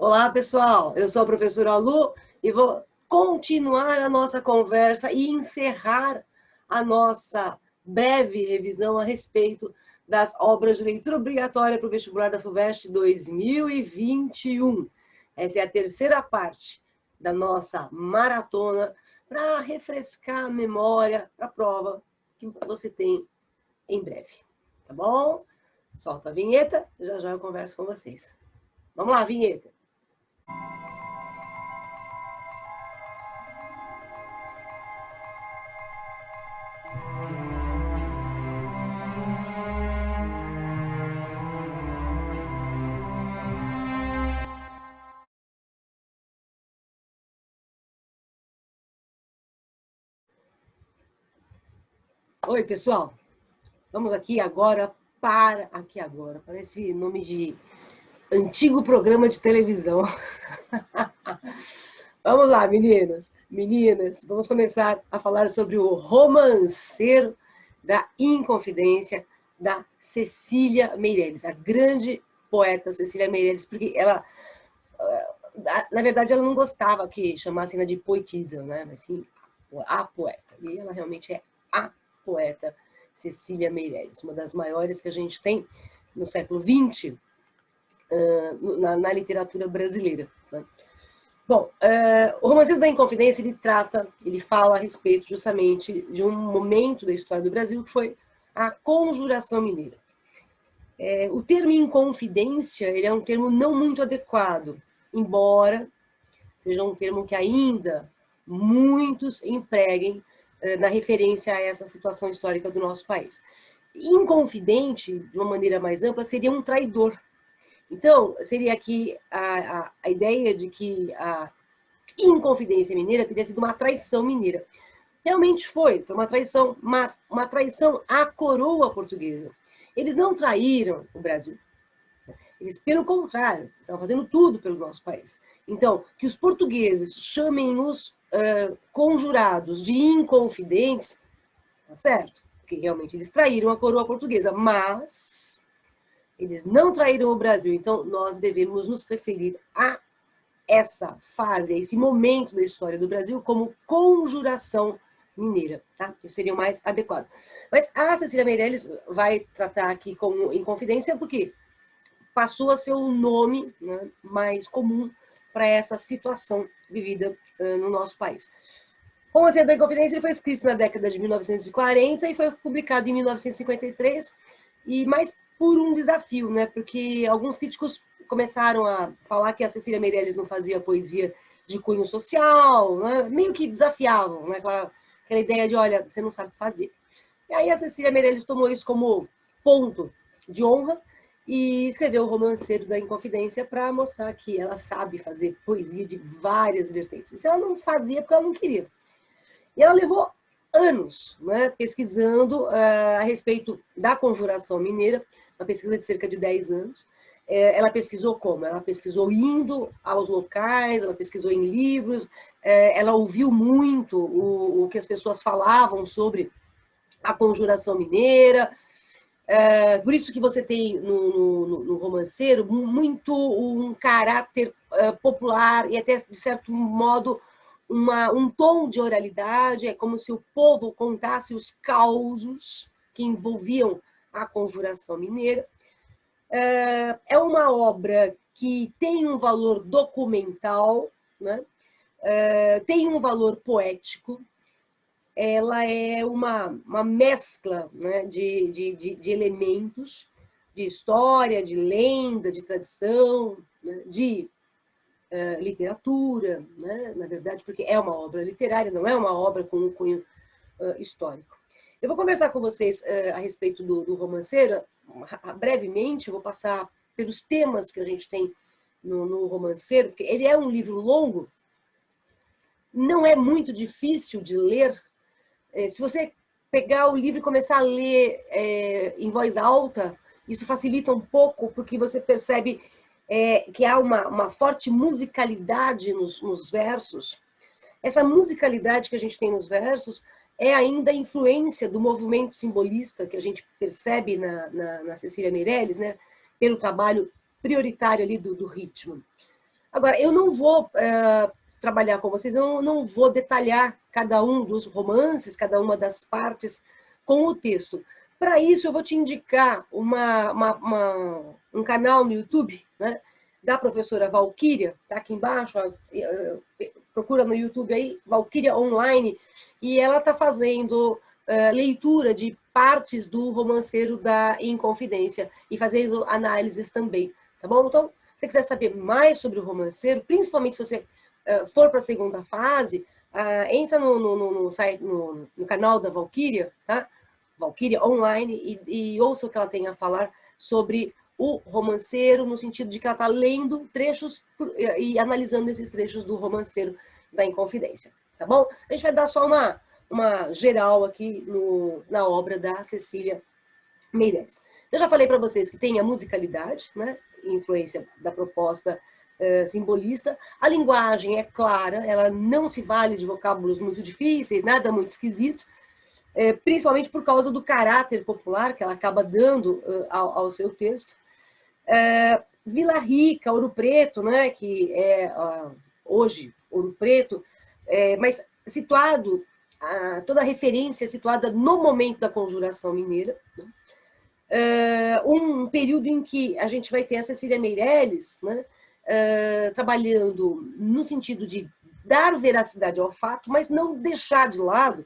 Olá, pessoal. Eu sou a professora Lu e vou continuar a nossa conversa e encerrar a nossa breve revisão a respeito das obras de leitura obrigatória para o vestibular da FUVEST 2021. Essa é a terceira parte da nossa maratona para refrescar a memória para a prova que você tem em breve. Tá bom? Solta a vinheta, já já eu converso com vocês. Vamos lá, vinheta. Oi, pessoal. Vamos aqui agora, parece nome de antigo programa de televisão. Vamos lá, meninas, vamos começar a falar sobre o Romanceiro da Inconfidência, da Cecília Meirelles, a grande poeta Cecília Meirelles, porque ela, na verdade, ela não gostava que chamassem ela de poetisa, né? Mas sim, a poeta. E ela realmente é a poeta Cecília Meirelles, uma das maiores que a gente tem no século XX na literatura brasileira. Né? Bom, o Romanceiro da Inconfidência, ele fala a respeito justamente de um momento da história do Brasil que foi a Conjuração Mineira. O termo Inconfidência, ele é um termo não muito adequado, embora seja um termo que ainda muitos empreguem na referência a essa situação histórica do nosso país. Inconfidente, de uma maneira mais ampla, seria um traidor. Então, seria aqui a ideia de que a Inconfidência Mineira teria sido uma traição mineira. Realmente foi uma traição, mas uma traição à coroa portuguesa. Eles não traíram o Brasil. Eles, pelo contrário, estavam fazendo tudo pelo nosso país. Então, que os portugueses chamem os conjurados de inconfidentes, tá certo? Porque realmente eles traíram a coroa portuguesa, mas eles não traíram o Brasil. Então, nós devemos nos referir a essa fase, a esse momento da história do Brasil, como conjuração mineira, tá? Isso seria o mais adequado. Mas a Cecília Meirelles vai tratar aqui como Inconfidência, porque passou a ser o nome, né, mais comum para essa situação vivida no nosso país. O Romanceiro da Inconfidência ele foi escrito na década de 1940 e foi publicado em 1953, e mais por um desafio, né? Porque alguns críticos começaram a falar que a Cecília Meirelles não fazia poesia de cunho social, né? Meio que desafiavam, né? Aquela ideia de, olha, você não sabe fazer. E aí a Cecília Meirelles tomou isso como ponto de honra e escreveu o Romanceiro da Inconfidência para mostrar que ela sabe fazer poesia de várias vertentes. Isso ela não fazia porque ela não queria. E ela levou anos, né, pesquisando a respeito da conjuração mineira, uma pesquisa de cerca de 10 anos. Ela pesquisou como? Ela pesquisou indo aos locais, ela pesquisou em livros, ela ouviu muito o que as pessoas falavam sobre a conjuração mineira. Por isso que você tem no Romanceiro muito um caráter popular e até, de certo modo, um tom de oralidade. É como se o povo contasse os causos que envolviam a conjuração mineira. É uma obra que tem um valor documental, né? Tem um valor poético. Ela é uma mescla, né, de elementos, de história, de lenda, de tradição, né, de literatura, né, na verdade, porque é uma obra literária, não é uma obra com um cunho histórico. Eu vou conversar com vocês a respeito do Romanceiro, brevemente, eu vou passar pelos temas que a gente tem no Romanceiro, porque ele é um livro longo, não é muito difícil de ler. Se você pegar o livro e começar a ler em voz alta, isso facilita um pouco, porque você percebe que há uma forte musicalidade nos versos. Essa musicalidade que a gente tem nos versos é ainda a influência do movimento simbolista que a gente percebe na Cecília Meirelles, né, pelo trabalho prioritário ali do ritmo. Agora, eu não vou trabalhar com vocês, eu não vou detalhar cada um dos romances, cada uma das partes com o texto. Para isso, eu vou te indicar um canal no YouTube, né, da professora Valquíria, está aqui embaixo, procura no YouTube aí, Valquíria Online, e ela está fazendo leitura de partes do Romanceiro da Inconfidência e fazendo análises também, tá bom? Então, se você quiser saber mais sobre o Romanceiro, principalmente se você for para a segunda fase, entra no site, no canal da Valquíria, tá? Valquíria Online, e ouça o que ela tem a falar sobre o Romanceiro, no sentido de que ela está lendo trechos e analisando esses trechos do Romanceiro da Inconfidência, tá bom? A gente vai dar só uma geral aqui na obra da Cecília Meirelles. Eu já falei para vocês que tem a musicalidade, né? Influência da proposta simbolista. A linguagem é clara, ela não se vale de vocábulos muito difíceis, nada muito esquisito, principalmente por causa do caráter popular que ela acaba dando ao seu texto. Vila Rica, Ouro Preto, né, que é hoje Ouro Preto, mas situado, toda a referência é situada no momento da Conjuração Mineira, né? Um período em que a gente vai ter a Cecília Meirelles, né, trabalhando no sentido de dar veracidade ao fato, mas não deixar de lado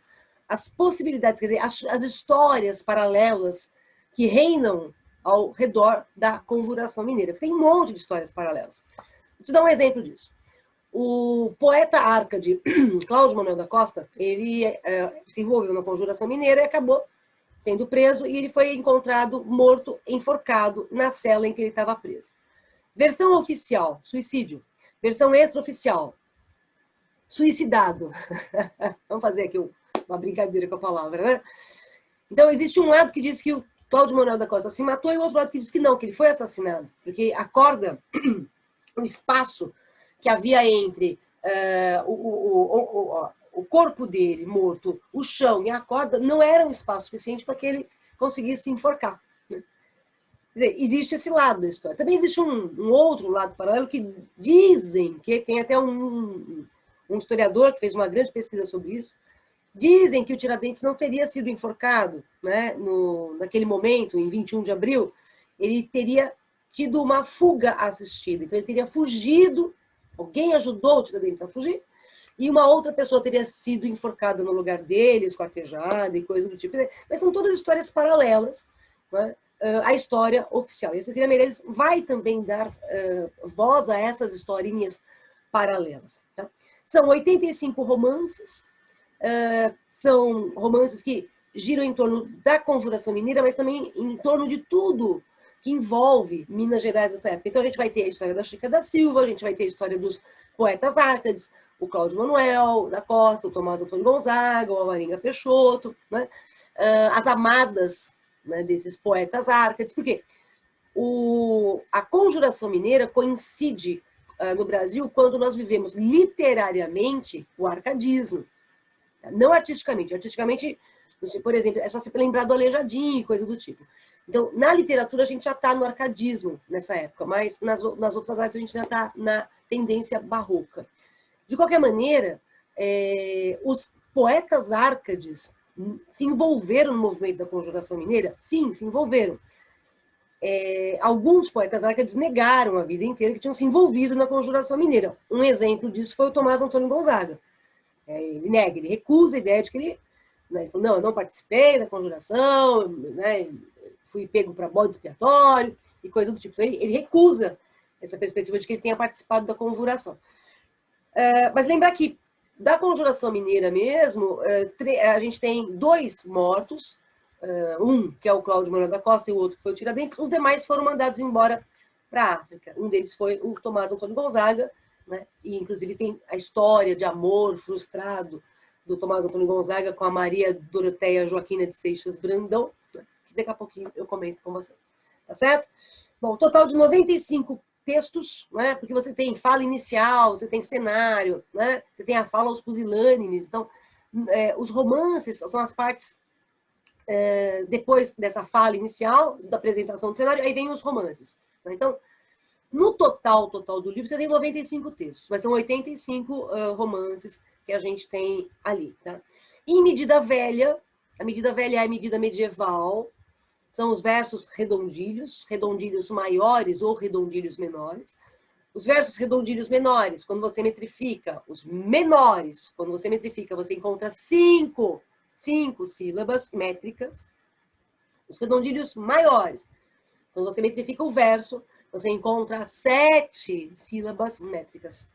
as possibilidades, quer dizer, as histórias paralelas que reinam ao redor da Conjuração Mineira. Tem um monte de histórias paralelas. Vou te dar um exemplo disso. O poeta Árcade, Cláudio Manuel da Costa, ele se envolveu na Conjuração Mineira e acabou sendo preso, e ele foi encontrado morto, enforcado, na cela em que ele estava preso. Versão oficial, suicídio. Versão extraoficial, suicidado. Vamos fazer aqui uma brincadeira com a palavra, né? Então, existe um lado que diz que o Cláudio Manuel da Costa se matou e o outro lado que diz que não, que ele foi assassinado. Porque a corda, o espaço que havia entre o corpo dele morto, o chão e a corda, não era um espaço suficiente para que ele conseguisse se enforcar. Né? Quer dizer, existe esse lado da história. Também existe um outro lado paralelo que dizem, que tem até um historiador que fez uma grande pesquisa sobre isso, dizem que o Tiradentes não teria sido enforcado, né, naquele momento, em 21 de abril, ele teria tido uma fuga assistida. Então, ele teria fugido, alguém ajudou o Tiradentes a fugir, e uma outra pessoa teria sido enforcada no lugar dele, esquartejada e coisa do tipo. Mas são todas histórias paralelas, né, à história oficial. E a Cecília Meirelles vai também dar voz a essas historinhas paralelas. Tá? São 85 romances, são romances que giram em torno da Conjuração Mineira, mas também em torno de tudo que envolve Minas Gerais nessa época. Então, a gente vai ter a história da Chica da Silva, a gente vai ter a história dos poetas Árcades, o Cláudio Manuel da Costa, o Tomás Antônio Gonzaga, o Amaringa Peixoto, né? As amadas, né, desses poetas Árcades. Por quê? A Conjuração Mineira coincide no Brasil quando nós vivemos literariamente o arcadismo. Não artisticamente. Artisticamente, por exemplo, é só se lembrar do Aleijadinho e coisa do tipo. Então, na literatura, a gente já está no arcadismo nessa época, mas nas outras artes a gente já está na tendência barroca. De qualquer maneira, os poetas Árcades se envolveram no movimento da Conjuração Mineira? Sim, se envolveram. Alguns poetas Árcades negaram a vida inteira que tinham se envolvido na Conjuração Mineira. Um exemplo disso foi o Tomás Antônio Gonzaga. Ele nega, ele recusa a ideia de que ele... Né, ele falou, não, eu não participei da Conjuração, né, fui pego para bode expiatório e coisa do tipo. Então, ele recusa essa perspectiva de que ele tenha participado da Conjuração. Mas lembrar que da Conjuração Mineira mesmo, a gente tem 2 mortos, um que é o Cláudio Manuel da Costa e o outro que foi o Tiradentes, os demais foram mandados embora para a África. Um deles foi o Tomás Antônio Gonzaga, né? E, inclusive, tem a história de amor frustrado do Tomás Antônio Gonzaga com a Maria Doroteia Joaquina de Seixas Brandão, né? Que daqui a pouquinho eu comento com você. Tá certo? Bom, total de 95 textos, né? Porque você tem fala inicial, você tem cenário, né? Você tem a fala aos pusilânimes. Então, os romances são as partes depois dessa fala inicial, da apresentação do cenário, aí vem os romances. Né? Então, No total do livro, você tem 95 textos, mas são 85 romances que a gente tem ali, tá? Em medida velha, a medida velha é a medida medieval, são os versos redondilhos, redondilhos maiores ou redondilhos menores. Os versos redondilhos menores, quando você metrifica, os menores, quando você metrifica, você encontra cinco sílabas métricas. Os redondilhos maiores, quando você metrifica o verso, você encontra 7 sílabas métricas.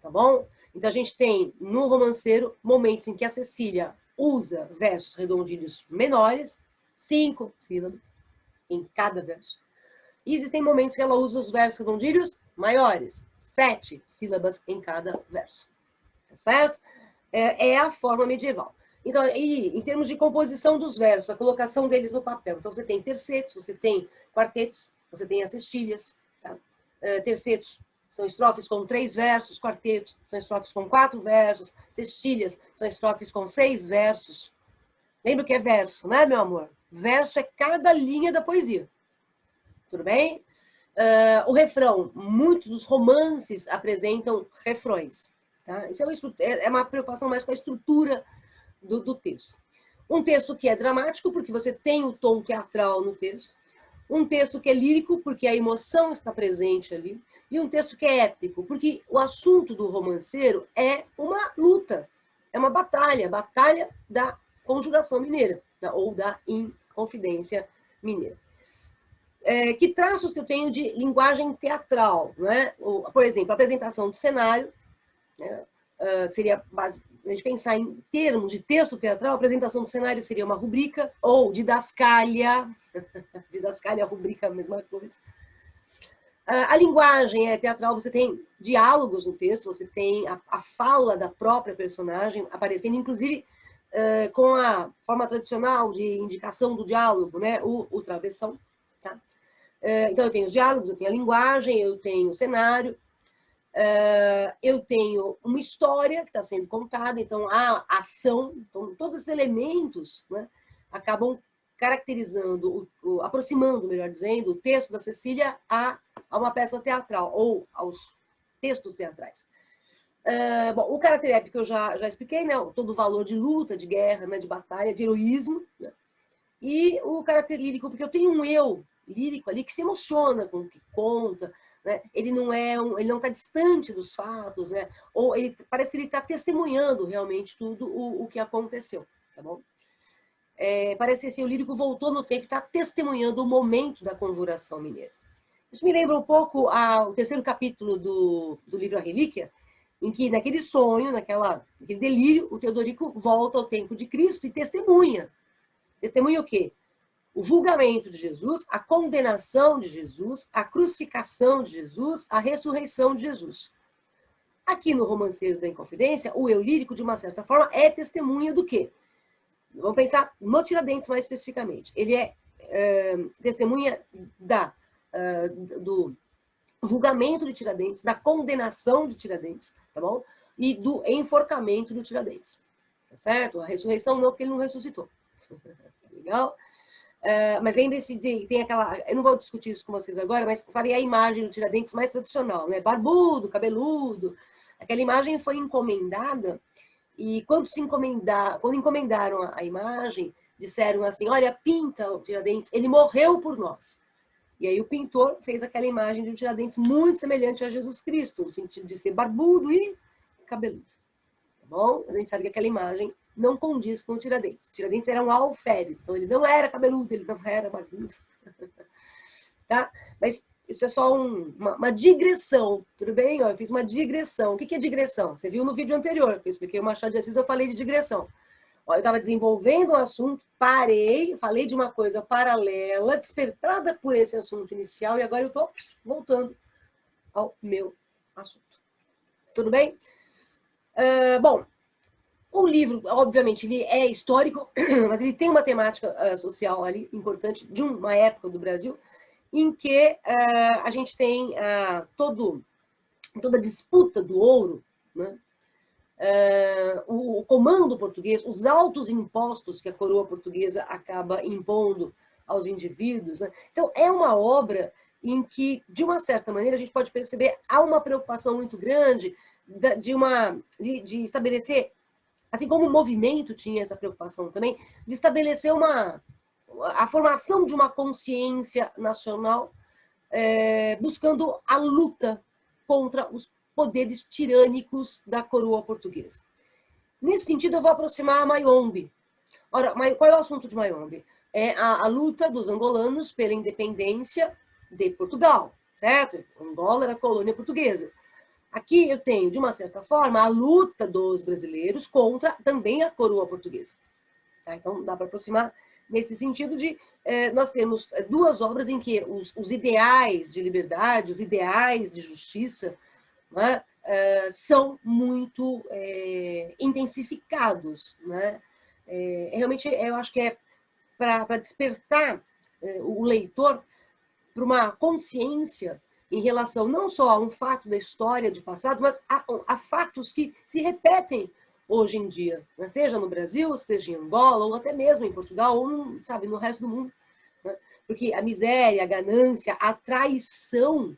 Tá bom? Então, a gente tem, no romanceiro, momentos em que a Cecília usa versos redondilhos menores, 5 sílabas em cada verso. E existem momentos que ela usa os versos redondilhos maiores, 7 sílabas em cada verso. Tá certo? É a forma medieval. Então, em termos de composição dos versos, a colocação deles no papel. Então, você tem tercetos, você tem quartetos, você tem as cestilhas. Tá? Tercetos são estrofes com 3 versos, quartetos são estrofes com 4 versos, cestilhas são estrofes com 6 versos. Lembra o que é verso, né, meu amor? Verso é cada linha da poesia. Tudo bem? O refrão, muitos dos romances apresentam refrões. Tá? Isso é uma preocupação mais com a estrutura do texto. Um texto que é dramático, porque você tem o tom teatral no texto. Um texto que é lírico, porque a emoção está presente ali. E um texto que é épico, porque o assunto do romanceiro é uma luta, é uma batalha da conjugação mineira, ou da inconfidência mineira. Que traços que eu tenho de linguagem teatral, né? Por exemplo, a apresentação do cenário, né? Seria base, a gente pensar em termos de texto teatral, a apresentação do cenário seria uma rubrica, ou didascália, didascália, rubrica, a mesma coisa. A linguagem teatral, você tem diálogos no texto, você tem a fala da própria personagem aparecendo, inclusive com a forma tradicional de indicação do diálogo, né? O travessão. Tá? Então, eu tenho os diálogos, eu tenho a linguagem, eu tenho o cenário, eu tenho uma história que está sendo contada, então a ação, então, todos esses elementos, né, acabam caracterizando, aproximando, melhor dizendo, o texto da Cecília a uma peça teatral, ou aos textos teatrais. Bom, o caráter épico eu já expliquei, né, todo o valor de luta, de guerra, né, de batalha, de heroísmo, né, e o caráter lírico, porque eu tenho um eu lírico ali que se emociona com o que conta, né? Ele não está distante dos fatos, né? Ou parece que ele está testemunhando realmente tudo o que aconteceu, tá bom? Parece que assim, o lírico voltou no tempo e está testemunhando o momento da conjuração mineira. Isso me lembra um pouco o terceiro capítulo do livro A Relíquia, em que naquele sonho, naquele delírio, o Teodorico volta ao tempo de Cristo e testemunha. Testemunha o quê? O julgamento de Jesus, a condenação de Jesus, a crucificação de Jesus, a ressurreição de Jesus. Aqui no Romanceiro da Inconfidência, o eu lírico, de uma certa forma, é testemunha do quê? Vamos pensar no Tiradentes mais especificamente. Ele é testemunha do julgamento de Tiradentes, da condenação de Tiradentes, tá bom? E do enforcamento do Tiradentes. Tá certo? A ressurreição não, porque ele não ressuscitou. Legal? Mas lembre-se tem aquela... Eu não vou discutir isso com vocês agora, mas sabe a imagem do Tiradentes mais tradicional, né? Barbudo, cabeludo. Aquela imagem foi encomendada e quando encomendaram a imagem, disseram assim, olha, pinta o Tiradentes, ele morreu por nós. E aí o pintor fez aquela imagem de um Tiradentes muito semelhante a Jesus Cristo, no sentido de ser barbudo e cabeludo. Tá bom? Mas a gente sabe que aquela imagem não condiz com o Tiradentes. O Tiradentes era um alferes, então ele não era cabeludo, ele não era barbudo. Tá? Mas isso é só uma digressão, tudo bem? Eu fiz uma digressão. O que é digressão? Você viu no vídeo anterior, que eu expliquei o Machado de Assis, eu falei de digressão. Eu estava desenvolvendo um assunto, parei, falei de uma coisa paralela, despertada por esse assunto inicial, e agora eu estou voltando ao meu assunto. Tudo bem? Bom, o livro, obviamente, ele é histórico, mas ele tem uma temática social ali importante de uma época do Brasil, em que a gente tem toda a disputa do ouro, né? O comando português, os altos impostos que a coroa portuguesa acaba impondo aos indivíduos. Né? Então, é uma obra em que, de uma certa maneira, a gente pode perceber há uma preocupação muito grande de estabelecer, assim como o movimento tinha essa preocupação também, de estabelecer a formação de uma consciência nacional, buscando a luta contra os poderes tirânicos da coroa portuguesa. Nesse sentido, eu vou aproximar a Mayombe. Ora, qual é o assunto de Mayombe? É a luta dos angolanos pela independência de Portugal, certo? Angola era colônia portuguesa. Aqui eu tenho, de uma certa forma, a luta dos brasileiros contra também a coroa portuguesa. Tá? Então, dá para aproximar nesse sentido de... nós temos duas obras em que os ideais de liberdade, os ideais de justiça, né, são muito intensificados. Né? Realmente, eu acho que é para despertar o leitor para uma consciência em relação não só a um fato da história de passado, mas a fatos que se repetem hoje em dia, né? Seja no Brasil, seja em Angola, ou até mesmo em Portugal, ou no resto do mundo. Né? Porque a miséria, a ganância, a traição,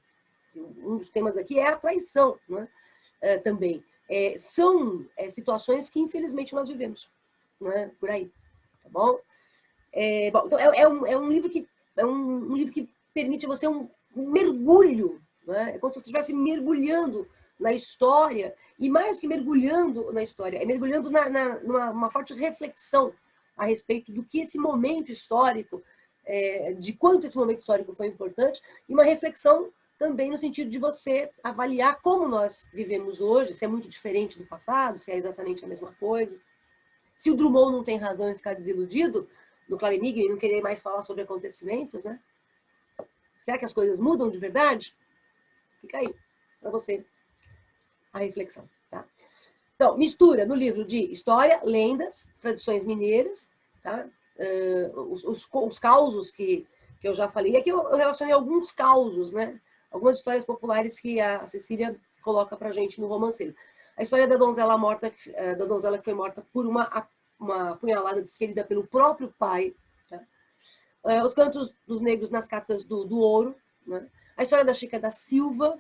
um dos temas aqui é a traição, né? Também. São situações que, infelizmente, nós vivemos, né? Por aí. Tá bom? Bom, então, é um livro que permite você um mergulho, né? É como se você estivesse mergulhando na história, e mais que mergulhando na história, é mergulhando numa forte reflexão a respeito do que esse momento histórico, de quanto esse momento histórico foi importante, e uma reflexão também no sentido de você avaliar como nós vivemos hoje, se é muito diferente do passado, se é exatamente a mesma coisa. Se o Drummond não tem razão em ficar desiludido no Claro Enigma e não querer mais falar sobre acontecimentos, né? Será que as coisas mudam de verdade? Fica aí para você a reflexão. Tá? Então, mistura no livro de história, lendas, tradições mineiras, tá? Os causos que eu já falei. E aqui eu relacionei alguns causos, né? Algumas histórias populares que a Cecília coloca para a gente no romanceiro. A história da donzela morta, da donzela que foi morta por uma punhalada desferida pelo próprio pai. Tá? Os cantos dos negros nas catas do ouro. Né? A história da Chica da Silva.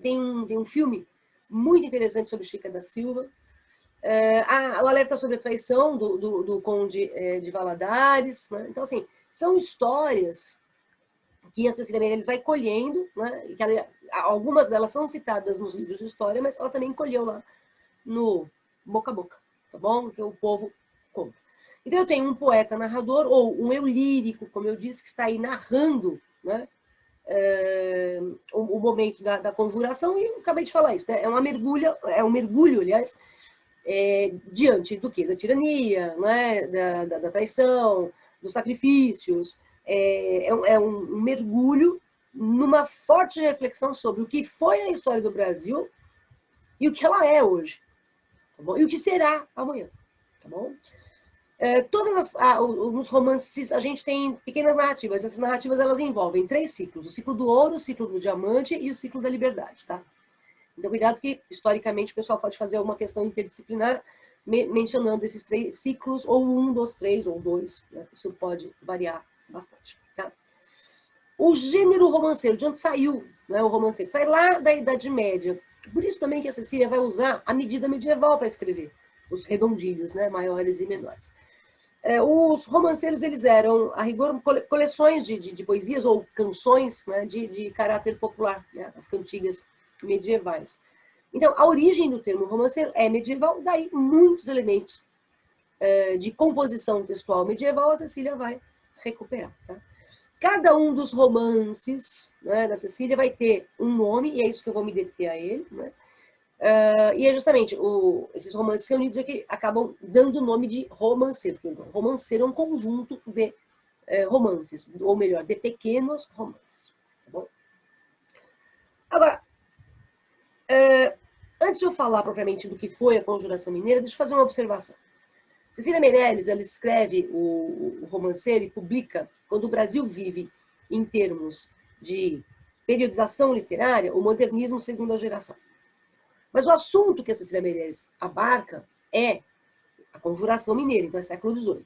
Tem um filme muito interessante sobre Chica da Silva. O alerta sobre a traição do conde de Valadares. Né? Então, assim, são histórias que a Cecília Meirelles vai colhendo, né? E que algumas delas são citadas nos livros de história, mas ela também colheu lá no boca a boca, tá bom? Que o povo conta. Então eu tenho um poeta narrador, ou um eu lírico, como eu disse, que está aí narrando, né? O momento da conjuração, e eu acabei de falar isso, né? É um mergulho, aliás, diante do quê? Da tirania, né? Da traição, dos sacrifícios. É um mergulho numa forte reflexão sobre o que foi a história do Brasil e o que ela é hoje. Tá bom? E o que será amanhã. Tá bom? Nos romances, a gente tem pequenas narrativas. Essas narrativas elas envolvem 3 ciclos: o ciclo do ouro, o ciclo do diamante e o ciclo da liberdade. Tá? Então, cuidado que, historicamente, o pessoal pode fazer alguma questão interdisciplinar mencionando esses 3 ciclos, ou um dos 3, ou 2. Né? Isso pode variar bastante. Tá? O gênero romanceiro, de onde saiu, né, o romanceiro? Sai lá da Idade Média. Por isso também que a Cecília vai usar a medida medieval para escrever os redondilhos, né, maiores e menores. Os romanceiros, eles eram, a rigor, coleções de poesias ou canções, né, de caráter popular, né, as cantigas medievais. Então, a origem do termo romanceiro é medieval, daí muitos elementos de composição textual medieval a Cecília vai recuperar. Tá? Cada um dos romances, né, da Cecília vai ter um nome, e é isso que eu vou me deter a ele. Né? E é justamente esses romances reunidos aqui acabam dando o nome de romanceiro, porque romanceiro é um conjunto de romances, ou melhor, de pequenos romances. Tá bom? Agora, antes de eu falar propriamente do que foi a Conjuração Mineira, deixa eu fazer uma observação. Cecília Meirelles, ela escreve o romanceiro e publica, quando o Brasil vive em termos de periodização literária, o modernismo segunda geração. Mas o assunto que a Cecília Meirelles abarca é a Conjuração Mineira, então é século XVIII.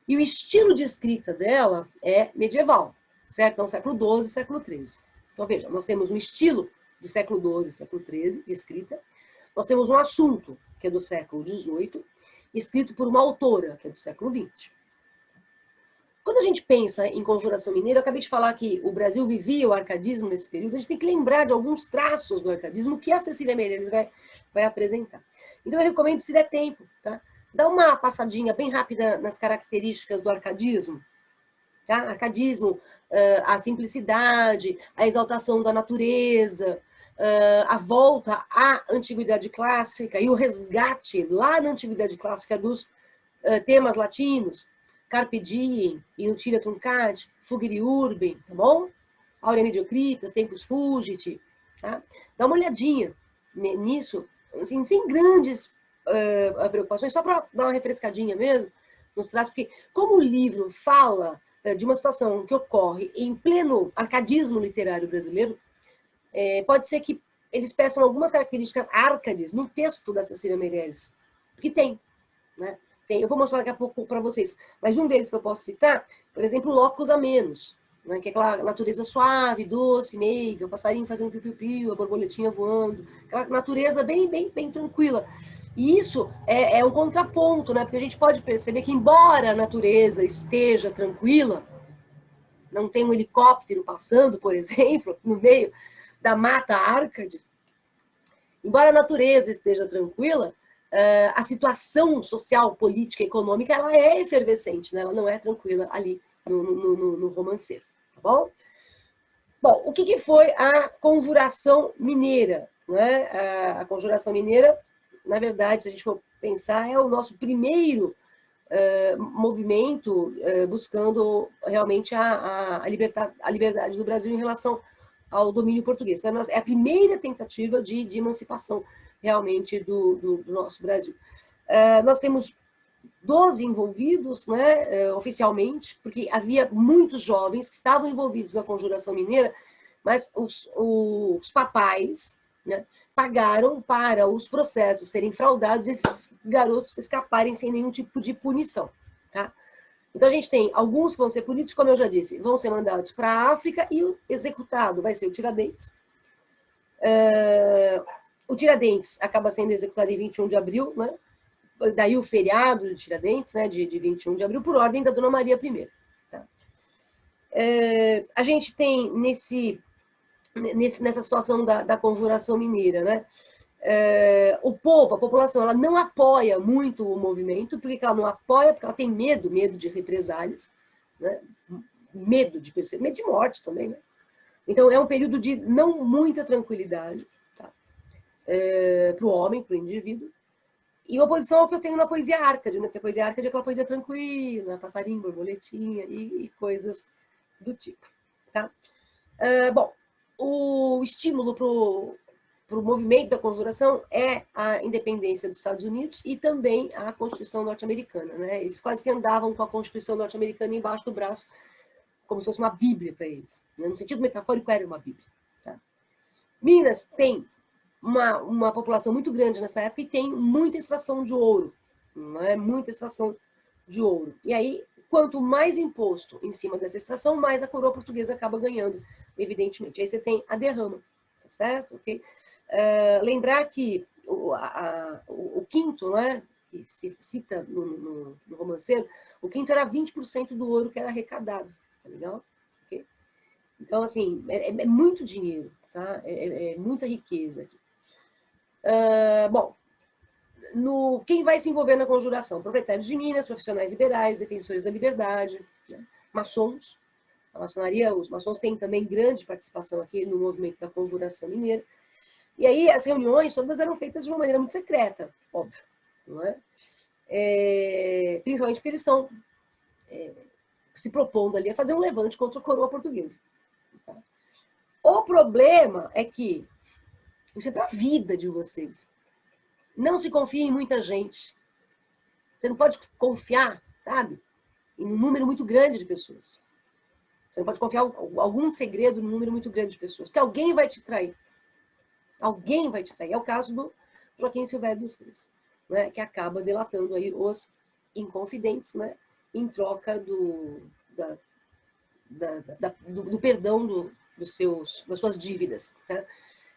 E o estilo de escrita dela é medieval, certo? Então, século XII, século XIII. Então, veja, nós temos um estilo de século XII, século XIII, de escrita. Nós temos um assunto, que é do século XVIII, escrito por uma autora, que é do século XX. Quando a gente pensa em conjuração mineira, eu acabei de falar que o Brasil vivia o arcadismo nesse período, a gente tem que lembrar de alguns traços do arcadismo que a Cecília Meirelles vai apresentar. Então, eu recomendo, se der tempo, tá? Dá uma passadinha bem rápida nas características do arcadismo. Tá? Arcadismo, a simplicidade, a exaltação da natureza, a volta à antiguidade clássica e o resgate lá na antiguidade clássica dos temas latinos, Carpe Diem, Inutilia Truncat, Fugere Urbem, tá bom? Aurea Mediocritas, Tempus Fugit, tá? Dá uma olhadinha nisso, assim, sem grandes preocupações, só para dar uma refrescadinha mesmo, nos traços, porque como o livro fala de uma situação que ocorre em pleno arcadismo literário brasileiro, pode ser que eles peçam algumas características arcades no texto da Cecília Meirelles, porque tem, né? Tem, eu vou mostrar daqui a pouco para vocês, mas um deles que eu posso citar, por exemplo, Locus Amenus, né? Que é aquela natureza suave, doce, meiga, o passarinho fazendo piu-piu-piu, a borboletinha voando, aquela natureza bem tranquila. E isso é um contraponto, né? Porque a gente pode perceber que, embora a natureza esteja tranquila, não tem um helicóptero passando, por exemplo, no meio da mata Árcade, embora a natureza esteja tranquila, a situação social, política, econômica, ela é efervescente, né? Ela não é tranquila ali no romanceiro, tá bom? Bom, o que foi a Conjuração Mineira? Né? A Conjuração Mineira, na verdade, se a gente for pensar, é o nosso primeiro movimento buscando realmente a liberdade do Brasil em relação ao domínio português. Então, é a primeira tentativa de emancipação realmente do nosso Brasil. Nós temos 12 envolvidos, né, oficialmente, porque havia muitos jovens que estavam envolvidos na Conjuração Mineira, mas os papais, né, pagaram para os processos serem fraudados e esses garotos escaparem sem nenhum tipo de punição. Tá? Então, a gente tem alguns que vão ser punidos, como eu já disse, vão ser mandados para a África e o executado vai ser o Tiradentes. O Tiradentes acaba sendo executado em 21 de abril, né? Daí o feriado de Tiradentes, né, de 21 de abril, por ordem da Dona Maria I. Tá? A gente tem nessa situação da Conjuração Mineira, né? O povo, a população, ela não apoia muito o movimento. Por que ela não apoia? Porque ela tem medo de represálias, né? Medo de morte também, né? Então, é um período de não muita tranquilidade, tá? Para o homem, para o indivíduo. Em oposição ao que eu tenho na poesia Árcade, né? Porque a poesia Árcade é aquela poesia tranquila, passarinho, borboletinha e coisas do tipo. Tá? Bom, o estímulo para o movimento da Conjuração é a independência dos Estados Unidos e também a Constituição norte-americana. Né? Eles quase que andavam com a Constituição norte-americana embaixo do braço, como se fosse uma bíblia para eles. Né? No sentido metafórico, era uma bíblia. Tá? Minas tem uma população muito grande nessa época e tem muita extração de ouro. Né? Muita extração de ouro. E aí, quanto mais imposto em cima dessa extração, mais a coroa portuguesa acaba ganhando, evidentemente. Aí você tem a derrama, tá certo? Okay? Lembrar que o quinto, né, que se cita no romanceiro, o quinto era 20% do ouro que era arrecadado, tá legal? Okay? Então, assim, é muito dinheiro, tá? É muita riqueza aqui. Bom, quem vai se envolver na conjuração? Proprietários de minas, profissionais liberais, defensores da liberdade, né? Maçons. A maçonaria, os maçons têm também grande participação aqui no movimento da Conjuração Mineira. E aí as reuniões todas eram feitas de uma maneira muito secreta, óbvio, não é? Principalmente porque eles estão se propondo ali a fazer um levante contra a coroa portuguesa. Tá? O problema é que isso é para a vida de vocês. Não se confie em muita gente. Você não pode confiar, sabe, em um número muito grande de pessoas. Você não pode confiar algum segredo num número muito grande de pessoas, porque alguém vai te trair. Alguém vai te trair. É o caso do Joaquim Silvério dos Reis, né, que acaba delatando aí os inconfidentes, né, em troca do perdão das suas dívidas. Tá?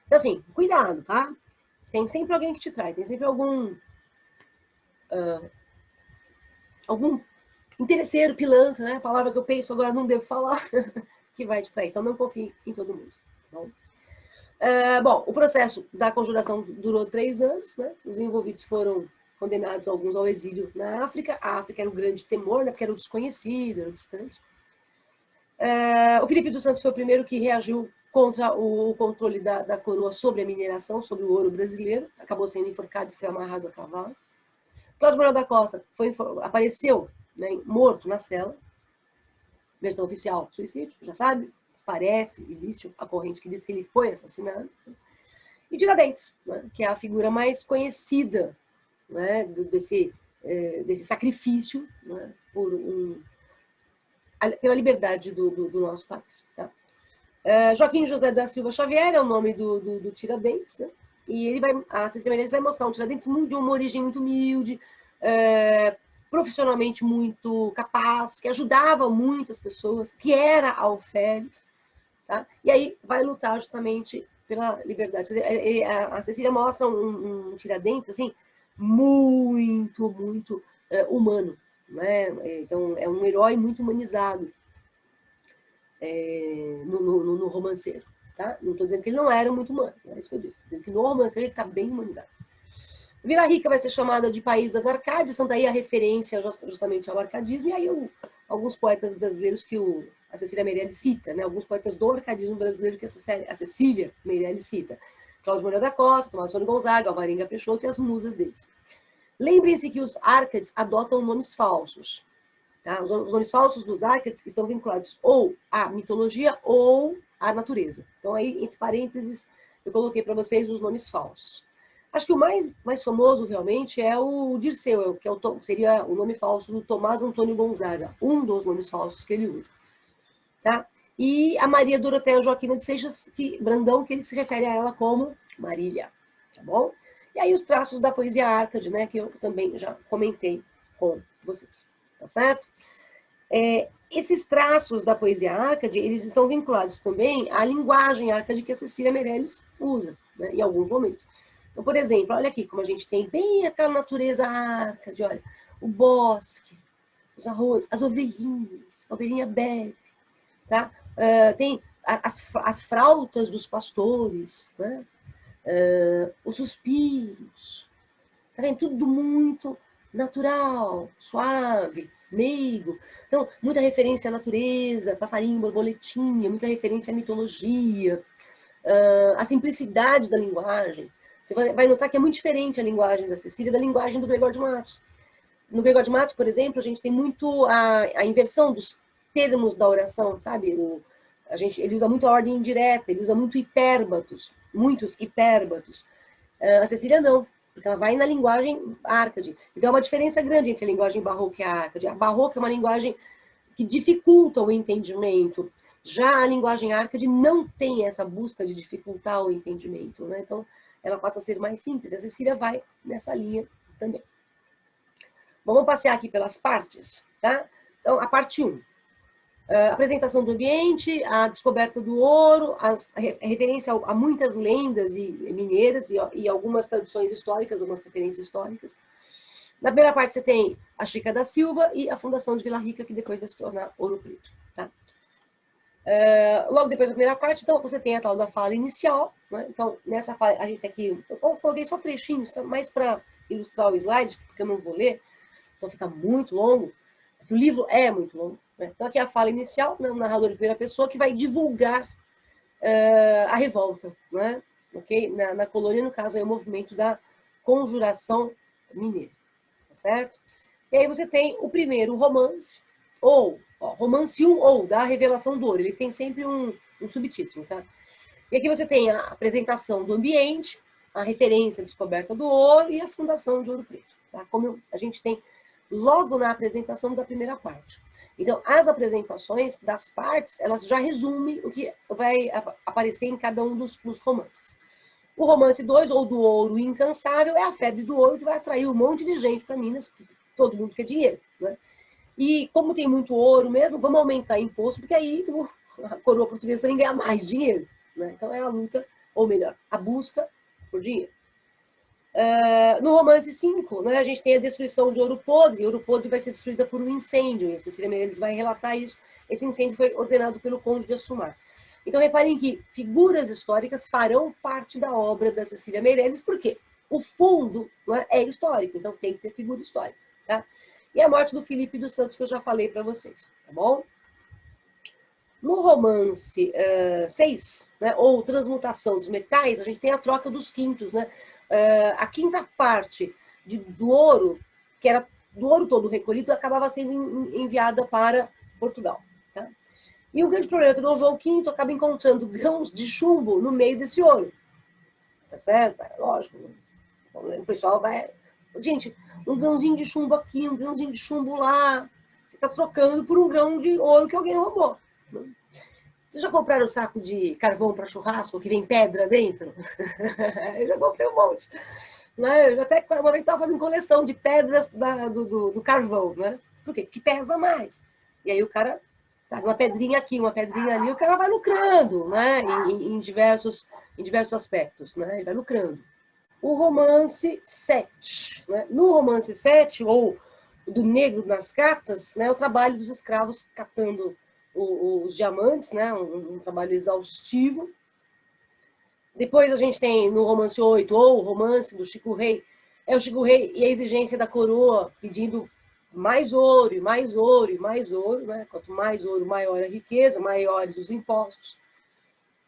Então, assim, cuidado, tá? Tem sempre alguém que te trai, tem sempre algum interesseiro, pilantra, né? A palavra que eu penso agora não devo falar, que vai te trair. Então, não confie em todo mundo. Tá bom? Bom, o processo da conjuração durou 3 anos, né? Os envolvidos foram condenados, alguns ao exílio na África. A África era o grande temor, né? Porque era o desconhecido, era o distante. O Filipe dos Santos foi o primeiro que reagiu contra o controle da coroa sobre a mineração, sobre o ouro brasileiro. Acabou sendo enforcado e foi amarrado a cavalo. Cláudio Manuel da Costa apareceu, né, morto na cela. Versão oficial, suicídio, já sabe. Parece, existe a corrente que diz que ele foi assassinado. E Tiradentes, né, que é a figura mais conhecida, né, desse sacrifício, né, pela liberdade do nosso país. Tá? Joaquim José da Silva Xavier é o nome do Tiradentes, né? E a Cecília Meirelles vai mostrar um Tiradentes de uma origem muito humilde, profissionalmente muito capaz, que ajudava muito as pessoas, que era alferes. Tá? E aí vai lutar justamente pela liberdade. A Cecília mostra um Tiradentes assim, muito, muito humano. Né? Então, é um herói muito humanizado no romanceiro. Tá? Não estou dizendo que ele não era muito humano, não é isso que eu disse. Estou dizendo que no romanceiro ele está bem humanizado. Vila Rica vai ser chamada de País das Arcádias, então daí a referência justamente ao arcadismo, e aí alguns poetas brasileiros que a Cecília Meirelles cita, né? Alguns poetas do arcadismo brasileiro que a Cecília Meirelles cita. Cláudio Moreira da Costa, Tomás Antônio Gonzaga, Alvarenga Peixoto e as musas deles. Lembrem-se que os árcades adotam nomes falsos. Tá? Os nomes falsos dos árcades estão vinculados ou à mitologia ou à natureza. Então, aí, entre parênteses, eu coloquei para vocês os nomes falsos. Acho que o mais famoso, realmente, é o Dirceu, que seria o nome falso do Tomás Antônio Gonzaga, um dos nomes falsos que ele usa. Tá? E a Maria Doroteia Joaquina de Seixas Brandão, que ele se refere a ela como Marília. Tá bom? E aí os traços da poesia árcade, né, que eu também já comentei com vocês. Tá certo? Esses traços da poesia árcade, eles estão vinculados também à linguagem árcade que a Cecília Meirelles usa, né, em alguns momentos. Então, por exemplo, olha aqui como a gente tem bem aquela natureza árcade, olha, o bosque, os arroz, as ovelhinhas, a ovelhinha bebe, tá? Tem as frautas dos pastores, né? Os suspiros, tá vendo? Tudo muito natural, suave, meigo. Então, muita referência à natureza, passarinho, borboletinha, muita referência à mitologia, a simplicidade da linguagem. Você vai notar que é muito diferente a linguagem da Cecília da linguagem do Gregório de Matos. No Gregório de Matos, por exemplo, a gente tem muito a inversão dos termos da oração, sabe? Ele usa muito a ordem indireta, ele usa muito hipérbatos, muitos hipérbatos. A Cecília não, porque ela vai na linguagem árcade. Então, é uma diferença grande entre a linguagem barroca e a árcade. A barroca é uma linguagem que dificulta o entendimento. Já a linguagem árcade não tem essa busca de dificultar o entendimento, né? Então, ela passa a ser mais simples. A Cecília vai nessa linha também. Bom, vamos passear aqui pelas partes, tá? Então, a parte 1. Apresentação do ambiente, a descoberta do ouro, a referência a muitas lendas mineiras e algumas tradições históricas, algumas referências históricas. Na primeira parte você tem a Chica da Silva e a fundação de Vila Rica, que depois vai se tornar Ouro Preto. Tá? Logo depois da primeira parte, então, você tem a tal da fala inicial. Né? Então, nessa fala, a gente aqui... Eu coloquei só trechinhos, tá? Mais para ilustrar o slide, porque eu não vou ler, senão fica muito longo. O livro é muito longo. Né? Então, aqui é a fala inicial, né? Um narrador de primeira pessoa que vai divulgar a revolta. Né? Okay? Na colônia, no caso, é o movimento da conjuração mineira. Tá certo? E aí você tem o primeiro romance, romance 1 ou da revelação do ouro. Ele tem sempre um subtítulo. Tá? E aqui você tem a apresentação do ambiente, a referência à descoberta do ouro e a fundação de Ouro Preto. Tá? Como a gente tem logo na apresentação da primeira parte. Então, as apresentações das partes, elas já resumem o que vai aparecer em cada um dos romances. O romance 2, ou do ouro incansável, é a febre do ouro que vai atrair um monte de gente para Minas, todo mundo quer dinheiro. Né? E como tem muito ouro mesmo, vamos aumentar imposto, porque aí a coroa portuguesa também ganha mais dinheiro, né? Então é a luta, ou melhor, a busca por dinheiro. No romance 5, né, a gente tem a destruição de Ouro Podre. Ouro Podre vai ser destruída por um incêndio, e a Cecília Meirelles vai relatar isso. Esse incêndio foi ordenado pelo Conde de Assumar. Então, reparem que figuras históricas farão parte da obra da Cecília Meirelles, por quê? O fundo, né, é histórico, então tem que ter figura histórica. Tá? E a morte do Felipe dos Santos, que eu já falei para vocês, tá bom? No romance 6, né, ou transmutação dos metais, a gente tem a troca dos quintos, né? A quinta parte do ouro, que era do ouro todo recolhido, acabava sendo enviada para Portugal. Tá? E o grande problema é que o Dom João V acaba encontrando grãos de chumbo no meio desse ouro. Tá certo? Lógico. O pessoal vai... Gente, um grãozinho de chumbo aqui, um grãozinho de chumbo lá. Você está trocando por um grão de ouro que alguém roubou. Vocês já compraram um saco de carvão para churrasco que vem pedra dentro? Eu já comprei um monte. Né? Eu até uma vez estava fazendo coleção de pedras do carvão, né? Por quê? Porque pesa mais. E aí o cara, sabe, uma pedrinha aqui, uma pedrinha ali, o cara vai lucrando, né? Em diversos aspectos, né? Ele vai lucrando. O romance 7. Né? No romance 7, ou do Negro nas Cartas, né? O trabalho dos escravos catando os diamantes, né? Um trabalho exaustivo. Depois a gente tem no romance 8, ou o romance do Chico Rei, é o Chico Rei e a exigência da coroa pedindo mais ouro, e mais ouro, e mais ouro, né? Quanto mais ouro, maior a riqueza, maiores os impostos.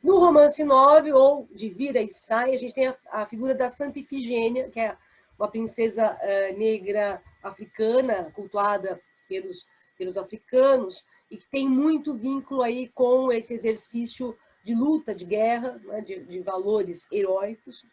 No romance 9, ou de Vira e Sai, a gente tem a figura da Santa Ifigênia, que é uma princesa negra africana, cultuada pelos africanos, e que tem muito vínculo aí com esse exercício de luta, de guerra, né, de valores heróicos.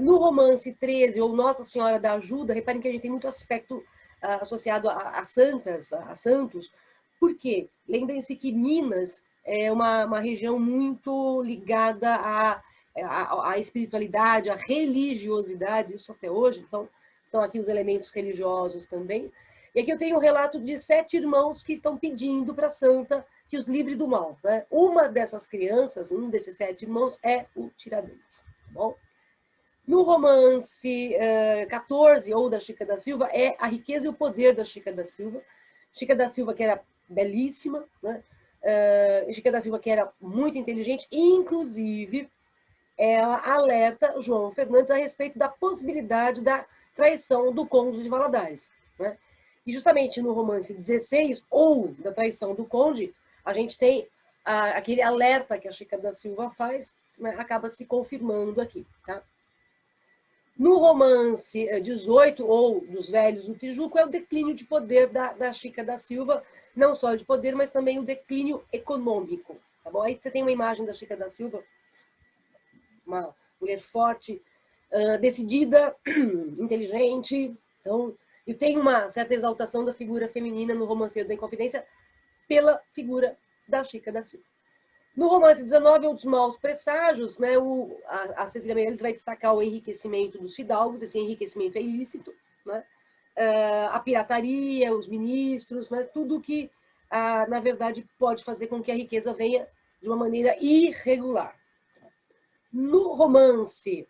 No romance 13, ou Nossa Senhora da Ajuda, reparem que a gente tem muito aspecto associado a santas, a santos. Por quê? Lembrem-se que Minas é uma região muito ligada à espiritualidade, à religiosidade, isso até hoje. Então, estão aqui os elementos religiosos também. E aqui eu tenho um relato de 7 irmãos que estão pedindo para a santa que os livre do mal. Né? Uma dessas crianças, um desses 7 irmãos, é o Tiradentes. Tá bom? No romance 14, ou da Chica da Silva, é A Riqueza e o Poder da Chica da Silva. Chica da Silva, que era belíssima, né? Chica da Silva, que era muito inteligente, e, inclusive, ela alerta João Fernandes a respeito da possibilidade da traição do Conde de Valadares. Né? E justamente no romance 16, ou da traição do Conde, a gente tem aquele alerta que a Chica da Silva faz, né? Acaba se confirmando aqui. Tá? No romance 18, ou dos Velhos do Tijuco, é o declínio de poder da Chica da Silva, não só de poder, mas também o declínio econômico. Tá bom? Aí você tem uma imagem da Chica da Silva, uma mulher forte, decidida, inteligente. Então, e tem uma certa exaltação da figura feminina no Romanceiro da Inconfidência pela figura da Chica da Silva. No romance 19, Os Maus Presságios, né, a Cecília Meirelles vai destacar o enriquecimento dos fidalgos, esse enriquecimento é ilícito, né? A pirataria, os ministros, né, tudo que, na verdade, pode fazer com que a riqueza venha de uma maneira irregular. No romance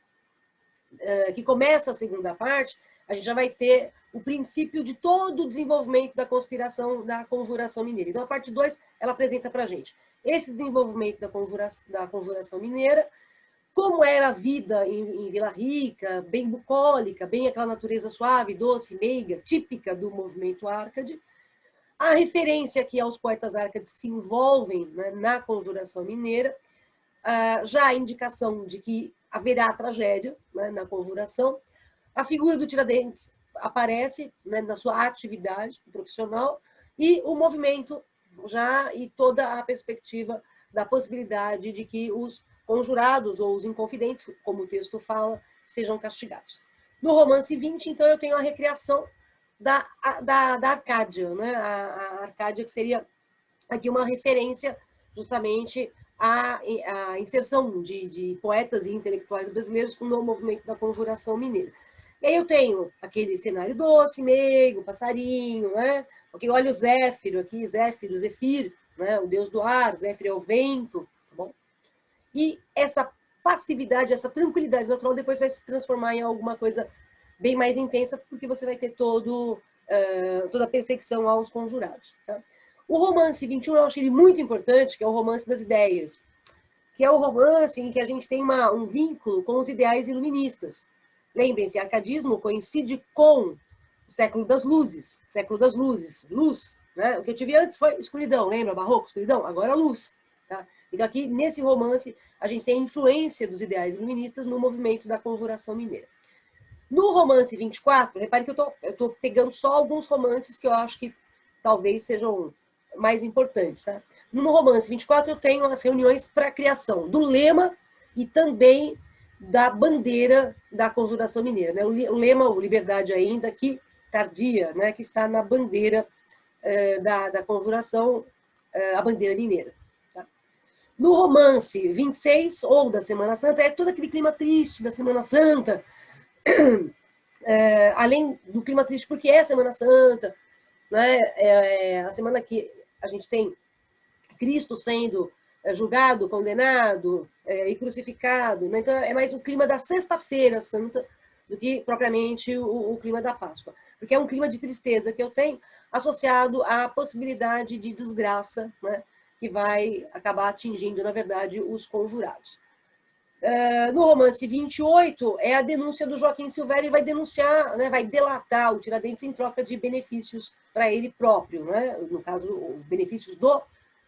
que começa a segunda parte, a gente já vai ter o princípio de todo o desenvolvimento da conspiração, da conjuração mineira. Então, a parte 2, ela apresenta para a gente esse desenvolvimento da conjuração mineira, como era a vida em Vila Rica, bem bucólica, bem aquela natureza suave, doce, meiga, típica do movimento Árcade. A referência aqui aos poetas árcades que se envolvem, né, na conjuração mineira, já a indicação de que haverá tragédia, né, na conjuração. A figura do Tiradentes aparece, né, na sua atividade profissional, e o movimento já, e toda a perspectiva da possibilidade de que os conjurados ou os inconfidentes, como o texto fala, sejam castigados. No romance 20, então, eu tenho a recriação da Arcádia, né? A Arcádia, que seria aqui uma referência justamente à inserção de poetas e intelectuais brasileiros no movimento da conjuração mineira. E aí eu tenho aquele cenário doce, meigo, passarinho, né? Ok, olha o Zéfiro aqui, Zéfiro, Zefir, né? O deus do ar, Zéfiro é o vento, tá bom? E essa passividade, essa tranquilidade natural depois vai se transformar em alguma coisa bem mais intensa, porque você vai ter toda a perseguição aos conjurados. Tá? O romance 21 eu acho ele muito importante, que é o romance das ideias, que é o romance em que a gente tem um vínculo com os ideais iluministas. Lembrem-se, arcadismo coincide com o século das luzes, luz. Né? O que eu tive antes foi escuridão, lembra? Barroco, escuridão, agora luz. Tá? Então aqui, nesse romance, a gente tem a influência dos ideais iluministas no movimento da conjuração mineira. No romance 24, repare que eu estou pegando só alguns romances que eu acho que talvez sejam mais importantes. Tá? No romance 24, eu tenho as reuniões para a criação do lema e também da bandeira da conjuração mineira. Né? O lema, o Liberdade Ainda, que tardia, né? Que está na bandeira da conjuração, a bandeira mineira. Tá? No romance 26, ou da Semana Santa, é todo aquele clima triste da Semana Santa, além do clima triste, porque é Semana Santa, né? A semana que a gente tem Cristo sendo julgado, condenado e crucificado. Né? Então, é mais o clima da Sexta-feira Santa do que propriamente o clima da Páscoa. Porque é um clima de tristeza que eu tenho associado à possibilidade de desgraça, né? Que vai acabar atingindo, na verdade, os conjurados. No romance 28, é a denúncia do Joaquim Silvério, e vai denunciar, né, vai delatar o Tiradentes em troca de benefícios para ele próprio, né? No caso, benefícios do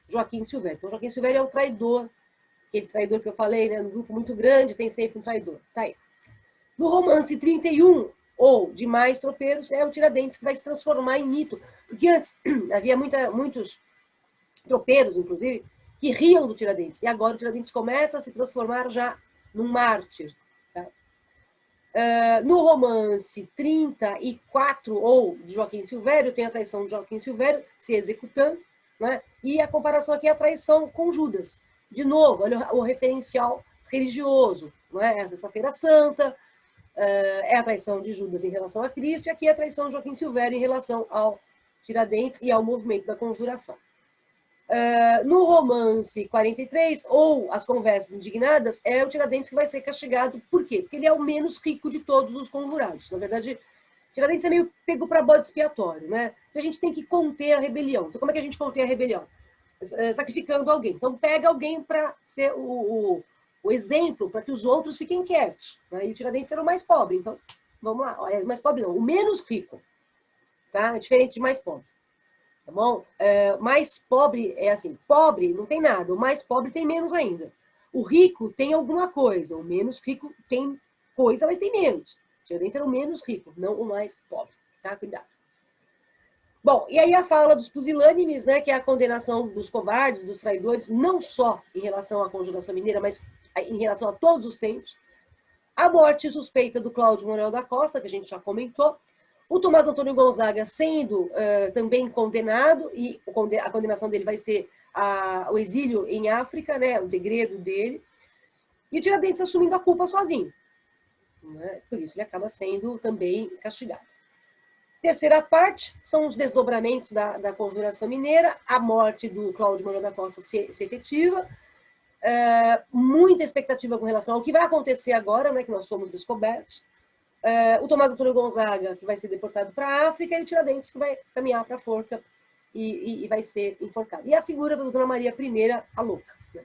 Joaquim Silvério. Então, Joaquim Silvério é o traidor, aquele traidor que eu falei, né? Um grupo muito grande tem sempre um traidor. Tá aí. No romance 31, ou Demais Tropeiros, é o Tiradentes que vai se transformar em mito. Porque antes havia muitos tropeiros, inclusive, que riam do Tiradentes. E agora o Tiradentes começa a se transformar já num mártir. Tá? No romance 34, ou de Joaquim Silvério, tem a traição de Joaquim Silvério se executando, né? E a comparação aqui é a traição com Judas. De novo, olha o referencial religioso. Né? É a Sexta-feira Santa, é a traição de Judas em relação a Cristo, e aqui é a traição de Joaquim Silvério em relação ao Tiradentes e ao movimento da conjuração. No romance 43, ou As Conversas Indignadas, é o Tiradentes que vai ser castigado. Por quê? Porque ele é o menos rico de todos os conjurados. Na verdade, Tiradentes é meio pego para bode expiatório, né? A gente tem que conter a rebelião. Então, como é que a gente contém a rebelião? Sacrificando alguém. Então, pega alguém para ser o exemplo, para que os outros fiquem quietos. Né? E o Tiradentes era o mais pobre. Então, vamos lá. O mais pobre não, o menos rico. Tá? Diferente de mais pobre. Tá bom? Mais pobre é assim, pobre não tem nada, o mais pobre tem menos ainda. O rico tem alguma coisa, o menos rico tem coisa, mas tem menos. Tiradentes era o menos rico, não o mais pobre. Tá? Cuidado. Bom, e aí a fala dos pusilânimes, né, que é a condenação dos covardes, dos traidores, não só em relação à conjuração mineira, mas em relação a todos os tempos. A morte suspeita do Cláudio Manuel da Costa, que a gente já comentou. O Tomás Antônio Gonzaga sendo também condenado, e a condenação dele vai ser o exílio em África, né, o degredo dele. E o Tiradentes assumindo a culpa sozinho. Né? Por isso ele acaba sendo também castigado. Terceira parte são os desdobramentos da conjuração mineira, a morte do Cláudio Manuel da Costa se efetiva, muita expectativa com relação ao que vai acontecer agora, né, que nós somos descobertos. O Tomás Antônio Gonzaga, que vai ser deportado para a África, e o Tiradentes, que vai caminhar para a forca e vai ser enforcado. E a figura da Dona Maria I, a louca. Né?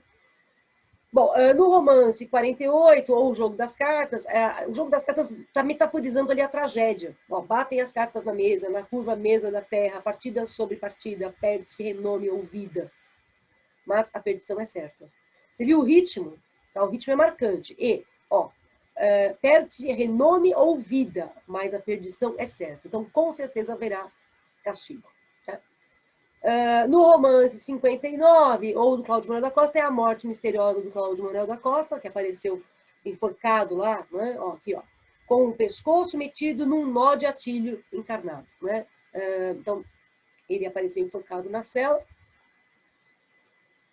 Bom, no romance 48, ou o Jogo das Cartas, o Jogo das Cartas está metaforizando ali a tragédia. Ó, batem as cartas na mesa, na curva mesa da terra, partida sobre partida, perde-se renome ou vida. Mas a perdição é certa. Você viu o ritmo? Tá? O ritmo é marcante. E, ó, perde-se renome ou vida, mas a perdição é certa. Então, com certeza haverá castigo. Tá? No romance 59, ou do Cláudio Manuel da Costa, é a morte misteriosa do Cláudio Manuel da Costa, que apareceu enforcado lá, né? Ó, aqui, ó, com o pescoço metido num nó de atilho encarnado. Né? Então, ele apareceu enforcado na cela.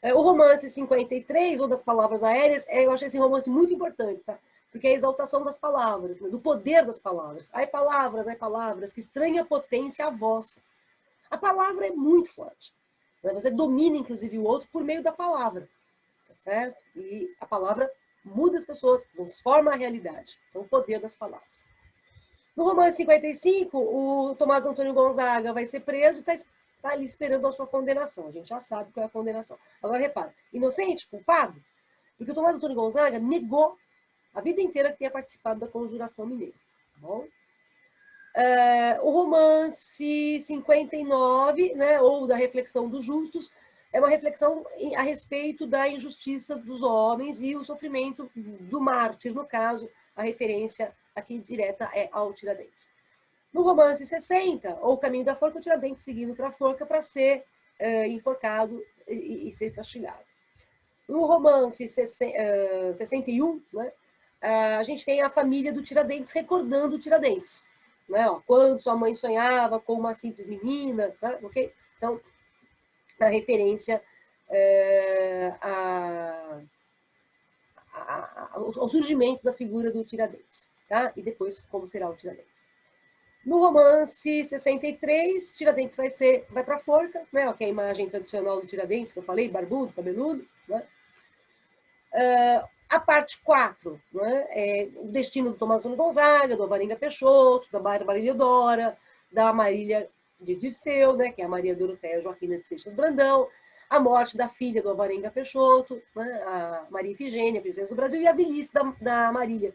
O romance 53, ou das palavras aéreas, eu achei esse romance muito importante, tá? Porque é a exaltação das palavras, né? Do poder das palavras. Ai palavras, que estranha potência a vossa. A palavra é muito forte. Né? Você domina, inclusive, o outro por meio da palavra. Tá certo? E a palavra muda as pessoas, transforma a realidade. Então, o poder das palavras. No romance 55, o Tomás Antônio Gonzaga vai ser preso e está ali esperando a sua condenação. A gente já sabe qual é a condenação. Agora, repara, inocente, culpado? Porque o Tomás Antônio Gonzaga negou a vida inteira que tinha participado da Conjuração Mineira. Tá bom? O romance 59, né, ou da Reflexão dos Justos, é uma reflexão a respeito da injustiça dos homens e o sofrimento do mártir, no caso, a referência aqui direta é ao Tiradentes. No romance 60, ou O Caminho da Forca, o Tiradentes seguindo para a forca para ser enforcado e ser castigado. No romance 61, né, a gente tem a família do Tiradentes recordando o Tiradentes. Né? Ó, quando sua mãe sonhava com uma simples menina, tá? Okay? Então, a referência ao surgimento da figura do Tiradentes, tá? E depois como será o Tiradentes. No romance 63, Tiradentes vai para a forca, né? Que é a imagem tradicional do Tiradentes, que eu falei, barbudo, cabeludo, né? A parte 4, né, é o destino do Tomás Antônio Gonzaga, do Alvarenga Peixoto, da Bárbara Eliodora, da Marília de Dirceu, né, que é a Maria Doroteia Joaquina de Seixas Brandão, a morte da filha do Alvarenga Peixoto, né, a Maria Ifigênia, princesa do Brasil, e a velhice da Marília.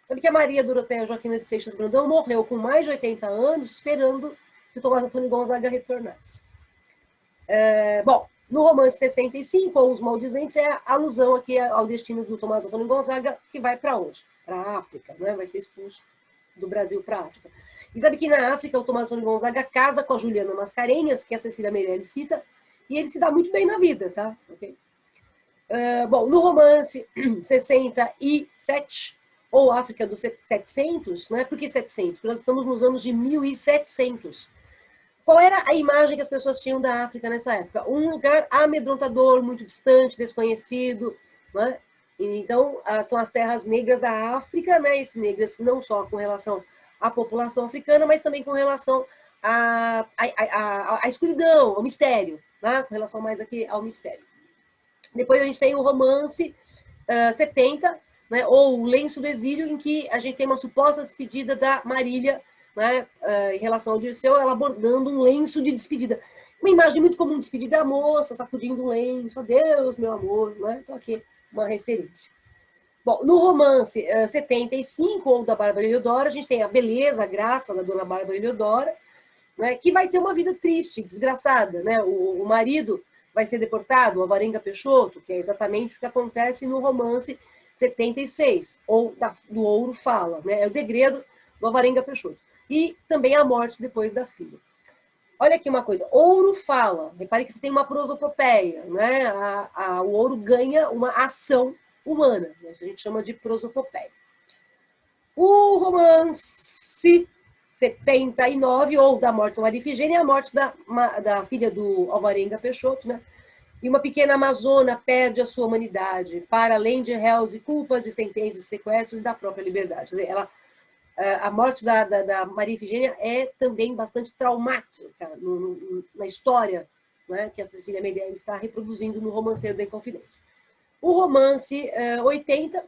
Sabe que a Maria Doroteia Joaquina de Seixas Brandão morreu com mais de 80 anos, esperando que o Tomás Antônio Gonzaga retornasse. Bom, no romance 65, ou Os Maldizentes, é a alusão aqui ao destino do Tomás Antônio Gonzaga, que vai para onde? Para a África, né? Vai ser expulso do Brasil para a África. E sabe que na África o Tomás Antônio Gonzaga casa com a Juliana Mascarenhas, que a Cecília Meirelles cita, e ele se dá muito bem na vida, tá? Okay? Bom, no romance 67, ou África dos 700, né? Por que 700? Porque nós estamos nos anos de 1700. Qual era a imagem que as pessoas tinham da África nessa época? Um lugar amedrontador, muito distante, desconhecido, né? Então, são as terras negras da África, né? E negras não só com relação à população africana, mas também com relação à escuridão, ao mistério, né? Com relação mais aqui ao mistério. Depois a gente tem o romance 70, né? Ou O Lenço do Exílio, em que a gente tem uma suposta despedida da Marília, né, em relação ao Dirceu, ela abordando um lenço de despedida. Uma imagem muito comum de despedida é a moça sacudindo um lenço, adeus, meu amor, né? Então aqui uma referência. Bom, no romance 75, ou da Bárbara Eliodora, a gente tem a beleza, a graça da dona Bárbara Eliodora, né, que vai ter uma vida triste, desgraçada, né? O marido vai ser deportado, o Alvarenga Peixoto, que é exatamente o que acontece no romance 76, ou do Ouro Fala, né? É o degredo do Alvarenga Peixoto. E também a morte depois da filha. Olha aqui uma coisa, Ouro Fala, repare que você tem uma prosopopeia, né? O ouro ganha uma ação humana, né? Isso a gente chama de prosopopeia. O romance 79, ou da morte do Maria Ifigênia, é a morte da filha do Alvarenga Peixoto, né? E uma pequena amazona perde a sua humanidade, para além de réus e culpas, de sentenças, sequestros e da própria liberdade. A morte da Maria Ifigênia é também bastante traumática na história, né, que a Cecília Meirelles está reproduzindo no Romanceiro da Inconfidência. O romance 80,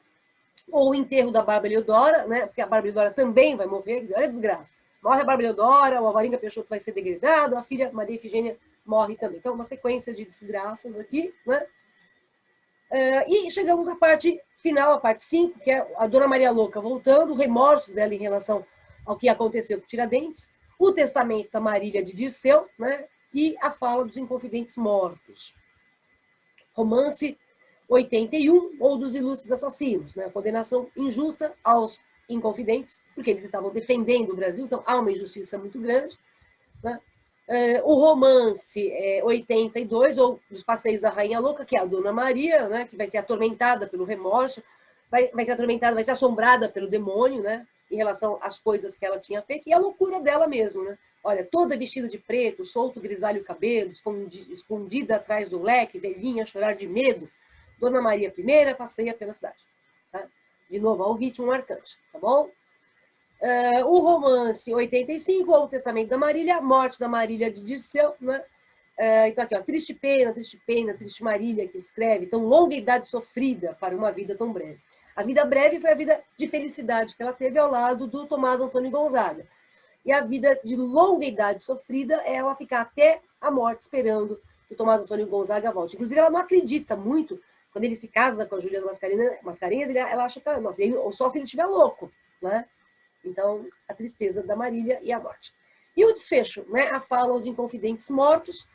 ou O Enterro da Bárbara Eliodora, né, porque a Bárbara Eliodora também vai morrer, quer dizer, olha a desgraça. Morre a Bárbara Eliodora, o Alvarenga Peixoto vai ser degradado, a filha Maria Ifigênia morre também. Então, uma sequência de desgraças aqui, né? E chegamos à parte final, a parte 5, que é a Dona Maria Louca voltando, o remorso dela em relação ao que aconteceu com Tiradentes, o testamento da Marília de Dirceu, né? E a fala dos Inconfidentes Mortos. Romance 81, ou dos Ilustres Assassinos, né? A condenação injusta aos Inconfidentes, porque eles estavam defendendo o Brasil, então há uma injustiça muito grande, né? O romance 82, ou Dos Passeios da Rainha Louca, que é a Dona Maria, né, que vai ser atormentada pelo remorso, vai ser atormentada, vai ser assombrada pelo demônio, né, em relação às coisas que ela tinha feito, e a loucura dela mesmo, né? Olha, toda vestida de preto, solto grisalho o cabelo, escondida atrás do leque, velhinha, a chorar de medo, Dona Maria I passeia pela cidade. Tá? De novo, ao ritmo marcante, tá bom? O romance 85, O Testamento da Marília, a Morte da Marília de Dirceu, né? Então aqui, ó, triste pena, triste Marília, que escreve, tão longa idade sofrida para uma vida tão breve. A vida breve foi a vida de felicidade que ela teve ao lado do Tomás Antônio Gonzaga. E a vida de longa idade sofrida é ela ficar até a morte esperando que o Tomás Antônio Gonzaga volte. Inclusive, ela não acredita muito quando ele se casa com a Juliana Mascarenhas, ela acha que, nossa, ou só se ele estiver louco, né? Então, a tristeza da Marília e a morte. E o desfecho, né? A fala aos inconfidentes mortos,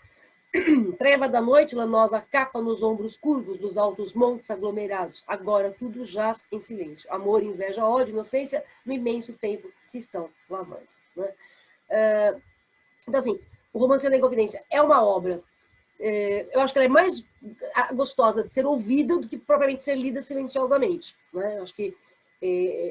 treva da noite, lanosa capa nos ombros curvos dos altos montes aglomerados. Agora tudo jaz em silêncio. Amor, inveja, ódio, inocência, no imenso tempo se estão lavando. Né? Então, assim, o Romance da Inconfidência é uma obra, eu acho que ela é mais gostosa de ser ouvida do que propriamente ser lida silenciosamente. Né? Eu acho que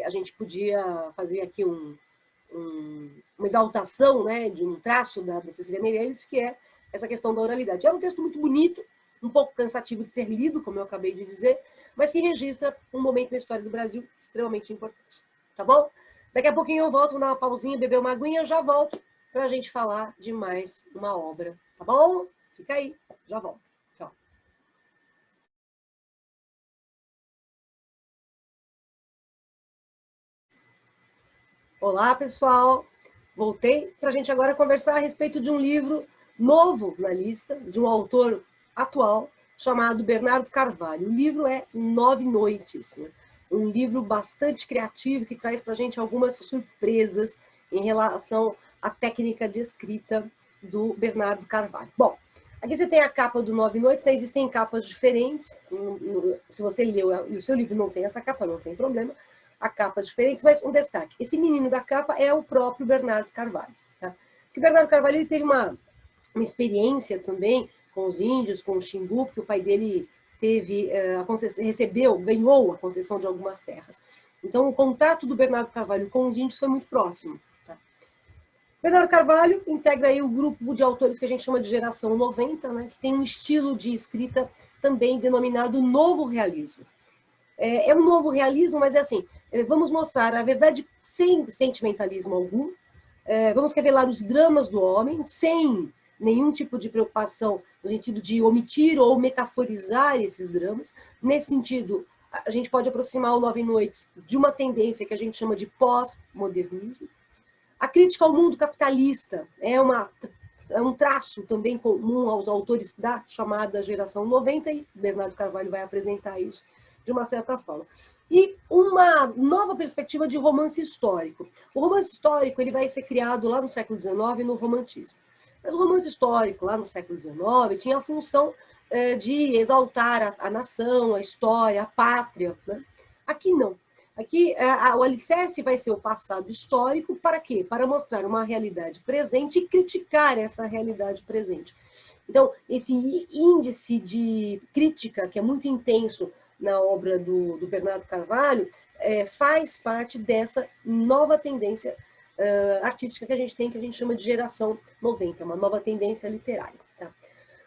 a gente podia fazer aqui uma exaltação, né, de um traço da Cecília Meirelles, que é essa questão da oralidade. É um texto muito bonito, um pouco cansativo de ser lido, como eu acabei de dizer, mas que registra um momento na história do Brasil extremamente importante. Tá bom? Daqui a pouquinho eu volto, vou dar uma pausinha, beber uma aguinha, eu já volto para a gente falar de mais uma obra. Tá bom? Fica aí, já volto. Tchau. Olá, pessoal. Voltei para a gente agora conversar a respeito de um livro novo na lista, de um autor atual, chamado Bernardo Carvalho. O livro é Nove Noites, né? Um livro bastante criativo que traz para a gente algumas surpresas em relação à técnica de escrita do Bernardo Carvalho. Bom, aqui você tem a capa do Nove Noites, né? Existem capas diferentes. Se você leu e o seu livro não tem essa capa, não tem problema. A capas diferentes, mas um destaque. Esse menino da capa é o próprio Bernardo Carvalho. Tá? Porque o Bernardo Carvalho ele teve uma experiência também com os índios, com o Xingu, porque o pai dele teve, ganhou a concessão de algumas terras. Então, o contato do Bernardo Carvalho com os índios foi muito próximo. Tá? Bernardo Carvalho integra aí o grupo de autores que a gente chama de geração 90, né, que tem um estilo de escrita também denominado novo realismo. É um novo realismo, mas é assim, vamos mostrar a verdade sem sentimentalismo algum, vamos revelar os dramas do homem, sem nenhum tipo de preocupação no sentido de omitir ou metaforizar esses dramas. Nesse sentido, a gente pode aproximar o Nove Noites de uma tendência que a gente chama de pós-modernismo. A crítica ao mundo capitalista é um traço também comum aos autores da chamada geração 90, e Bernardo Carvalho vai apresentar isso de uma certa forma. E uma nova perspectiva de romance histórico. O romance histórico ele vai ser criado lá no século XIX no romantismo. Mas o romance histórico, lá no século XIX, tinha a função de exaltar a nação, a história, a pátria. Né? Aqui não. Aqui o alicerce vai ser o passado histórico, para quê? Para mostrar uma realidade presente e criticar essa realidade presente. Então, esse índice de crítica, que é muito intenso na obra do Bernardo Carvalho, faz parte dessa nova tendência artística que a gente tem, que a gente chama de geração 90, uma nova tendência literária. Tá?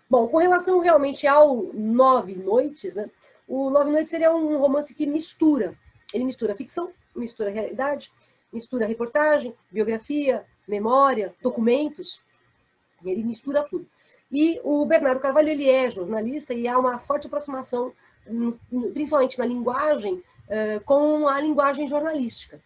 Bom, com relação realmente ao Nove Noites, né, o Nove Noites seria um romance que ele mistura ficção, mistura realidade, mistura reportagem, biografia, memória, documentos, ele mistura tudo. E o Bernardo Carvalho, ele é jornalista e há uma forte aproximação, principalmente na linguagem, com a linguagem jornalística.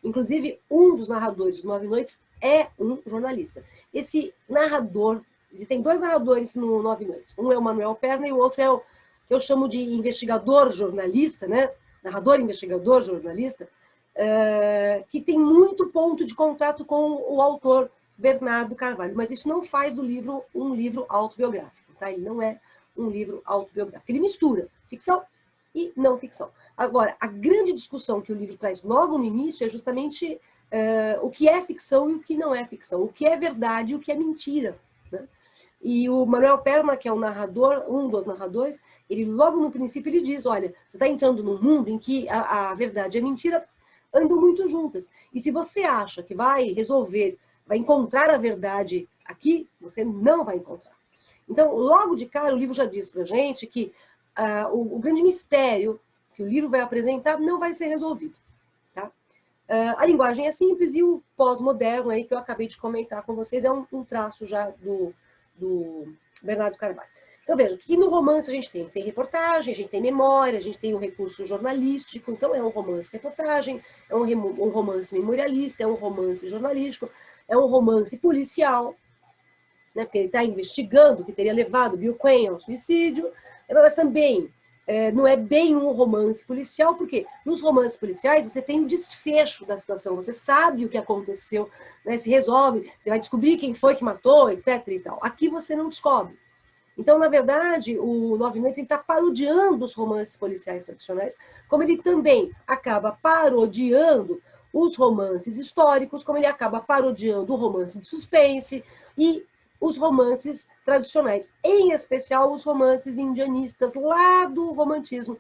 Inclusive, um dos narradores do Nove Noites é um jornalista. Esse narrador, existem dois narradores no Nove Noites. Um é o Manuel Perna e o outro é o que eu chamo de investigador jornalista, né? Narrador, investigador, jornalista, que tem muito ponto de contato com o autor Bernardo Carvalho. Mas isso não faz do livro um livro autobiográfico. Tá? Ele não é um livro autobiográfico. Ele mistura ficção e não ficção. Agora, a grande discussão que o livro traz logo no início é justamente o que é ficção e o que não é ficção, o que é verdade e o que é mentira. Né? E o Manuel Perna, que é o narrador, um dos narradores, ele logo no princípio ele diz, olha, você está entrando num mundo em que a verdade e a mentira andam muito juntas. E se você acha que vai resolver, vai encontrar a verdade aqui, você não vai encontrar. Então, logo de cara, o livro já diz para a gente que o grande mistério que o livro vai apresentar não vai ser resolvido. Tá? A linguagem é simples e o pós-moderno aí que eu acabei de comentar com vocês é um traço já do Bernardo Carvalho. Então, veja, que no romance a gente tem reportagem, a gente tem memória, a gente tem um recurso jornalístico, então é um romance-reportagem, é um romance memorialista, é um romance jornalístico, é um romance policial, né, porque ele está investigando o que teria levado Bill Quinn ao suicídio, mas também não é bem um romance policial, porque nos romances policiais você tem o desfecho da situação, você sabe o que aconteceu, né, se resolve, você vai descobrir quem foi que matou, etc. E tal. Aqui você não descobre. Então, na verdade, o Nove Noites está parodiando os romances policiais tradicionais, como ele também acaba parodiando os romances históricos, como ele acaba parodiando o romance de suspense e os romances tradicionais, em especial os romances indianistas, lá do romantismo.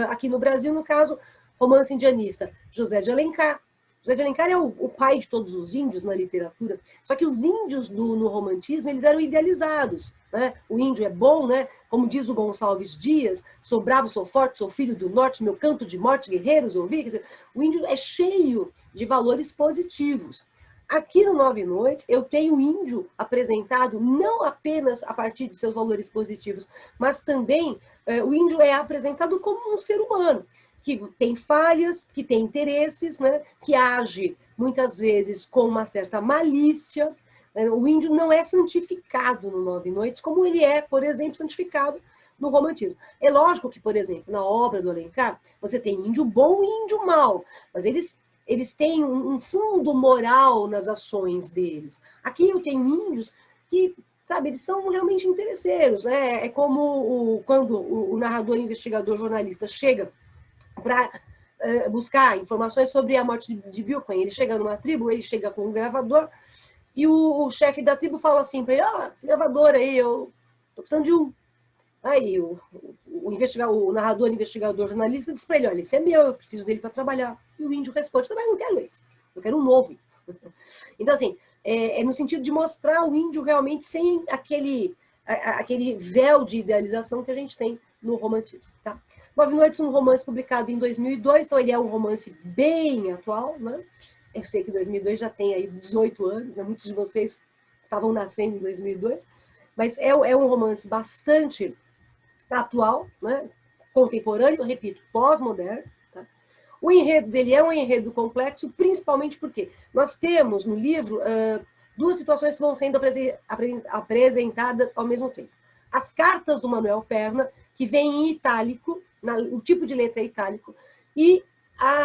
Aqui no Brasil, no caso, romance indianista, José de Alencar. José de Alencar é o pai de todos os índios na literatura, só que os índios no romantismo eles eram idealizados. Né? O índio é bom, né? Como diz o Gonçalves Dias, sou bravo, sou forte, sou filho do norte, meu canto de morte, guerreiros ouvi. Quer dizer, o índio é cheio de valores positivos. Aqui no Nove Noites, eu tenho o índio apresentado não apenas a partir de seus valores positivos, mas também o índio é apresentado como um ser humano, que tem falhas, que tem interesses, né, que age muitas vezes com uma certa malícia. O índio não é santificado no Nove Noites, como ele é, por exemplo, santificado no romantismo. É lógico que, por exemplo, na obra do Alencar, você tem índio bom e índio mau, mas eles têm um fundo moral nas ações deles. Aqui eu tenho índios que, sabe, eles são realmente interesseiros. Né? É como quando o narrador, investigador, jornalista chega para buscar informações sobre a morte de Bill Quinn. Ele chega numa tribo, ele chega com um gravador, e o chefe da tribo fala assim para ele, esse gravador aí, eu tô precisando de um. Aí o narrador, investigador, jornalista diz para ele, olha, esse é meu, eu preciso dele para trabalhar. E o índio responde, também não quero esse, eu quero um novo. Então, assim, é no sentido de mostrar o índio realmente sem aquele véu de idealização que a gente tem no romantismo. Tá? Nove Noites, um romance publicado em 2002, então ele é um romance bem atual, né? Eu sei que 2002 já tem aí 18 anos, né? Muitos de vocês estavam nascendo em 2002, mas é um romance bastante atual, né? Contemporâneo, repito, pós-moderno. Tá? O enredo dele é um enredo complexo, principalmente porque nós temos no livro duas situações que vão sendo apresentadas ao mesmo tempo. As cartas do Manuel Perna, que vem em itálico, o tipo de letra é itálico, e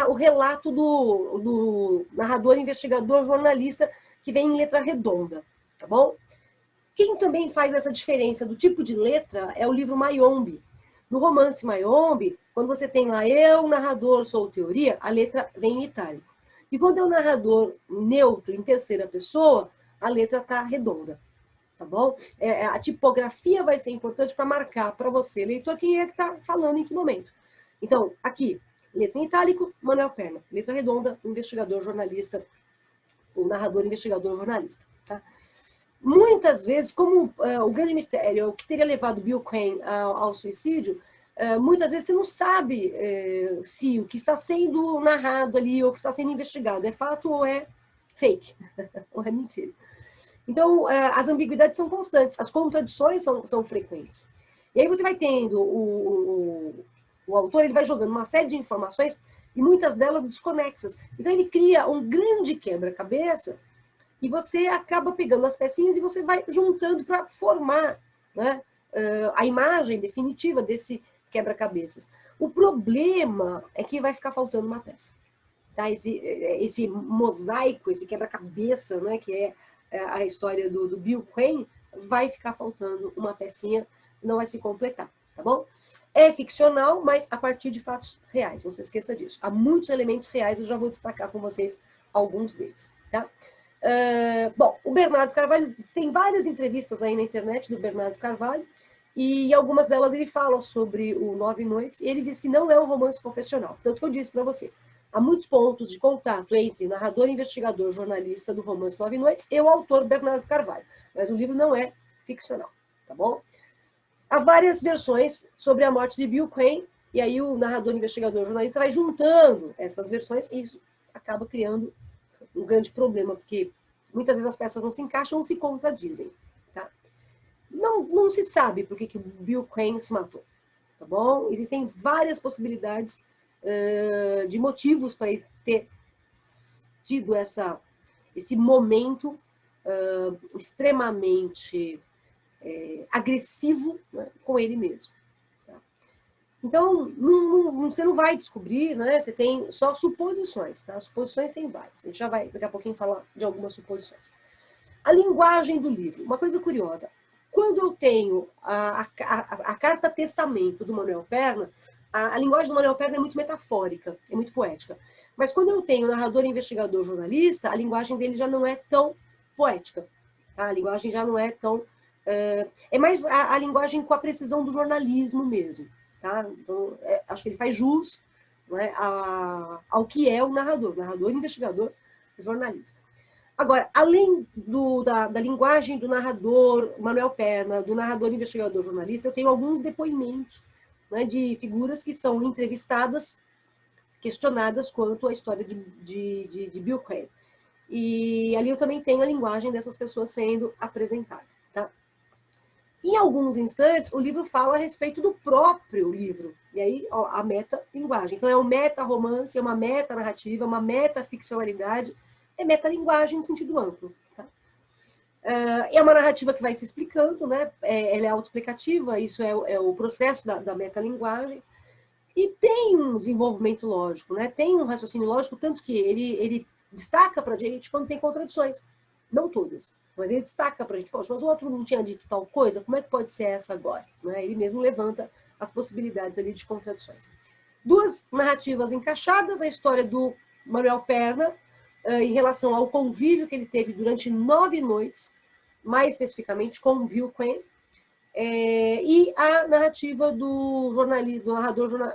o relato do narrador, investigador, jornalista, que vem em letra redonda, tá bom? Quem também faz essa diferença do tipo de letra é o livro Mayombe. No romance Mayombe, quando você tem lá eu, narrador, sou teoria, a letra vem em itálico. E quando é o narrador neutro, em terceira pessoa, a letra está redonda. Tá bom? A tipografia vai ser importante para marcar para você, leitor, quem é que está falando em que momento. Então, aqui, letra em itálico, Manuel Perna. Letra redonda, investigador, jornalista, o narrador, investigador, jornalista. Tá? Muitas vezes, como o grande mistério, o que teria levado Bill Quinn ao suicídio, muitas vezes você não sabe se o que está sendo narrado ali ou o que está sendo investigado é fato ou é fake, ou é mentira. Então, as ambiguidades são constantes, as contradições são frequentes. E aí você vai tendo, o autor ele vai jogando uma série de informações e muitas delas desconexas. Então, ele cria um grande quebra-cabeça e você acaba pegando as pecinhas e você vai juntando para formar, né, a imagem definitiva desse quebra-cabeças. O problema é que vai ficar faltando uma peça. Tá? Esse mosaico, esse quebra-cabeça, né, que é a história do Bill Quinn, vai ficar faltando uma pecinha, não vai se completar, tá bom? É ficcional, mas a partir de fatos reais, não se esqueça disso. Há muitos elementos reais, eu já vou destacar com vocês alguns deles, tá? Bom, o Bernardo Carvalho, tem várias entrevistas aí na internet do Bernardo Carvalho, e algumas delas ele fala sobre o Nove Noites, e ele diz que não é um romance profissional, tanto que eu disse para você. Há muitos pontos de contato entre narrador, investigador, jornalista do romance Nove Noites e o autor Bernardo Carvalho. Mas o livro não é ficcional, tá bom? Há várias versões sobre a morte de Bill Quinn, e aí o narrador, investigador, jornalista vai juntando essas versões e acaba criando um grande problema, porque muitas vezes as peças não se encaixam ou se contradizem. Tá? Não se sabe por que o Bill Crane se matou. Tá bom? Existem várias possibilidades de motivos para ele ter tido esse momento extremamente agressivo, né, com ele mesmo. Tá? Então, você não vai descobrir, né? Você tem só suposições. Tá? Suposições tem várias. A gente já vai, daqui a pouquinho, falar de algumas suposições. A linguagem do livro. Uma coisa curiosa. Quando eu tenho a carta testamento do Manuel Perna, a linguagem do Manuel Perna é muito metafórica, é muito poética. Mas quando eu tenho narrador, investigador, jornalista, a linguagem dele já não é tão poética. Tá? A linguagem já não é tão... é mais a linguagem com a precisão do jornalismo mesmo. Tá? Então, acho que ele faz jus, né, ao que é o narrador, investigador, jornalista. Agora, além da linguagem do narrador Manuel Perna, do narrador investigador jornalista, eu tenho alguns depoimentos, né, de figuras que são entrevistadas, questionadas quanto à história de Bill Crane. E ali eu também tenho a linguagem dessas pessoas sendo apresentada. Tá? Em alguns instantes, o livro fala a respeito do próprio livro. E aí, ó, a meta-linguagem. Então, é um meta-romance, é uma meta-narrativa, uma meta-ficcionalidade, é metalinguagem no sentido amplo. Tá? É uma narrativa que vai se explicando, né? Ela é autoexplicativa, isso é o processo da metalinguagem. E tem um desenvolvimento lógico, né? Tem um raciocínio lógico, tanto que ele destaca para a gente quando tem contradições. Não todas, mas ele destaca para a gente, poxa, mas o outro não tinha dito tal coisa, como é que pode ser essa agora? Né? Ele mesmo levanta as possibilidades ali de contradições. Duas narrativas encaixadas, a história do Manuel Perna, em relação ao convívio que ele teve durante 9 noites, mais especificamente com o Bill Crane, e a narrativa do jornalista,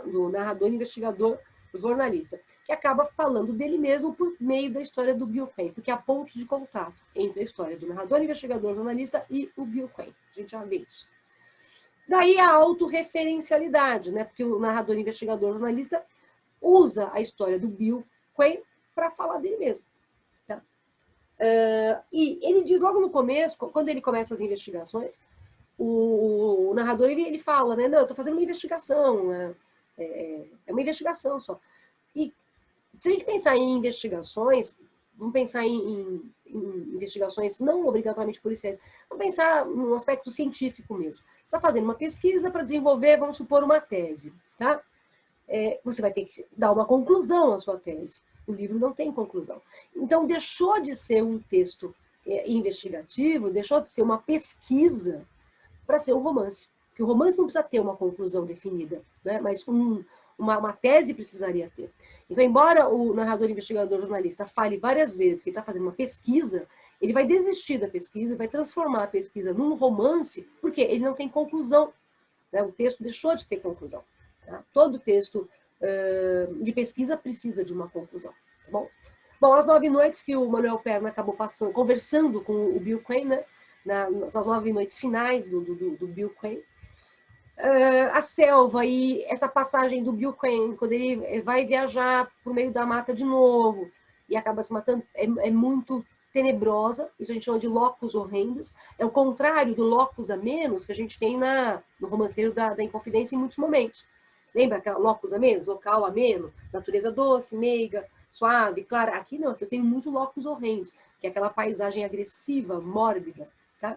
do narrador investigador jornalista, que acaba falando dele mesmo por meio da história do Bill Crane, porque há pontos de contato entre a história do narrador investigador jornalista e o Bill Crane. A gente já vê isso. Daí a autorreferencialidade, né? Porque o narrador investigador jornalista usa a história do Bill Crane para falar dele mesmo. Tá? E ele diz logo no começo, quando ele começa as investigações, o narrador ele fala, né? Não, eu estou fazendo uma investigação, é uma investigação só. E se a gente pensar em investigações, vamos pensar em investigações não obrigatoriamente policiais, vamos pensar no aspecto científico mesmo. Você está fazendo uma pesquisa para desenvolver, vamos supor, uma tese, tá? Você vai ter que dar uma conclusão à sua tese. O livro não tem conclusão. Então, deixou de ser um texto investigativo, deixou de ser uma pesquisa para ser um romance. Porque o romance não precisa ter uma conclusão definida, né? Mas uma tese precisaria ter. Então, embora o narrador, investigador, jornalista fale várias vezes que ele está fazendo uma pesquisa, ele vai desistir da pesquisa e vai transformar a pesquisa num romance, porque ele não tem conclusão. Né? O texto deixou de ter conclusão. Tá? Todo texto de pesquisa precisa de uma conclusão. Tá bom? Bom, as 9 noites que o Manuel Perna acabou conversando com o Bill Crane, né? Nas 9 noites finais do Bill Crane, a selva e essa passagem do Bill Crane, quando ele vai viajar por meio da mata de novo e acaba se matando, é muito tenebrosa, isso a gente chama de locus horrendos, é o contrário do locus amenus que a gente tem no romanceiro da Inconfidência em muitos momentos. Lembra aquela locus amenus, local ameno, natureza doce, meiga, suave, clara? Aqui não, aqui eu tenho muito locus horrendos, que é aquela paisagem agressiva, mórbida, tá?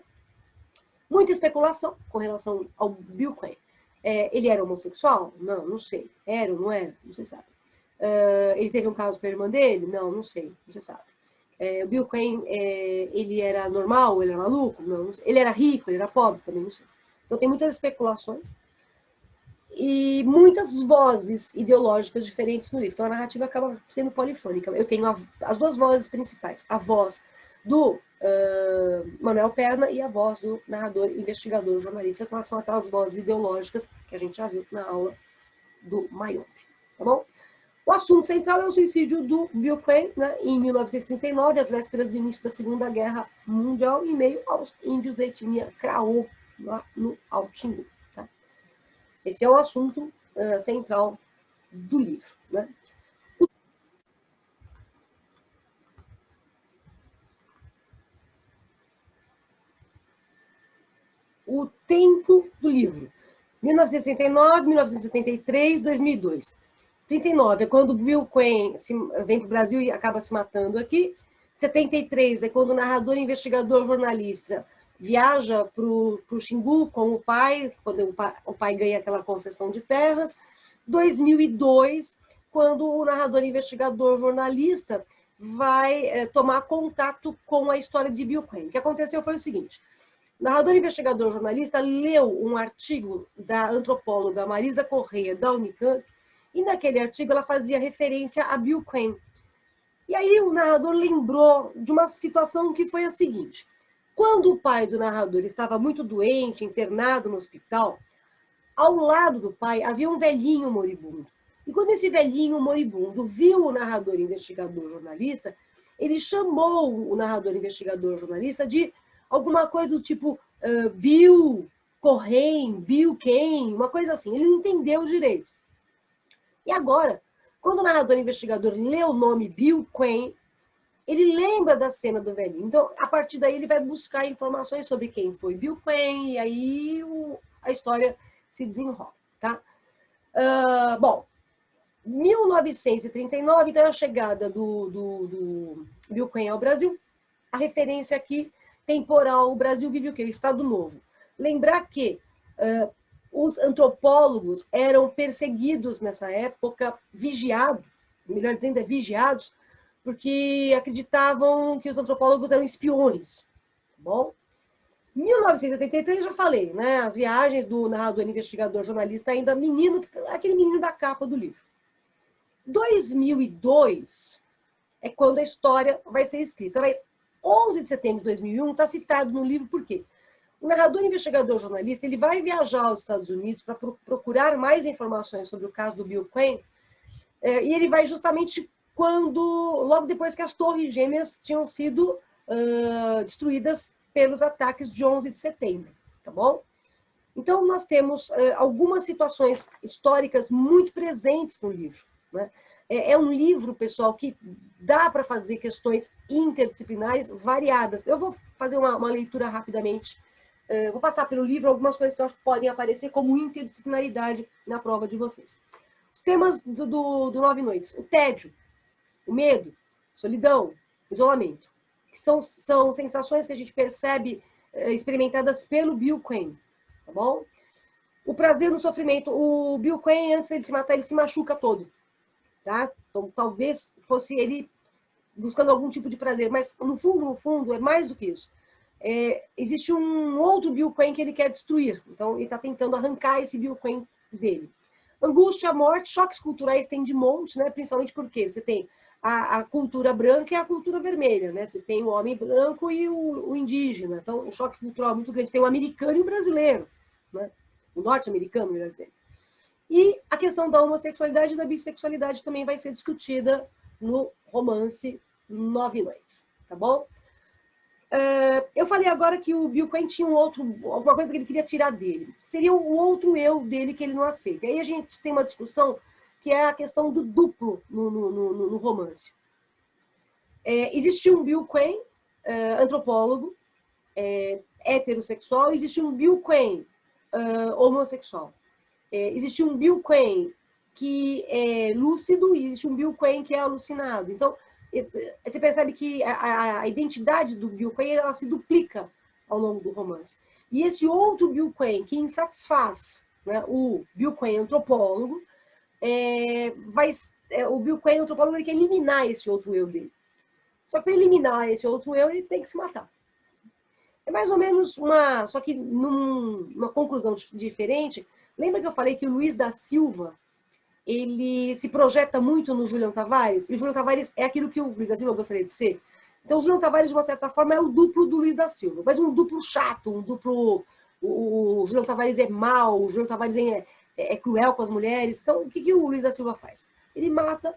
Muita especulação com relação ao Bill Crane. Ele era homossexual? Não, não sei. Era ou não era? Não se sabe. Ele teve um caso com a irmã dele? Não, não sei. Não se sabe. O Bill Crane, ele era normal? Ele era maluco? Não sei. Ele era rico? Ele era pobre? Também não sei. Então tem muitas especulações e muitas vozes ideológicas diferentes no livro. Então a narrativa acaba sendo polifônica. Eu tenho as duas vozes principais. A voz do Manuel Perna e a voz do narrador, investigador, jornalista, que são aquelas vozes ideológicas que a gente já viu na aula do Mayombe. Tá bom? O assunto central é o suicídio do Bill Crane, né, em 1939, às vésperas do início da Segunda Guerra Mundial, em meio aos índios da etnia Craô, lá no Alto Xingu. Tá? Esse é o assunto central do livro. Né? o tempo do livro. 1939, 1973, 2002. 39 é quando Bill Quinn vem para o Brasil e acaba se matando aqui. 73 é quando o narrador, investigador, jornalista viaja para o Xingu com o pai, quando o pai ganha aquela concessão de terras. 2002, quando o narrador, investigador, jornalista vai tomar contato com a história de Bill Quinn. O que aconteceu foi o seguinte: o narrador, investigador, jornalista leu um artigo da antropóloga Marisa Correia, da Unicamp, e naquele artigo ela fazia referência a Bill Quinn. E aí o narrador lembrou de uma situação que foi a seguinte: quando o pai do narrador estava muito doente, internado no hospital, ao lado do pai havia um velhinho moribundo. E quando esse velhinho moribundo viu o narrador, investigador, jornalista, ele chamou o narrador, investigador, jornalista de alguma coisa do tipo Bill Correia, Bill quem, uma coisa assim. Ele não entendeu direito. E agora, quando o narrador, investigador lê o nome Bill Quinn, ele lembra da cena do velhinho. Então, a partir daí, ele vai buscar informações sobre quem foi Bill Quinn, e aí a história se desenrola, tá? Bom, 1939, então é a chegada do Bill Quinn ao Brasil. A referência aqui, temporal, o Brasil vive o quê? O Estado Novo. Lembrar que os antropólogos eram perseguidos nessa época, vigiados, melhor dizendo, vigiados, porque acreditavam que os antropólogos eram espiões, tá bom? 1973, já falei, né? As viagens do narrador, investigador, jornalista, ainda menino, aquele menino da capa do livro. 2002 é quando a história vai ser escrita. Mas 11 de setembro de 2001 está citado no livro por quê? O narrador, investigador, jornalista, ele vai viajar aos Estados Unidos para procurar mais informações sobre o caso do Bill Quinn, e ele vai justamente logo depois que as Torres Gêmeas tinham sido destruídas pelos ataques de 11 de setembro, tá bom? Então, nós temos algumas situações históricas muito presentes no livro, né? É um livro, pessoal, que dá para fazer questões interdisciplinares variadas. Eu vou fazer uma leitura rapidamente. Vou passar pelo livro algumas coisas que eu acho que podem aparecer como interdisciplinaridade na prova de vocês. Os temas do 9 Noites: o tédio, o medo, solidão, isolamento, que são sensações que a gente percebe experimentadas pelo Bill Quinn, tá bom? O prazer no sofrimento. O Bill Quinn, antes de se matar, ele se machuca todo, tá? Então, talvez fosse ele buscando algum tipo de prazer, mas no fundo, é mais do que isso. Existe um outro Bill Quinn que ele quer destruir, então ele está tentando arrancar esse Bill Quinn dele. Angústia, morte, choques culturais tem de monte, né? Principalmente porque você tem a cultura branca e a cultura vermelha, né? Você tem o homem branco e o indígena, então um choque cultural muito grande. Tem o americano e o brasileiro, né? O norte-americano, melhor dizer. E a questão da homossexualidade e da bissexualidade também vai ser discutida no romance 9 Noites, tá bom? Eu falei agora que o Bill Quinn tinha alguma coisa que ele queria tirar dele. Seria o outro eu dele que ele não aceita. E aí a gente tem uma discussão que é a questão do duplo no romance. Existe um Bill Quinn, antropólogo, heterossexual, existe um Bill Quinn, homossexual. Existe um Bill Quinn que é lúcido e existe um Bill Quinn que é alucinado. Então, você percebe que a identidade do Bill Quinn ela se duplica ao longo do romance. E esse outro Bill Quinn que insatisfaz, né, o Bill Quinn antropólogo, o Bill Quinn antropólogo ele quer eliminar esse outro eu dele. Só que para eliminar esse outro eu, ele tem que se matar. É mais ou menos só que numa conclusão diferente. Lembra que eu falei que o Luiz da Silva ele se projeta muito no Julião Tavares, e o Julião Tavares é aquilo que o Luiz da Silva gostaria de ser. Então, o Julião Tavares, de uma certa forma, é o duplo do Luiz da Silva, mas um duplo chato, um duplo... O Julião Tavares é mau, o Julião Tavares é cruel com as mulheres. Então, o que o Luiz da Silva faz? Ele mata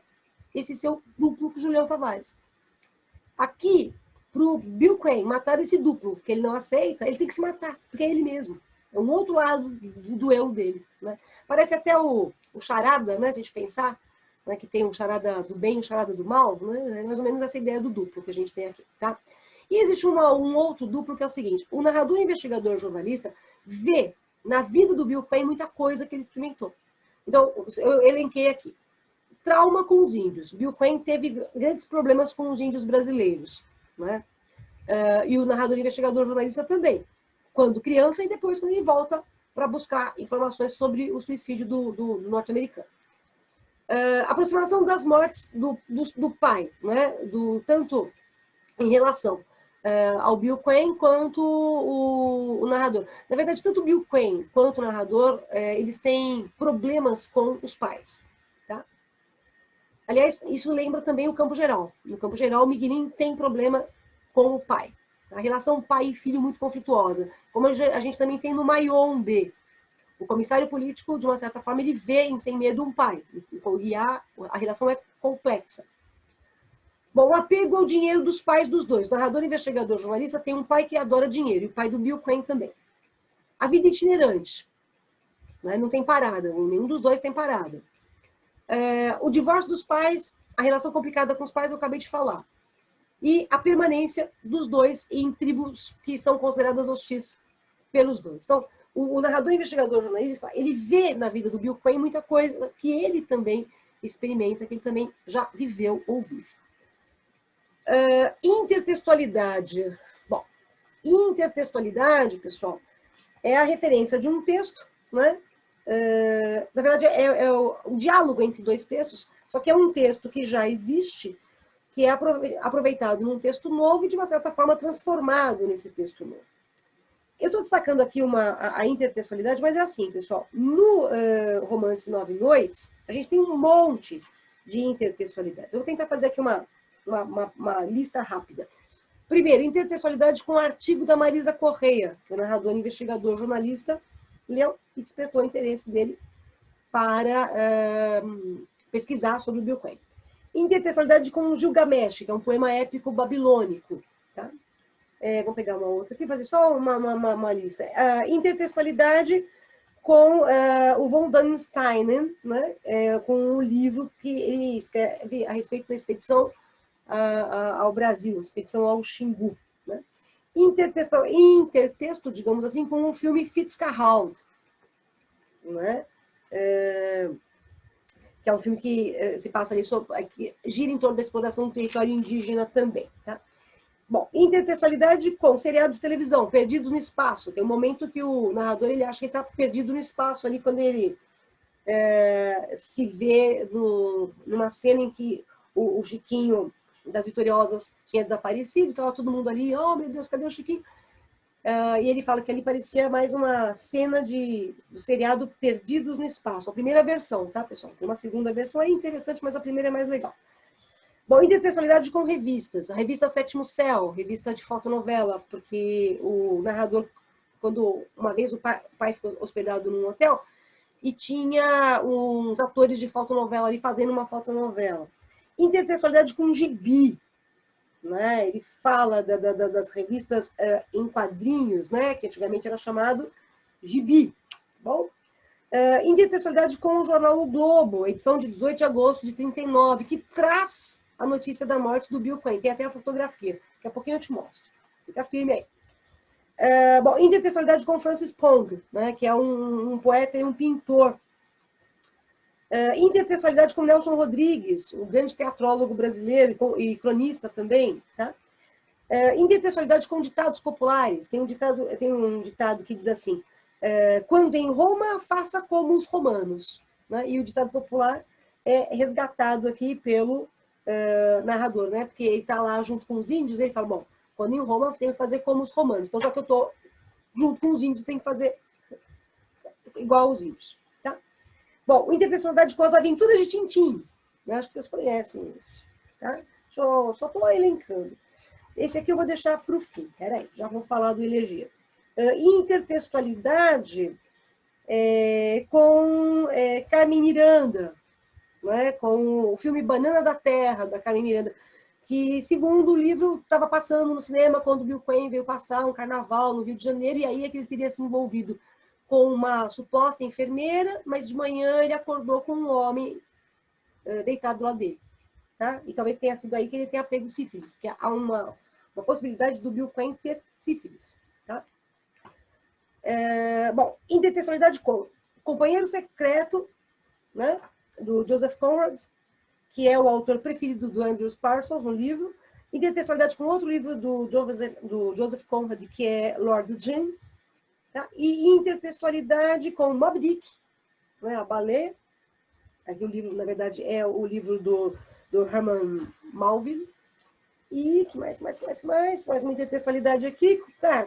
esse seu duplo com o Julião Tavares. Aqui, para o Bill Quinn matar esse duplo que ele não aceita, ele tem que se matar, porque é ele mesmo. É um outro lado do eu dele, né? Parece até o charada, né? Se a gente pensar, né? Que tem o charada do bem e o charada do mal, né? É mais ou menos essa ideia do duplo que a gente tem aqui, tá? E existe um outro duplo que é o seguinte, o narrador, investigador, jornalista, vê na vida do Bill Quane muita coisa que ele experimentou. Então, eu elenquei aqui. Trauma com os índios. Bill Quane teve grandes problemas com os índios brasileiros, né? E o narrador, investigador, jornalista também. Quando criança e depois quando ele volta para buscar informações sobre o suicídio do norte-americano. Aproximação das mortes do pai, né? Tanto em relação ao Bill Quane quanto o narrador. Na verdade, tanto o Bill Quane quanto o narrador, eles têm problemas com os pais. Tá? Aliás, isso lembra também o Campo Geral. No Campo Geral, o Miguelinho tem problema com o pai. A relação pai e filho muito conflituosa. Como a gente também tem no Mayombe. O comissário político, de uma certa forma, ele vê em Sem Medo um pai. E a relação é complexa. Bom, o apego ao dinheiro dos pais dos dois. O narrador, investigador, jornalista tem um pai que adora dinheiro, e o pai do Bill Quane também. A vida itinerante. Né? Não tem parada, nenhum dos dois tem parada. O divórcio dos pais, a relação complicada com os pais, eu acabei de falar. E a permanência dos dois em tribos que são consideradas hostis pelos dois. Então, o narrador, investigador, jornalista, ele vê na vida do Bill Quane muita coisa que ele também experimenta, que ele também já viveu ou vive. Intertextualidade. Bom, intertextualidade, pessoal, é a referência de um texto, né? Na verdade, é o diálogo entre dois textos, só que é um texto que já existe, que é aproveitado num texto novo e, de uma certa forma, transformado nesse texto novo. Eu estou destacando aqui a intertextualidade, mas é assim, pessoal. No romance Nove Noites, a gente tem um monte de intertextualidades. Eu vou tentar fazer aqui uma lista rápida. Primeiro, intertextualidade com o artigo da Marisa Correia, que o narrador, investigador, jornalista, leu e despertou o interesse dele para pesquisar sobre o Bill Quane. Intertextualidade com o Gilgamesh, que é um poema épico babilônico. Tá? Vou pegar uma outra aqui, fazer só uma lista. Intertextualidade com o von Dunsteinen, né? Com o livro que ele escreve a respeito da expedição ao Brasil, expedição ao Xingu. Né? Intertexto, digamos assim, com o filme Fitzcarraldo, né? Que é um filme que se passa ali, que gira em torno da exploração do território indígena também. Tá? Bom, intertextualidade com seriado de televisão, Perdidos no Espaço. Tem um momento que o narrador ele acha que está perdido no espaço ali, quando ele se vê numa cena em que o Chiquinho das Vitoriosas tinha desaparecido, estava todo mundo ali, oh meu Deus, cadê o Chiquinho? E ele fala que ali parecia mais uma cena do seriado Perdidos no Espaço, a primeira versão, tá, pessoal? Tem uma segunda versão, é interessante, mas a primeira é mais legal. Bom, intertextualidade com revistas. A revista Sétimo Céu, revista de fotonovela, porque o narrador, quando uma vez o pai ficou hospedado num hotel, e tinha uns atores de fotonovela ali fazendo uma fotonovela. Intertextualidade com gibi. Né? Ele fala das revistas em quadrinhos, né? Que antigamente era chamado gibi. Bom? Intertextualidade com o jornal O Globo, edição de 18 de agosto de 39, que traz a notícia da morte do Bill Quane. Tem até a fotografia. Daqui a pouquinho eu te mostro. Fica firme aí. Bom, intertextualidade com Francis Pong, né, que é um poeta e um pintor. Intertextualidade com Nelson Rodrigues, um grande teatrólogo brasileiro e cronista também. Tá? Intertextualidade com ditados populares. Tem um ditado que diz assim, quando em Roma, faça como os romanos. Né? E o ditado popular é resgatado aqui pelo narrador, né? Porque ele está lá junto com os índios, ele fala, bom, quando em Roma, tem que fazer como os romanos. Então, já que eu estou junto com os índios, tem que fazer igual aos índios. Tá? Bom, intertextualidade com as aventuras de Tintim. Né? Acho que vocês conhecem esse. Tá? Só estou elencando. Esse aqui eu vou deixar para o fim. Peraí, já vou falar do Elegia. Intertextualidade com Carmen Miranda, né? Com o filme Banana da Terra, da Carmen Miranda, que, segundo o livro, estava passando no cinema quando Bill Quane veio passar um carnaval no Rio de Janeiro, e aí é que ele teria se envolvido com uma suposta enfermeira, mas de manhã ele acordou com um homem deitado do lado dele. Tá? E talvez tenha sido aí que ele tenha pego sífilis, porque há uma possibilidade do Bill Quinn ter sífilis. Tá? Bom, intertextualidade com Companheiro Secreto, né, do Joseph Conrad, que é o autor preferido do Andrew Parsons no livro. Intertextualidade com outro livro do Joseph Conrad, que é Lord Jim. Tá? E intertextualidade com Moby Dick, né, a baleia. Aqui o livro, na verdade, é o livro do Herman Melville. E que mais uma intertextualidade aqui,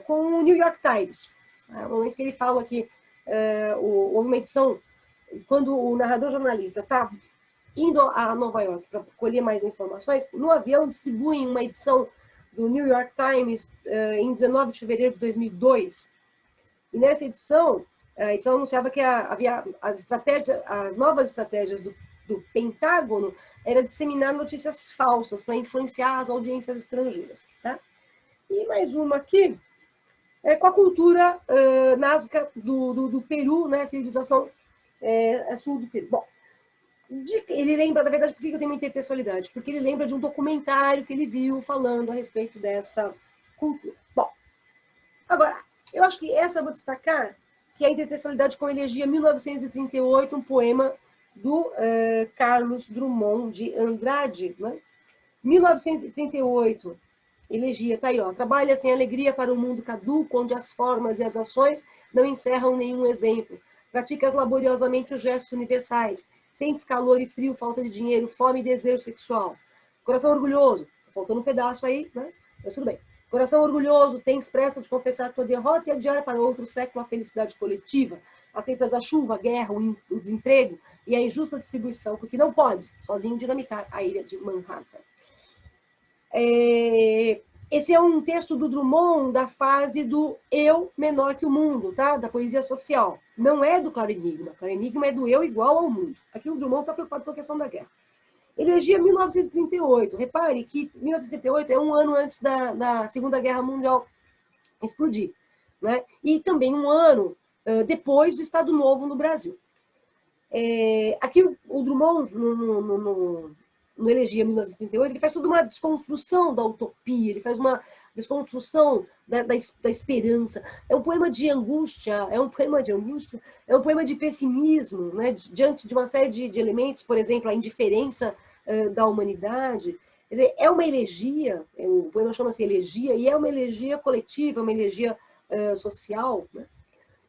com o New York Times. No momento que ele fala aqui, houve uma edição, quando o narrador jornalista está indo a Nova York para colher mais informações, no avião distribuem uma edição do New York Times em 19 de fevereiro de 2002. E nessa edição, a edição anunciava que havia as novas estratégias do Pentágono era disseminar notícias falsas para influenciar as audiências estrangeiras. Tá? E mais uma aqui, com a cultura Nazca do Peru, né, a civilização sul do Peru. Bom, ele lembra, na verdade, por que eu tenho uma intertextualidade? Porque ele lembra de um documentário que ele viu falando a respeito dessa cultura. Bom, agora, eu acho que essa eu vou destacar, que é a intertextualidade com Elegia 1938, um poema do Carlos Drummond de Andrade. Né? 1938, Elegia, tá aí, ó. Trabalha sem alegria para um mundo caduco, onde as formas e as ações não encerram nenhum exemplo. Praticas laboriosamente os gestos universais. Sentes calor e frio, falta de dinheiro, fome e desejo sexual. Coração orgulhoso. Faltando um pedaço aí, né? Mas tudo bem. Coração orgulhoso, tens pressa de confessar tua derrota e adiar para outro século a felicidade coletiva. Aceitas a chuva, a guerra, o desemprego e a injusta distribuição, porque não podes, sozinho, dinamitar a ilha de Manhattan. Esse é um texto do Drummond da fase do eu menor que o mundo, tá? Da poesia social. Não é do Claro Enigma. Claro Enigma é do eu igual ao mundo. Aqui o Drummond está preocupado com a questão da guerra. Elegia 1938. Repare que 1938 é um ano antes da Segunda Guerra Mundial explodir. Né? E também um ano depois do Estado Novo no Brasil. Aqui o Drummond, no Elegia 1938, ele faz toda uma desconstrução da utopia, ele faz uma desconstrução da esperança. É um poema de angústia, é um poema de pessimismo, né? Diante de uma série de elementos, por exemplo, a indiferença da humanidade. Quer dizer, é uma elegia, o poema chama-se Elegia, e é uma elegia coletiva, uma elegia social. Né?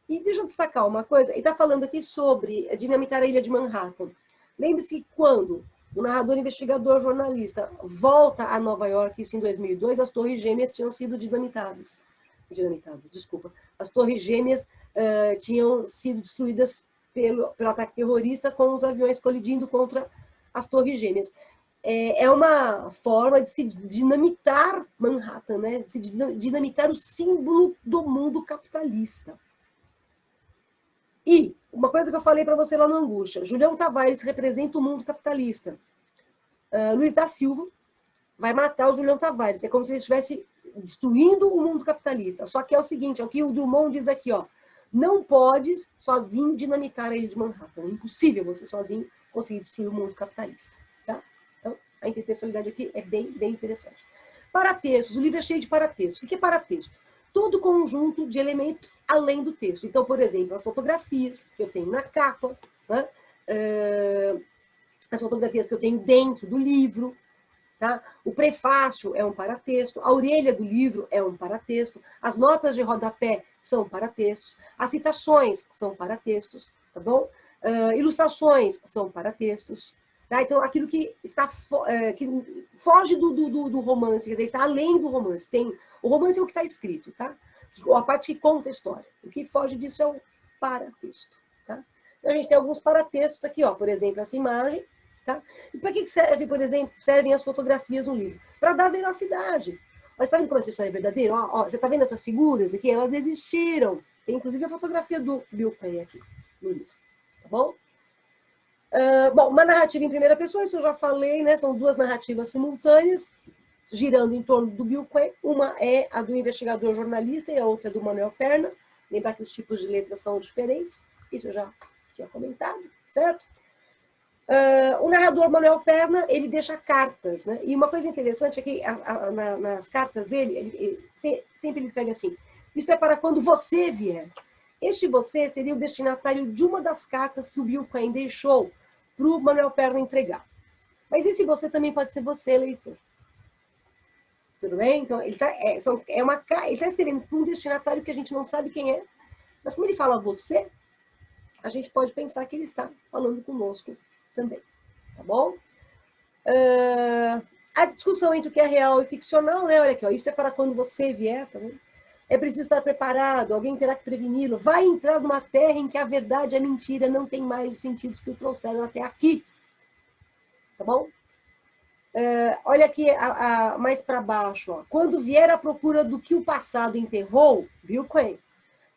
E deixa eu destacar uma coisa, ele está falando aqui sobre dinamitar a ilha de Manhattan. Lembre-se que quando o narrador, investigador, jornalista volta a Nova York, isso em 2002, as Torres Gêmeas tinham sido dinamitadas, desculpa. As Torres Gêmeas tinham sido destruídas pelo ataque terrorista, com os aviões colidindo contra as Torres Gêmeas. É uma forma de se dinamitar Manhattan, né? De se dinamitar o símbolo do mundo capitalista. E uma coisa que eu falei para você lá no Angústia, Julião Tavares representa o mundo capitalista. Luiz da Silva vai matar o Julião Tavares. É como se ele estivesse destruindo o mundo capitalista. Só que é o seguinte, é o que o Drummond diz aqui, ó. Não podes sozinho dinamitar a ilha de Manhattan. É impossível você sozinho conseguir destruir o mundo capitalista. Tá? Então, a intertextualidade aqui é bem, bem interessante. Paratextos. O livro é cheio de paratextos. O que é paratexto? Todo conjunto de elementos além do texto. Então, por exemplo, as fotografias que eu tenho na capa, né? As fotografias que eu tenho dentro do livro, tá? O prefácio é um paratexto, a orelha do livro é um paratexto, as notas de rodapé são paratextos, as citações são paratextos, tá bom? Ilustrações são paratextos. Tá? Então, aquilo que que foge do romance, quer dizer, está além do romance. O romance é o que está escrito, tá? A parte que conta a história. O que foge disso é o paratexto. Tá? Então, a gente tem alguns paratextos aqui, ó, por exemplo, essa imagem. Tá? E para que serve, por exemplo, servem as fotografias no livro? Para dar veracidade. Mas está vendo como essa história é verdadeira? Ó, você está vendo essas figuras aqui? Elas existiram. Tem, inclusive, a fotografia do Bill Quinn aqui no livro. Tá bom? Bom, uma narrativa em primeira pessoa, isso eu já falei, né? São duas narrativas simultâneas, girando em torno do Bill Quinn. Uma é a do investigador jornalista e a outra é do Manuel Perna. Lembrar que os tipos de letras são diferentes. Isso eu já tinha comentado, certo? O narrador Manuel Perna, ele deixa cartas, né? E uma coisa interessante é que nas cartas dele, sempre ele escreve assim: isso é para quando você vier. Este você seria o destinatário de uma das cartas que o Bill Quain deixou para o Manuel Perna entregar. Mas esse você também pode ser você, leitor. Tudo bem? Então, ele está escrevendo para um destinatário que a gente não sabe quem é, mas como ele fala você, a gente pode pensar que ele está falando conosco também. Tá bom? A discussão entre o que é real e ficcional, né? Olha aqui, ó, isso é para quando você vier, tá vendo? É preciso estar preparado, alguém terá que preveni-lo. Vai entrar numa terra em que a verdade é mentira, não tem mais os sentidos que o trouxeram até aqui. Tá bom? Olha aqui mais para baixo. Ó. Quando vier à procura do que o passado enterrou, Bill Quain,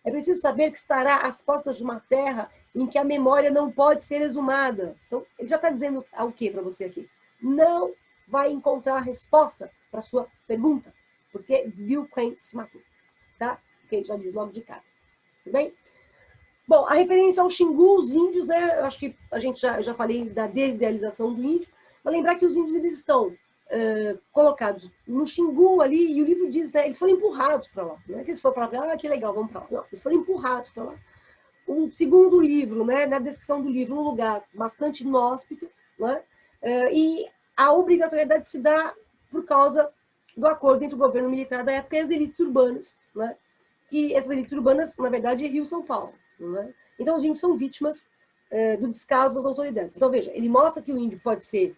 é preciso saber que estará às portas de uma terra em que a memória não pode ser exumada. Então, ele já está dizendo o que para você aqui? Não vai encontrar a resposta para a sua pergunta, porque Bill Quain se matou. Tá? Ok, já diz logo de cara. Tudo bem? Bom, a referência ao Xingu, os índios, né? Eu acho que eu já falei da desidealização do índio. Mas lembrar que os índios eles estão colocados no Xingu ali, e o livro diz, né? Eles foram empurrados para lá. Não é que eles foram para lá, que legal, vamos para lá. Não, eles foram empurrados para lá. O segundo livro, né? Na descrição do livro, um lugar bastante inóspito, né? E a obrigatoriedade se dá por causa do acordo entre o governo militar da época e as elites urbanas, né? Que essas elites urbanas, na verdade, é Rio e São Paulo. Né? Então, os índios são vítimas do descaso das autoridades. Então, veja, ele mostra que o índio pode ser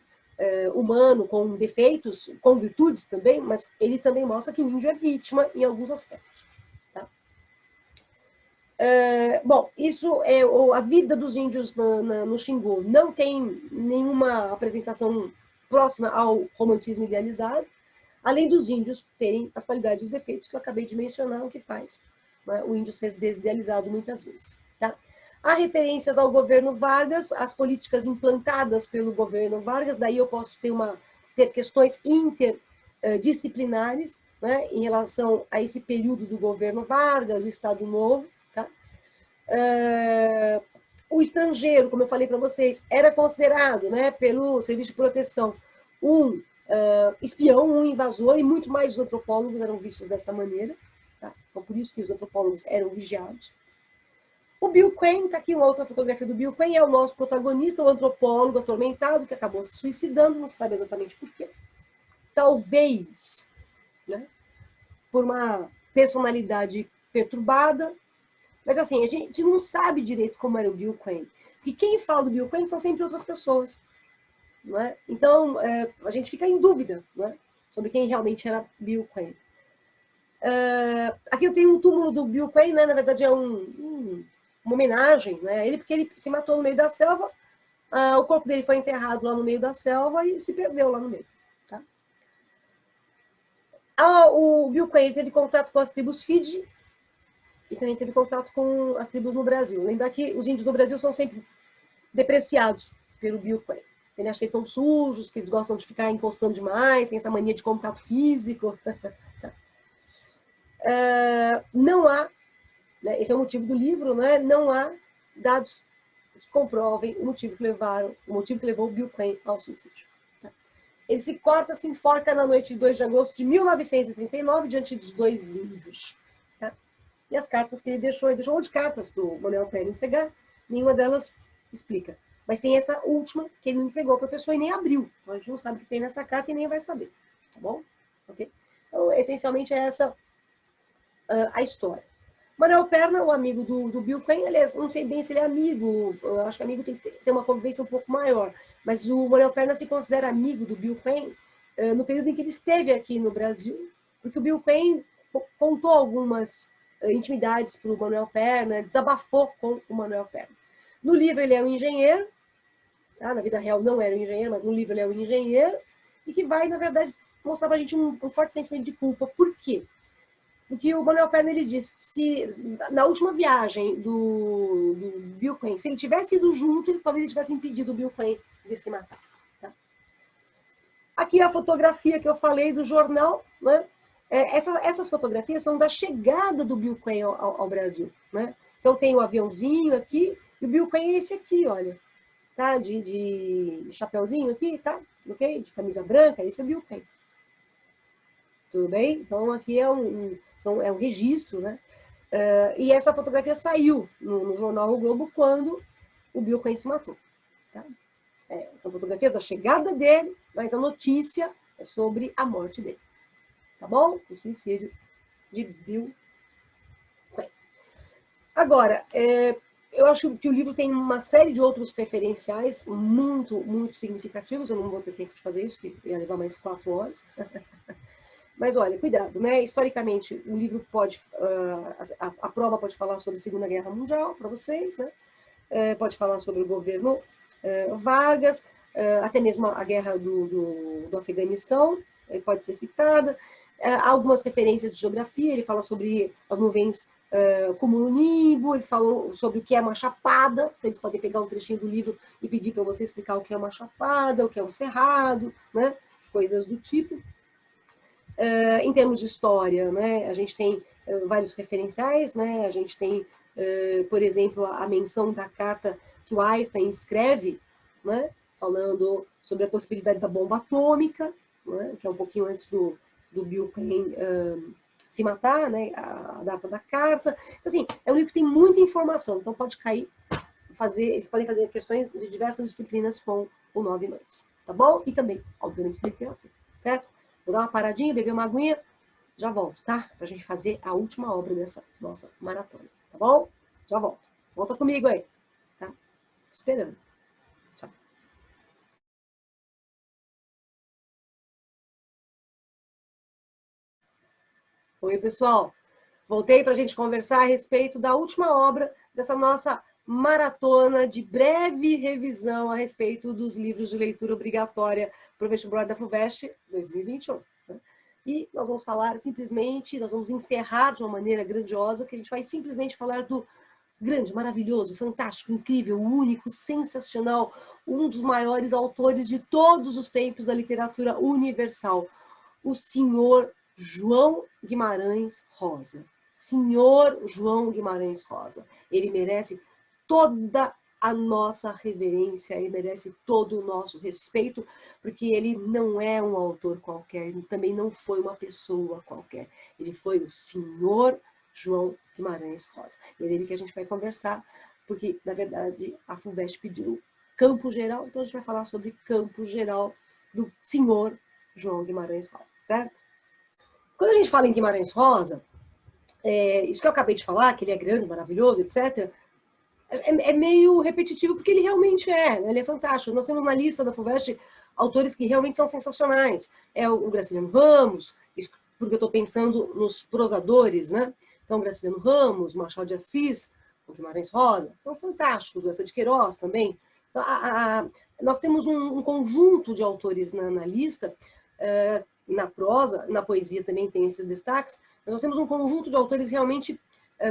humano, com defeitos, com virtudes também, mas ele também mostra que o índio é vítima em alguns aspectos. Tá? Bom, isso é a vida dos índios no Xingu. Não tem nenhuma apresentação próxima ao romantismo idealizado, além dos índios terem as qualidades e os defeitos que eu acabei de mencionar, o que faz, né, o índio ser desidealizado muitas vezes. Tá? Há referências ao governo Vargas, às políticas implantadas pelo governo Vargas, daí eu posso ter questões interdisciplinares, né, em relação a esse período do governo Vargas, do Estado Novo. Tá? O estrangeiro, como eu falei para vocês, era considerado, né, pelo Serviço de Proteção um espião, um invasor, e muito mais os antropólogos eram vistos dessa maneira. Tá? Então, por isso que os antropólogos eram vigiados. O Bill Quain, está aqui uma outra fotografia do Bill Quain, é o nosso protagonista, o antropólogo atormentado, que acabou se suicidando, não se sabe exatamente por quê. Talvez, né, por uma personalidade perturbada, mas assim, a gente não sabe direito como era o Bill Quain. E quem fala do Bill Quain são sempre outras pessoas. Não é? Então, a gente fica em dúvida, né, sobre quem realmente era Bill Quain. Aqui eu tenho um túmulo do Bill Quain, né, na verdade é uma homenagem, né, ele, porque ele se matou no meio da selva, o corpo dele foi enterrado lá no meio da selva e se perdeu lá no meio. Tá? O Bill Quain teve contato com as tribos Fiji e também teve contato com as tribos no Brasil. Lembrar que os índios do Brasil são sempre depreciados pelo Bill Quain. Ele acha que eles são sujos, que eles gostam de ficar encostando demais, tem essa mania de contato físico. Não há, né, esse é o motivo do livro, né, não há dados que comprovem o motivo que levou o Bill Quain ao suicídio. Tá? Ele se corta, se enforca na noite de 2 de agosto de 1939, diante dos 2 índios. Tá? E as cartas que ele deixou um monte de cartas para o Manuel Perna entregar, nenhuma delas explica. Mas tem essa última que ele não entregou para a pessoa e nem abriu. Então a gente não sabe o que tem nessa carta e nem vai saber. Tá bom? Okay? Então, essencialmente, é essa a história. Manuel Perna, o amigo do Bill Quain, aliás, não sei bem se ele é amigo, eu acho que amigo tem que ter uma convivência um pouco maior, mas o Manuel Perna se considera amigo do Bill Quain no período em que ele esteve aqui no Brasil, porque o Bill Quain contou algumas intimidades para o Manuel Perna, desabafou com o Manuel Perna. No livro ele é um engenheiro, tá? Na vida real não era um engenheiro, mas no livro ele é um engenheiro, e que vai, na verdade, mostrar para a gente um forte sentimento de culpa. Por quê? Porque o Manuel Perna ele disse que se na última viagem do Bill Quain, se ele tivesse ido junto, talvez ele tivesse impedido o Bill Quain de se matar. Tá? Aqui a fotografia que eu falei do jornal, né? Essas fotografias são da chegada do Bill Quain ao Brasil. Né? Então tem o aviãozinho aqui, e o Bill Quain é esse aqui, olha. tá? De chapeuzinho aqui, tá? Ok? De camisa branca, esse é o Bill Pen. Tudo bem? Então, aqui é um registro, né? E essa fotografia saiu no jornal O Globo quando o Bill Pen se matou. Tá? São fotografias da chegada dele, mas a notícia é sobre a morte dele. Tá bom? O suicídio de Bill Pen. Agora, eu acho que o livro tem uma série de outros referenciais muito, muito significativos. Eu não vou ter tempo de fazer isso, porque ia levar mais 4 horas. Mas olha, cuidado, né? Historicamente, o livro pode, a prova pode falar sobre a Segunda Guerra Mundial para vocês, né? Pode falar sobre o governo Vargas, até mesmo a guerra do Afeganistão, pode ser citada. Algumas referências de geografia, ele fala sobre as nuvens cumulonimbus, eles falam sobre o que é uma chapada, então eles podem pegar um trechinho do livro e pedir para você explicar o que é uma chapada, o que é um cerrado, né? Coisas do tipo. Em termos de história, né, a gente tem vários referenciais, né, a gente tem, por exemplo, a menção da carta que o Einstein escreve, né, falando sobre a possibilidade da bomba atômica, né, que é um pouquinho antes do Bill Pen se matar, né, a data da carta. Assim, é um livro que tem muita informação, então pode cair, eles podem fazer questões de diversas disciplinas com o 9 noites, tá bom? E também, obviamente, literatura, certo? Vou dar uma paradinha, beber uma aguinha, já volto, tá? Pra gente fazer a última obra dessa nossa maratona, tá bom? Já volto. Volta comigo aí, tá? Esperando. Tchau. Oi, pessoal. Voltei para a gente conversar a respeito da última obra dessa nossa maratona de breve revisão a respeito dos livros de leitura obrigatória para o vestibular da FUVEST 2021. E nós vamos falar simplesmente, nós vamos encerrar de uma maneira grandiosa, que a gente vai simplesmente falar do grande, maravilhoso, fantástico, incrível, único, sensacional, um dos maiores autores de todos os tempos da literatura universal, o senhor João Guimarães Rosa. Senhor João Guimarães Rosa. Ele merece toda a nossa reverência, ele merece todo o nosso respeito, porque ele não é um autor qualquer, ele também não foi uma pessoa qualquer. Ele foi o senhor João Guimarães Rosa. É dele que a gente vai conversar, porque, na verdade, a FUVEST pediu campo geral, então a gente vai falar sobre campo geral do senhor João Guimarães Rosa, certo? Quando a gente fala em Guimarães Rosa, isso que eu acabei de falar, que ele é grande, maravilhoso, etc., é meio repetitivo, porque ele realmente é, né? Ele é fantástico. Nós temos na lista da FUVEST autores que realmente são sensacionais. É o Graciliano Ramos, porque eu estou pensando nos prosadores, né? Então, Graciliano Ramos, Machado de Assis, o Guimarães Rosa, são fantásticos. Essa de Queiroz também. Então, nós temos um conjunto de autores na lista, na prosa, na poesia também tem esses destaques, mas nós temos um conjunto de autores realmente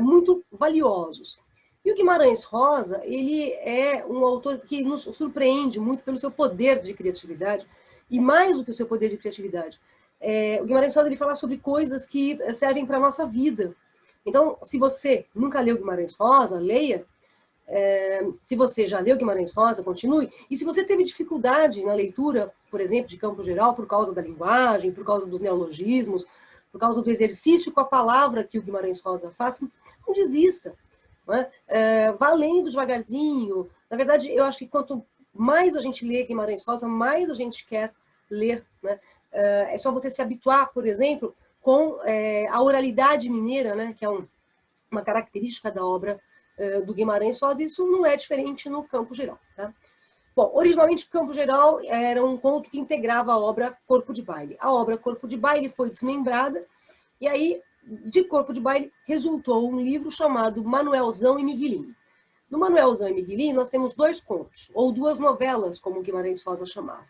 muito valiosos. E o Guimarães Rosa, ele é um autor que nos surpreende muito pelo seu poder de criatividade, e mais do que o seu poder de criatividade. O Guimarães Rosa ele fala sobre coisas que servem para a nossa vida. Então, se você nunca leu Guimarães Rosa, leia. Se você já leu Guimarães Rosa, continue. E se você teve dificuldade na leitura, por exemplo, de campo geral, por causa da linguagem, por causa dos neologismos, por causa do exercício com a palavra que o Guimarães Rosa faz, não desista. Vá lendo devagarzinho. Na verdade, eu acho que quanto mais a gente lê Guimarães Rosa, mais a gente quer ler. Né? É só você se habituar, por exemplo, com a oralidade mineira, né? Que é uma característica da obra do Guimarães Rosa. Isso não é diferente no campo geral. Tá? Bom, originalmente, Campo Geral era um conto que integrava a obra Corpo de Baile. A obra Corpo de Baile foi desmembrada, e aí de Corpo de Baile resultou um livro chamado Manuelzão e Miguelinho. No Manuelzão e Miguelinho, nós temos 2 contos, ou 2 novelas, como Guimarães Rosa chamava.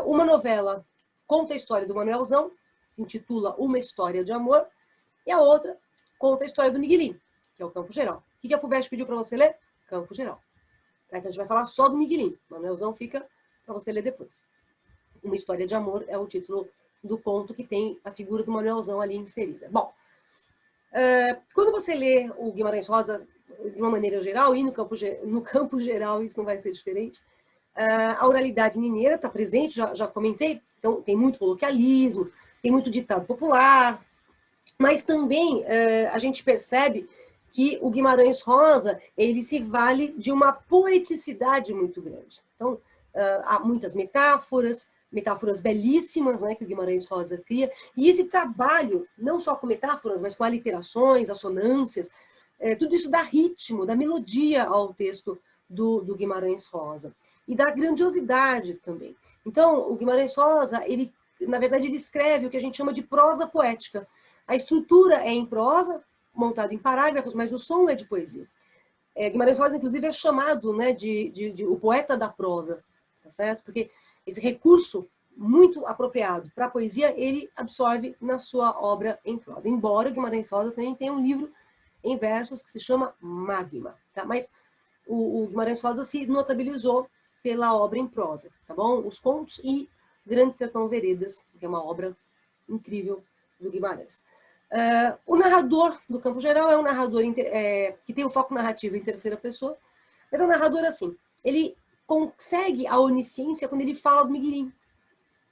Uma novela conta a história do Manuelzão, se intitula Uma História de Amor, e a outra conta a história do Miguelinho, que é o Campo Geral. O que a FUVEST pediu para você ler? Campo Geral. Então a gente vai falar só do Miguelinho. Manuelzão fica para você ler depois. Uma História de Amor é o título do conto que tem a figura do Manuelzão ali inserida. Bom, quando você lê o Guimarães Rosa, de uma maneira geral, e no campo geral isso não vai ser diferente. A oralidade mineira está presente, já comentei, então tem muito coloquialismo, tem muito ditado popular, mas também a gente percebe que o Guimarães Rosa, ele se vale de uma poeticidade muito grande. Então, há muitas metáforas belíssimas, né, que o Guimarães Rosa cria, e esse trabalho, não só com metáforas, mas com aliterações, assonâncias, tudo isso dá ritmo, dá melodia ao texto do Guimarães Rosa, e dá grandiosidade também. Então, o Guimarães Rosa, ele, na verdade, ele escreve o que a gente chama de prosa poética. A estrutura é em prosa, montada em parágrafos, mas o som é de poesia. Guimarães Rosa, inclusive, é chamado, né, de o poeta da prosa, tá certo? Porque esse recurso muito apropriado para a poesia, ele absorve na sua obra em prosa. Embora Guimarães Rosa também tenha um livro em versos que se chama Magma, tá? Mas o Guimarães Rosa se notabilizou pela obra em prosa, tá bom? Os Contos e Grande Sertão Veredas, que é uma obra incrível do Guimarães. O narrador do campo geral é um narrador que tem o foco narrativo em terceira pessoa, mas é um narrador assim, ele consegue a onisciência quando ele fala do Miguelim.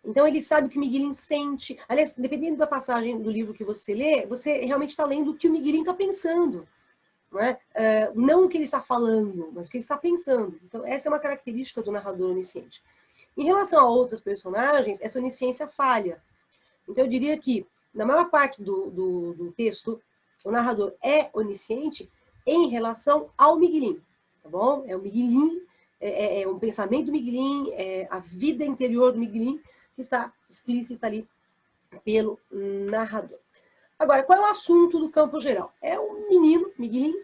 Então ele sabe o que o Miguelim sente. Aliás, dependendo da passagem do livro que você lê, você realmente está lendo o que o Miguelim está pensando. Não é? Não o que ele está falando, mas o que ele está pensando. Então essa é uma característica do narrador onisciente. Em relação a outros personagens, essa onisciência falha. Então eu diria que, na maior parte do texto, o narrador é onisciente em relação ao Miguelim, tá bom? É o Miguelim, é um pensamento do Miguelim, é a vida interior do Miguelim que está explícita ali pelo narrador. Agora, qual é o assunto do campo geral? É o menino, Miguelim,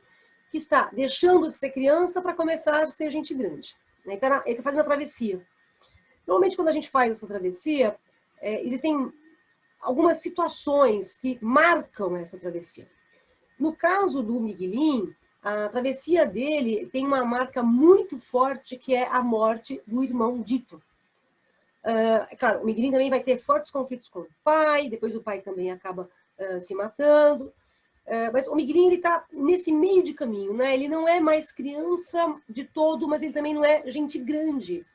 que está deixando de ser criança para começar a ser gente grande. Ele está fazendo uma travessia. Normalmente, quando a gente faz essa travessia, existem algumas situações que marcam essa travessia. No caso do Miguelim, a travessia dele tem uma marca muito forte, que é a morte do irmão Dito. Claro, o Miguelim também vai ter fortes conflitos com o pai, depois o pai também acaba se matando, mas o Miguelim está nesse meio de caminho, né? Ele não é mais criança de todo, mas ele também não é gente grande.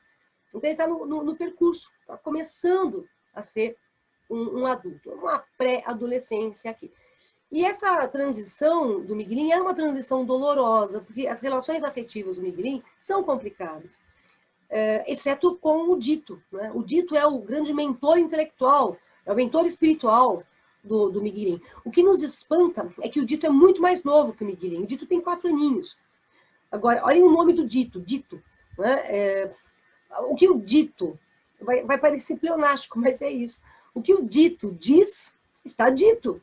Então ele está no percurso, está começando a ser um adulto, uma pré-adolescência aqui. E essa transição do Miguelim é uma transição dolorosa, porque as relações afetivas do Miguelim são complicadas, exceto com o Dito, né? O Dito é o grande mentor intelectual, é o mentor espiritual do Miguelim. O que nos espanta é que o Dito é muito mais novo que o Miguelim. O Dito tem 4 aninhos. Agora, olhem o nome do Dito, Dito. Né? O que o Dito, vai parecer pleonástico, mas é isso. O que o Dito diz, está dito.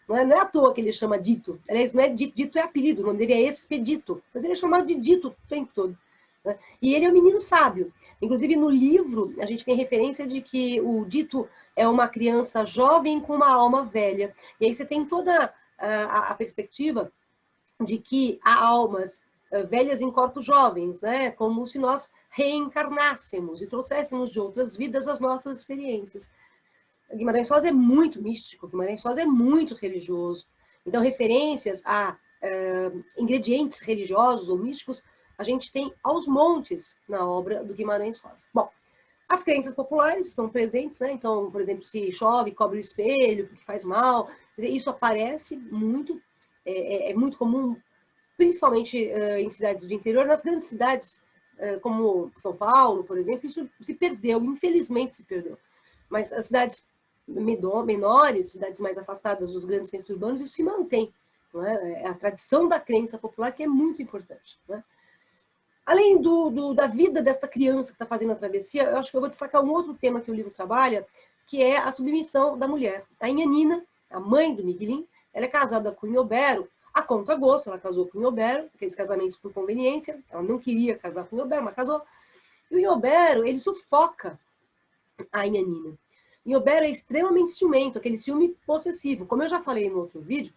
Não é à toa que ele chama Dito. Aliás, não é Dito, Dito é apelido, o nome dele é Expedito. Mas ele é chamado de Dito o tempo todo. Né? E ele é um menino sábio. Inclusive, no livro, a gente tem referência de que o Dito é uma criança jovem com uma alma velha. E aí você tem toda a perspectiva de que há almas velhas em corpos jovens, né? Como se nós reencarnássemos e trouxéssemos de outras vidas as nossas experiências. Guimarães Rosa é muito místico, Guimarães Rosa é muito religioso. Então, referências a ingredientes religiosos ou místicos, a gente tem aos montes na obra do Guimarães Rosa. Bom, as crenças populares estão presentes, né? Então, por exemplo, se chove, cobre o espelho, porque faz mal. Quer dizer, isso aparece muito, é muito comum, principalmente em cidades do interior. Nas grandes cidades, como São Paulo, por exemplo, isso se perdeu, infelizmente se perdeu. Mas as cidades menores, cidades mais afastadas dos grandes centros urbanos, isso se mantém. Não é? É a tradição da crença popular que é muito importante. Né? Além da vida desta criança que está fazendo a travessia, eu acho que eu vou destacar um outro tema que o livro trabalha, que é a submissão da mulher. A Inhanina, a mãe do Miguelim, ela é casada com o Inhobero, a contragosto, ela casou com o Inhobero, aqueles casamentos por conveniência, ela não queria casar com o Inhobero, mas casou. E o Inhobero, ele sufoca a Inhanina. Inhobero é extremamente ciumento, aquele ciúme possessivo. Como eu já falei no outro vídeo,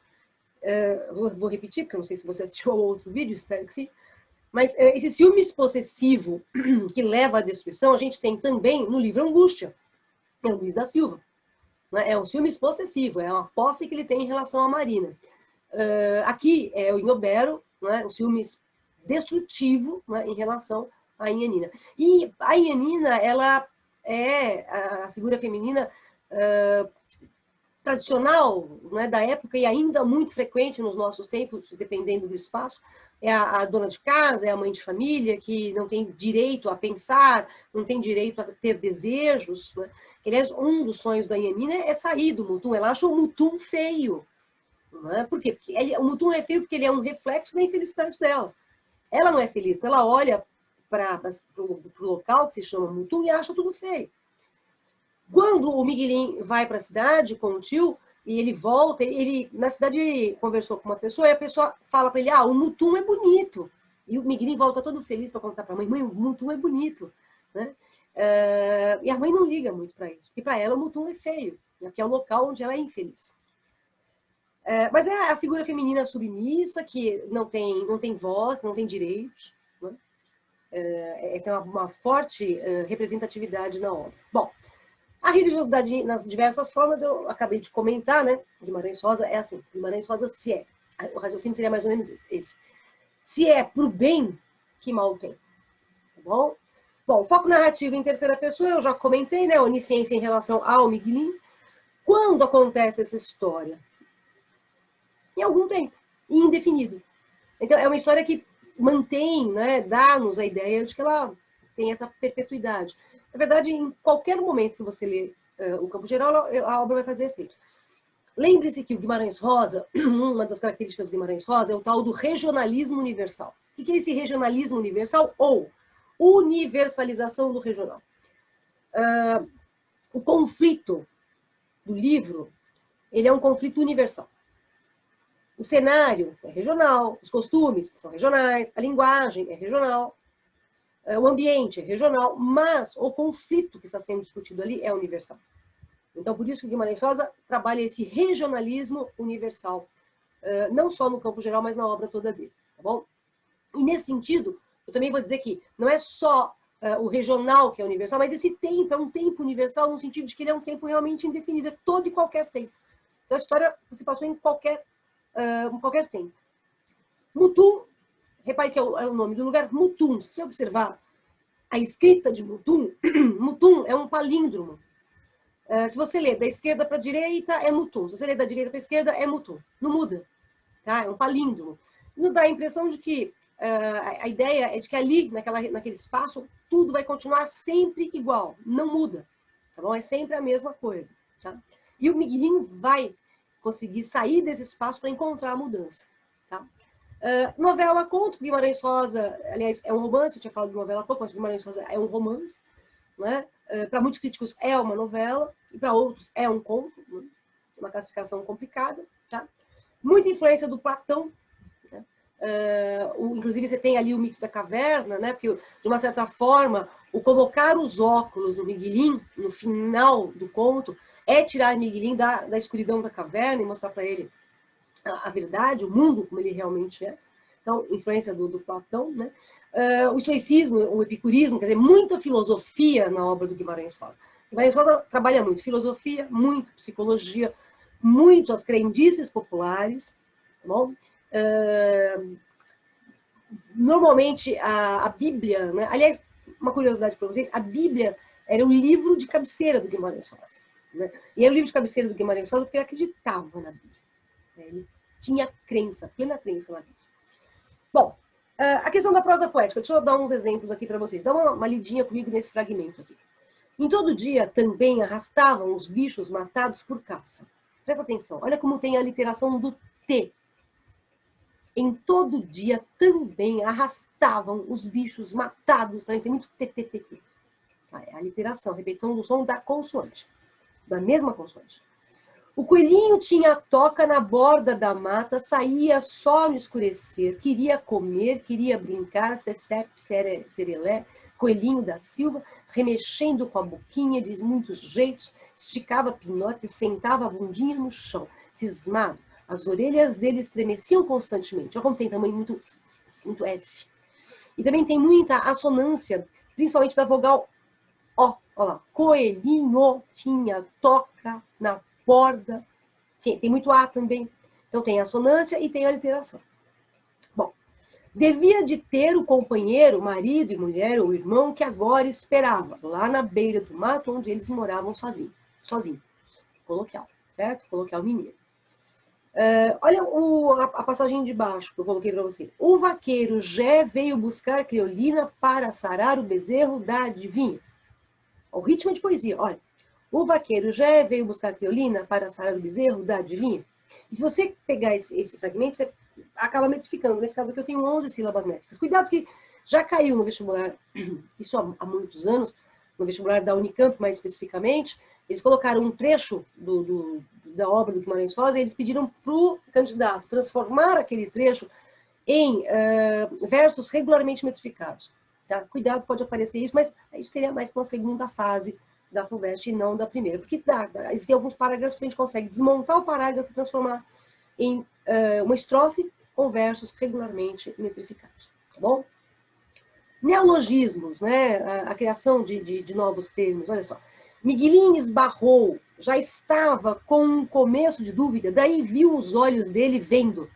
vou repetir, porque eu não sei se você assistiu ao outro vídeo, espero que sim, mas esse ciúme possessivo que leva à destruição, a gente tem também no livro Angústia, é o Luiz da Silva. Né? É um ciúme possessivo, é uma posse que ele tem em relação à Marina. Aqui é o Inhobero, né? Um ciúme destrutivo, né, em relação à Inhanina. E a Inhanina, ela é a figura feminina tradicional, né, da época e ainda muito frequente nos nossos tempos, dependendo do espaço, é a dona de casa, é a mãe de família, que não tem direito a pensar, não tem direito a ter desejos. Né? Aliás, um dos sonhos da Yanina é sair do Mutum. Ela acha o Mutum feio. Né? Por quê? Porque o Mutum é feio porque ele é um reflexo da infelicidade dela. Ela não é feliz, então ela olha para o local que se chama Mutum e acha tudo feio. Quando o Miguelin vai para a cidade com o tio, e ele volta, ele na cidade conversou com uma pessoa, e a pessoa fala para ele, o Mutum é bonito. E o Miguelin volta todo feliz para contar para a mãe, mãe, o Mutum é bonito. Né? E a mãe não liga muito para isso, porque para ela o Mutum é feio, né? Que é o local onde ela é infeliz. Mas é a figura feminina submissa, que não tem voz, não tem direitos. Né? Essa é uma forte representatividade na obra. Bom, a religiosidade nas diversas formas, eu acabei de comentar, né? Guimarães Rosa é assim. Guimarães Rosa, se é. O raciocínio seria mais ou menos esse. Se é pro bem, que mal tem. Tá bom? Bom, foco narrativo em terceira pessoa, eu já comentei, né? Onisciência em relação ao Miguelin. Quando acontece essa história? Em algum tempo. Indefinido. Então, é uma história que mantém, né? Dá-nos a ideia de que ela tem essa perpetuidade. Na verdade, em qualquer momento que você lê o Campo Geral, a obra vai fazer efeito. Lembre-se que o Guimarães Rosa, uma das características do Guimarães Rosa é o tal do regionalismo universal. O que é esse regionalismo universal? Ou universalização do regional. O conflito do livro, ele é um conflito universal. O cenário é regional, os costumes são regionais, a linguagem é regional, o ambiente é regional, mas o conflito que está sendo discutido ali é universal. Então, por isso que o Guimarães Rosa trabalha esse regionalismo universal, não só no campo geral, mas na obra toda dele, tá bom? E nesse sentido, eu também vou dizer que não é só o regional que é universal, mas esse tempo é um tempo universal no sentido de que ele é um tempo realmente indefinido, é todo e qualquer tempo. Então, a história se passou em qualquer tempo. Mutum, repare que é o nome do lugar, Mutum. Se você observar a escrita de Mutum, Mutum é um palíndromo. Se você ler da esquerda para a direita, é Mutum. Se você ler da direita para a esquerda, é Mutum. Não muda. Tá? É um palíndromo. Nos dá a impressão de que a ideia é de que ali, naquele espaço, tudo vai continuar sempre igual. Não muda. Tá bom? É sempre a mesma coisa. Tá? E o Miguelin vai conseguir sair desse espaço para encontrar a mudança. Tá? Novela conto, Guimarães Rosa, aliás, é um romance, eu tinha falado de novela conto, mas Guimarães Rosa é um romance. Né? Para muitos críticos é uma novela, e para outros é um conto, né? Uma classificação complicada. Tá? Muita influência do Platão. Né? Inclusive, você tem ali o mito da caverna, né? Porque, de uma certa forma, o colocar os óculos do Miguelin no final do conto é tirar Miguelin da escuridão da caverna e mostrar para ele a verdade, o mundo como ele realmente é. Então, influência do Platão, né? O estoicismo, o epicurismo, quer dizer, muita filosofia na obra do Guimarães Rosa. Guimarães Rosa trabalha muito filosofia, muito psicologia, muito as crendices populares. Tá bom? Normalmente, a Bíblia, né? Aliás, uma curiosidade para vocês, a Bíblia era o livro de cabeceira do Guimarães Rosa. Né? E era o livro de cabeceira do Guimarães Rosa porque ele acreditava na Bíblia. Ele tinha crença, plena crença na Bíblia. Bom, a questão da prosa poética. Deixa eu dar uns exemplos aqui para vocês. Dá uma lidinha comigo nesse fragmento aqui. Em todo dia também arrastavam os bichos matados por caça. Presta atenção, olha como tem a literação do T. Em todo dia também arrastavam os bichos matados. Também tem muito TTTT. É a literação, a repetição do som da consoante. Da mesma consoante. O coelhinho tinha a toca na borda da mata, saía só no escurecer, queria comer, queria brincar, secepe, serelé, coelhinho da silva, remexendo com a boquinha de muitos jeitos, esticava pinote e sentava a bundinha no chão, cismado. As orelhas dele estremeciam constantemente. Olha como tem tamanho muito S. E também tem muita assonância, principalmente da vogal O. Olha lá. Coelhinho tinha toca na borda. Sim, tem muito A também. Então tem a assonância e tem a literação. Bom, Devia de ter o companheiro, marido e mulher, ou irmão, que agora esperava, lá na beira do mato, onde eles moravam sozinho. Coloquial, certo? Coloquial mineiro. Olha a passagem de baixo que eu coloquei para você. O vaqueiro Jé veio buscar criolina para sarar o bezerro da adivinha. O ritmo de poesia, olha. O vaqueiro Jé veio buscar criolina para sarar o bezerro da adivinha. E se você pegar esse fragmento, você acaba metrificando. Nesse caso aqui eu tenho 11 sílabas métricas. Cuidado que já caiu no vestibular, isso há muitos anos, no vestibular da Unicamp mais especificamente, eles colocaram um trecho da obra do Guimarães Rosa e eles pediram para o candidato transformar aquele trecho em versos regularmente metrificados. Tá? Cuidado, pode aparecer isso, mas isso seria mais para uma segunda fase da FUVEST e não da primeira. Porque existem alguns parágrafos que a gente consegue desmontar o parágrafo e transformar em uma estrofe com versos regularmente metrificados. Tá bom? Neologismos, né? A criação de novos termos. Olha só. Miguelinho esbarrou, já estava com um começo de dúvida, daí viu os olhos dele vendo.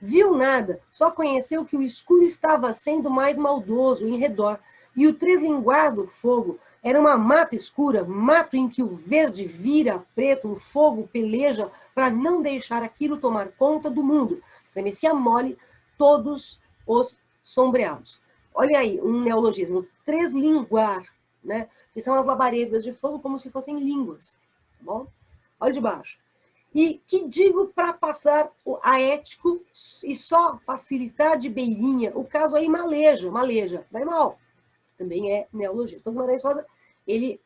Viu nada, só conheceu que o escuro estava sendo mais maldoso em redor, e o treslinguar do fogo era uma mata escura, mato em que o verde vira preto, um fogo peleja para não deixar aquilo tomar conta do mundo. Estremecia mole todos os sombreados. Olha aí, um neologismo, treslinguar, né? Que são as labaredas de fogo como se fossem línguas. Tá bom? Olha de baixo. E que digo para passar a ético e só facilitar de beirinha, o caso aí maleja, vai mal. Também é neologismo. Então, Guimarães Rosa, ele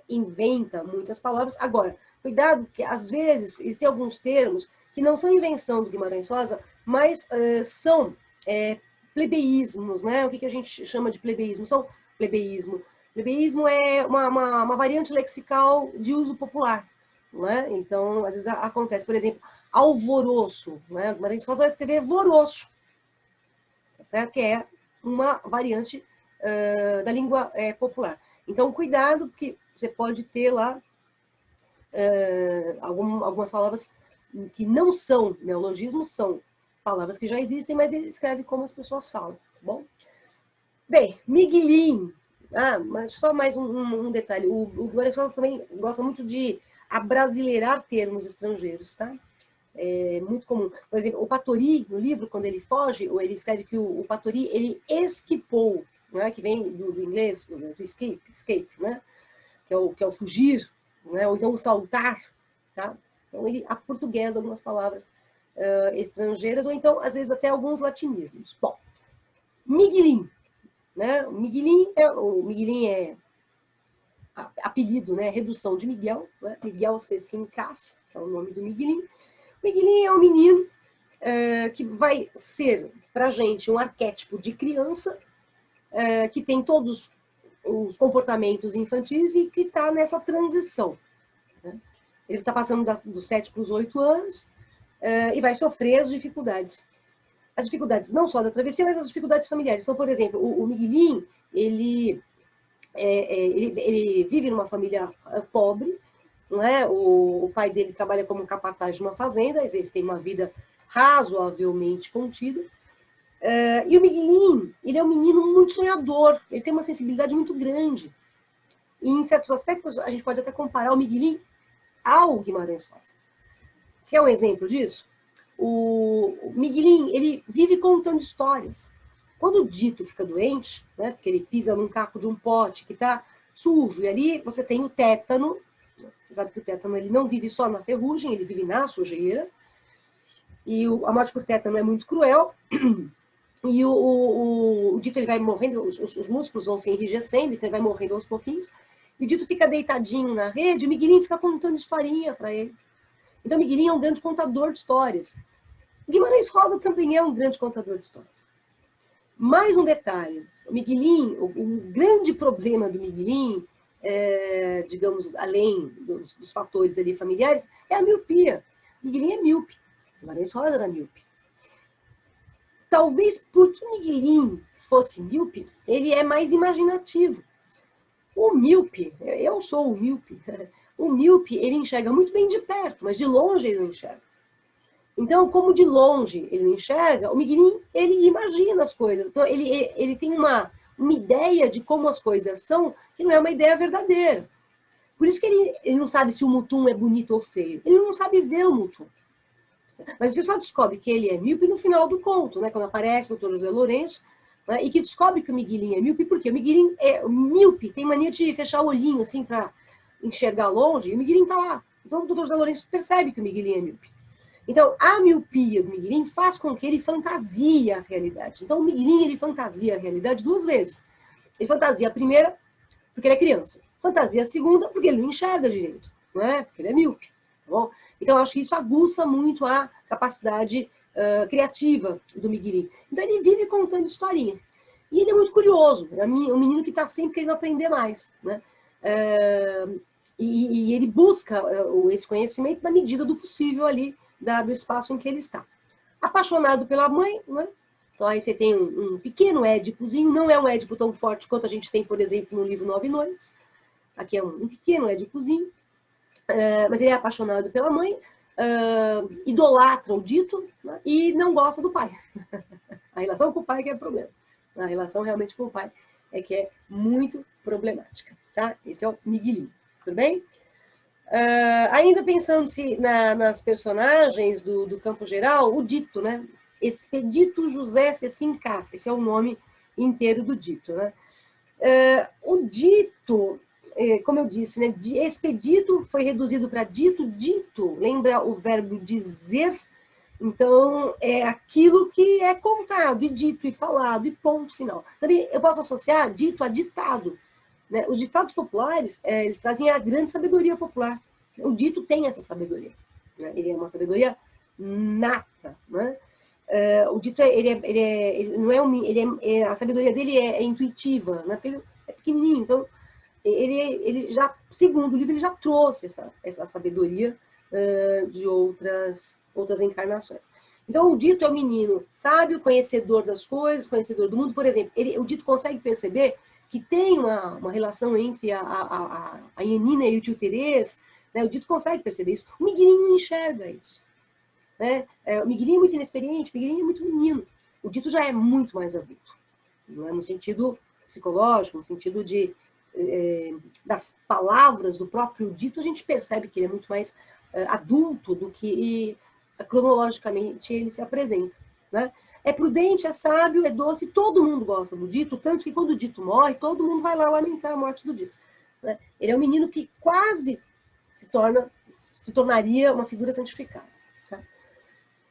inventa muitas palavras. Agora, cuidado, porque às vezes existem alguns termos que não são invenção do Guimarães Rosa, mas são plebeísmos, né? O que a gente chama de plebeísmo? São plebeísmo. Plebeísmo é uma variante lexical de uso popular. Né? Então, às vezes acontece, por exemplo, alvoroço. Né? Guimarães Rosa vai escrever voroço, tá certo? Que é uma variante da língua popular. Então, cuidado, porque você pode ter lá algumas palavras que não são neologismos, são palavras que já existem, mas ele escreve como as pessoas falam, tá bom? Bem, Miguelinho. Mas só mais um detalhe. O Guimarães Rosa também gosta muito de abrasileirar termos estrangeiros, tá? É muito comum. Por exemplo, o Patori, no livro, quando ele foge, ou ele escreve que o Patori, ele esquipou, né? Que vem do inglês, do escape, né? Que é o fugir, né? Ou então o saltar, tá? Então, ele aportuguesa algumas palavras estrangeiras, ou então, às vezes, até alguns latinismos. Bom, Miguelinho, né? O Miguelinho é apelido, né? Redução de Miguel, né? Miguel Cecim Cas, que é o nome do Miguelinho. Miguelinho é um menino que vai ser, para a gente, um arquétipo de criança que tem todos os comportamentos infantis e que está nessa transição. Né? Ele está passando dos 7 para os 8 anos e vai sofrer as dificuldades. As dificuldades não só da travessia, mas as dificuldades familiares. Então, por exemplo, o Miguelinho, ele vive numa família pobre, não é? O pai dele trabalha como capataz de uma fazenda, eles têm uma vida razoavelmente contida. E o Miguelinho, ele é um menino muito sonhador, ele tem uma sensibilidade muito grande. E, em certos aspectos, a gente pode até comparar o Miguelinho ao Guimarães Rosa. Quer um exemplo disso? O Miguelinho, ele vive contando histórias. Quando o Dito fica doente, né, porque ele pisa num caco de um pote que está sujo, e ali você tem o tétano. Você sabe que o tétano ele não vive só na ferrugem, ele vive na sujeira. E a morte por tétano é muito cruel. E o Dito ele vai morrendo, os músculos vão se enrijecendo, então ele vai morrendo aos pouquinhos. E o Dito fica deitadinho na rede, e o Miguelinho fica contando historinha para ele. Então o Miguelinho é um grande contador de histórias. O Guimarães Rosa também é um grande contador de histórias. Mais um detalhe, o Miguelinho, o grande problema do Miguelinho, digamos, além dos fatores ali familiares, é a miopia. O Miguelinho é míope, o Guimarães Rosa era míope. Talvez porque o Miguelinho fosse míope, ele é mais imaginativo. O míope, eu sou o míope, ele enxerga muito bem de perto, mas de longe ele não enxerga. Então, como de longe ele não enxerga, o Miguelin, ele imagina as coisas. Então, ele tem uma ideia de como as coisas são, que não é uma ideia verdadeira. Por isso que ele não sabe se o Mutum é bonito ou feio. Ele não sabe ver o Mutum. Mas você só descobre que ele é míope no final do conto, né? Quando aparece o Dr. José Lourenço, né? E que descobre que o Miguelin é míope, porque o Miguelin é míope, tem mania de fechar o olhinho, assim, para enxergar longe, e o Miguelin está lá. Então o Dr. José Lourenço percebe que o Miguelin é míope. Então, a miopia do Miguelin faz com que ele fantasie a realidade. Então, o Miguelin, ele fantasia a realidade duas vezes. Ele fantasia a primeira, porque ele é criança. Fantasia a segunda, porque ele não enxerga direito, não é? Porque ele é míope. Tá bom? Então, eu acho que isso aguça muito a capacidade criativa do Miguelin. Então, ele vive contando historinha. E ele é muito curioso. É um menino que está sempre querendo aprender mais, né? E ele busca esse conhecimento na medida do possível ali, do espaço em que ele está. Apaixonado pela mãe, né? Então aí você tem um pequeno édipozinho, não é um édipo tão forte quanto a gente tem, por exemplo, no livro Nove Noites. Aqui é um pequeno édipozinho, mas ele é apaixonado pela mãe, idolatra o dito, né? E não gosta do pai. A relação com o pai que é o problema. A relação realmente com o pai é que é muito problemática, tá? Esse é o Miguelin, tudo bem? Ainda pensando-se nas personagens do campo geral, o dito, né? Expedito José Cecim Casca, esse é o nome inteiro do dito, né? O dito, como eu disse, né? Expedito foi reduzido para dito, dito lembra o verbo dizer, então é aquilo que é contado, e dito, e falado, e ponto final. Também eu posso associar dito a ditado, né? Os ditados populares, eles trazem a grande sabedoria popular. O dito tem essa sabedoria, né? Ele é uma sabedoria nata, né? O dito ele não é a sabedoria dele é intuitiva, né? Porque ele é pequenininho, então ele já, segundo o livro, ele já trouxe essa sabedoria de outras encarnações. Então, o dito é o menino sábio, conhecedor das coisas, conhecedor do mundo. Por exemplo, o dito consegue perceber que tem uma relação entre a Ianina e o tio Terês, né? O dito consegue perceber isso. O Miguelinho não enxerga isso, né? O Miguelinho é muito inexperiente, o Miguelinho é muito menino. O dito já é muito mais adulto, não é? No sentido psicológico, no sentido das palavras do próprio dito, a gente percebe que ele é muito mais adulto do que cronologicamente ele se apresenta, né? É prudente, é sábio, é doce, todo mundo gosta do dito, tanto que quando o dito morre, todo mundo vai lá lamentar a morte do dito, né? Ele é um menino que quase se tornaria uma figura santificada, tá?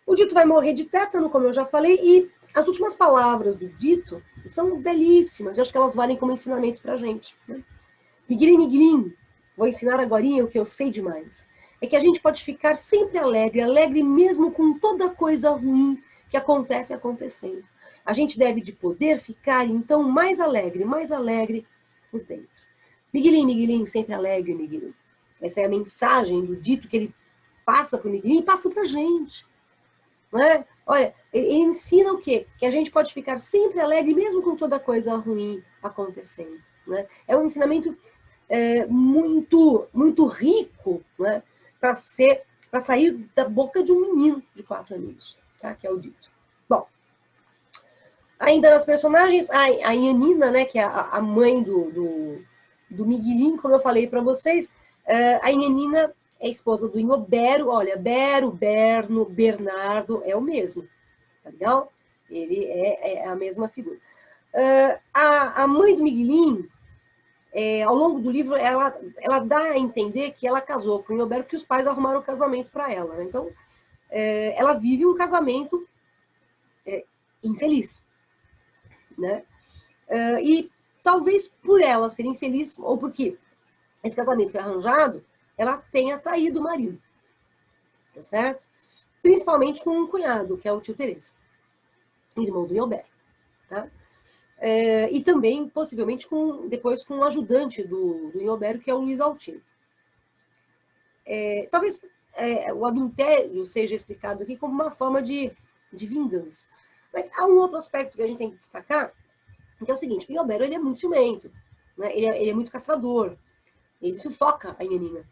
O dito vai morrer de tétano, como eu já falei, e as últimas palavras do dito são belíssimas, e acho que elas valem como ensinamento para a gente, né? Miguelim, Miguelim, vou ensinar agora o que eu sei demais. É que a gente pode ficar sempre alegre, alegre mesmo com toda coisa ruim que acontece acontecendo. A gente deve de poder ficar, então, mais alegre por dentro. Miguelim, Miguelim, sempre alegre, Miguelim. Essa é a mensagem do dito que ele passa para o Miguelim e passa para a gente, né? Olha, ele ensina o quê? Que a gente pode ficar sempre alegre mesmo com toda coisa ruim acontecendo, né? É um ensinamento muito, muito rico, né? Para sair da boca de um menino de 4 aninhos, tá? Que é o dito. Bom, ainda nas personagens, a Ianina, né? Que é a mãe do Miguelim, como eu falei para vocês, a Ianina é esposa do Inhobero. Olha, Bero, Berno, Bernardo é o mesmo, tá legal? Ele é a mesma figura. A mãe do Miguelim, ao longo do livro, ela dá a entender que ela casou com o Inhobero porque os pais arrumaram o casamento para ela, né? Então, ela vive um casamento infeliz, né? E talvez por ela ser infeliz, ou porque esse casamento foi arranjado, ela tenha traído o marido, tá certo? Principalmente com um cunhado, que é o tio Teresa, irmão do Inhobero, tá? E também, possivelmente, depois com um ajudante do Inhobero, que é o Luiz Altino. Talvez o adultério seja explicado aqui como uma forma de vingança. Mas há um outro aspecto que a gente tem que destacar, que é o seguinte: o Inhobero, ele é muito ciumento, né? Ele é muito castrador, ele sufoca a Ianina,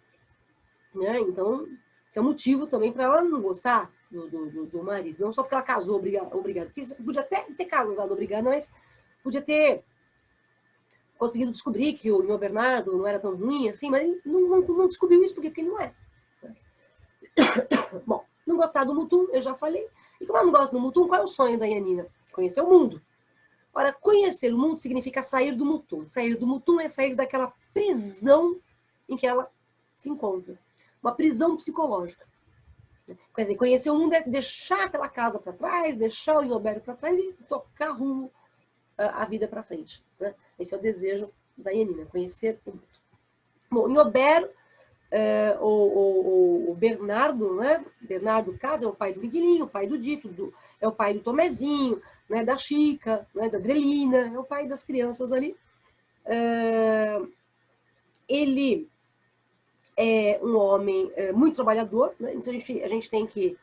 né? Então, esse é um motivo também para ela não gostar do marido. Não só porque ela casou obrigado. Porque podia até ter casado obrigado, mas podia ter conseguido descobrir que o Nhô Bernardo não era tão ruim assim, mas ele não descobriu isso porque ele não é. Bom, não gostar do Mutum, eu já falei. E como ela não gosta do Mutum, qual é o sonho da Yanina? Conhecer o mundo. Ora, conhecer o mundo significa sair do Mutum. Sair do Mutum é sair daquela prisão em que ela se encontra. Uma prisão psicológica. Quer dizer, conhecer o mundo é deixar aquela casa para trás, deixar o Inhobério para trás e tocar rumo a vida para frente. Né? Esse é o desejo da Yanina, conhecer o mundo. Bom, Inhobério, o Bernardo, né? Bernardo Casa é o pai do Miguelinho, o pai do Dito, é o pai do Tomezinho, né? Da Chica, né? Da Drelina, é o pai das crianças ali. Ele é um homem muito trabalhador, né? Isso a gente tem que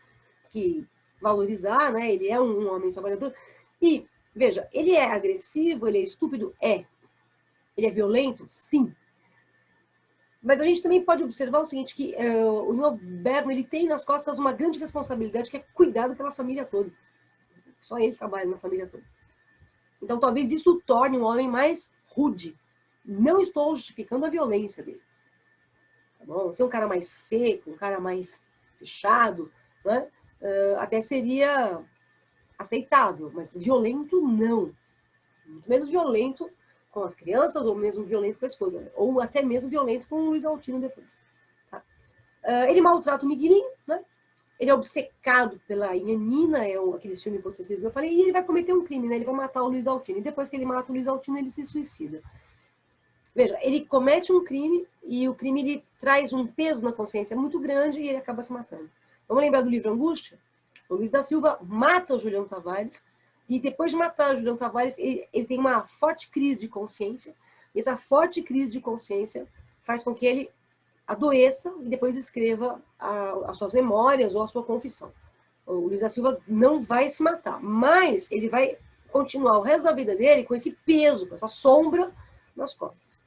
valorizar, né? Ele é um homem trabalhador. E, veja, ele é agressivo, ele é estúpido? É. Ele é violento? Sim. Mas a gente também pode observar o seguinte, que o Inhoberno, ele tem nas costas uma grande responsabilidade, que é cuidar daquela família toda. Só eles trabalham na família toda. Então, talvez isso o torne um homem mais rude. Não estou justificando a violência dele. Tá bom? Ser um cara mais seco, um cara mais fechado, né? Até seria aceitável, mas violento, não. Muito menos violento com as crianças, ou mesmo violento com a esposa, ou até mesmo violento com o Luiz Altino depois. Tá? Ele maltrata o Miguelinho, né? Ele é obcecado pela Yanina, aquele ciúme possessivo que eu falei, e ele vai cometer um crime, né? Ele vai matar o Luiz Altino, e depois que ele mata o Luiz Altino, ele se suicida. Veja, ele comete um crime, e o crime ele traz um peso na consciência muito grande, e ele acaba se matando. Vamos lembrar do livro Angústia? O Luiz da Silva mata o Julião Tavares, e depois de matar o Julião Tavares, ele tem uma forte crise de consciência, e essa forte crise de consciência faz com que ele adoeça e depois escreva as suas memórias ou a sua confissão. O Luiz da Silva não vai se matar, mas ele vai continuar o resto da vida dele com esse peso, com essa sombra nas costas.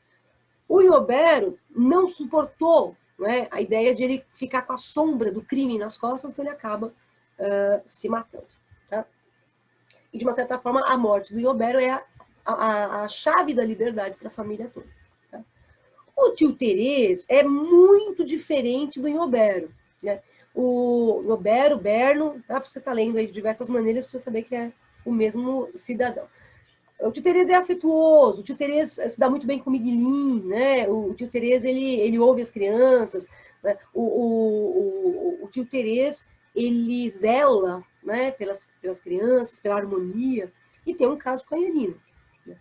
O Inhobério não suportou, né, a ideia de ele ficar com a sombra do crime nas costas, então ele acaba se matando. Tá? E, de uma certa forma, a morte do Inhobério é a chave da liberdade para a família toda. Tá? O tio Terês é muito diferente do Inhobério. Né? O Inhobério, Berno, dá para você estar lendo aí de diversas maneiras para você saber que é o mesmo cidadão. O tio Terês é afetuoso, o tio Terês se dá muito bem com o Miguelinho, né? O tio Terês, ele ouve as crianças, né? O tio Terês, ele zela, né, pelas crianças, pela harmonia, e tem um caso com a Yanina. Né?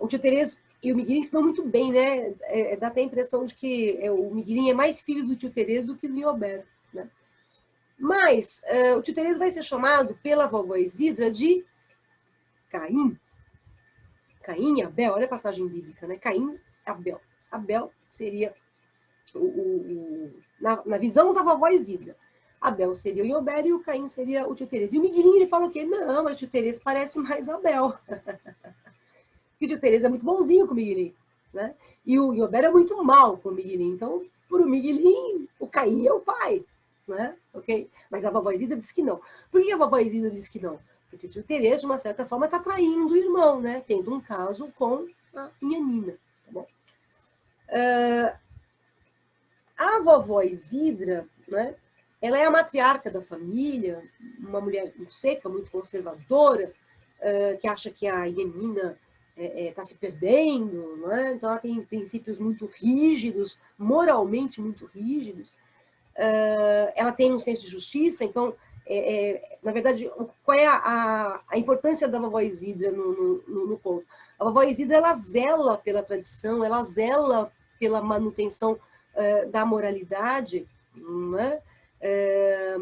O tio Terês e o Miguelinho se dão muito bem, né? Dá até a impressão de que o Miguelinho é mais filho do tio Terês do que do Inhobério, né? Mas o tio Terês vai ser chamado pela vovó Isidra de Caim. Caim e Abel, olha a passagem bíblica, né? Caim e Abel. Abel seria, na visão da vovó Isidra, Abel seria o Inhobério e o Caim seria o tio Terês. E o Miguelinho, ele fala o quê? Não, mas o tio Terês parece mais Abel. Porque o tio Terês é muito bonzinho com o Miguelinho, né? E o Inhobério é muito mal com o Miguelinho. Então, por o Miguelinho, o Caim é o pai, né? Ok? Mas a vovó Isidra disse que não. Por que a vovó Isidra disse que não? Porque o tio Terês, de uma certa forma, está traindo o irmão, né? Tendo um caso com a Yanina. Tá bom? A vovó Isidra, né? Ela é a matriarca da família, uma mulher muito seca, muito conservadora, que acha que a Yanina está se perdendo, né? Então ela tem princípios muito rígidos, moralmente muito rígidos. Ela tem um senso de justiça, então, na verdade, qual é a importância da vovó Isidra no conto? A vovó Isidra, ela zela pela tradição, ela zela pela manutenção da moralidade, né?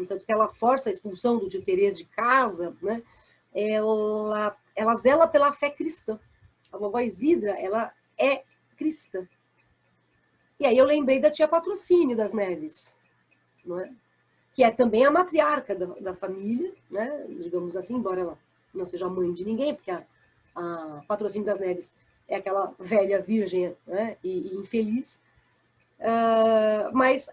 Tanto que ela força a expulsão do tio Terês de casa, né? Ela zela pela fé cristã. A vovó Isidra, ela é cristã. E aí eu lembrei da tia Patrocínio das Neves, não é? Que é também a matriarca da família, né? Digamos assim, embora ela não seja mãe de ninguém, porque a Patrocínio das Neves é aquela velha virgem, né? e infeliz. Mas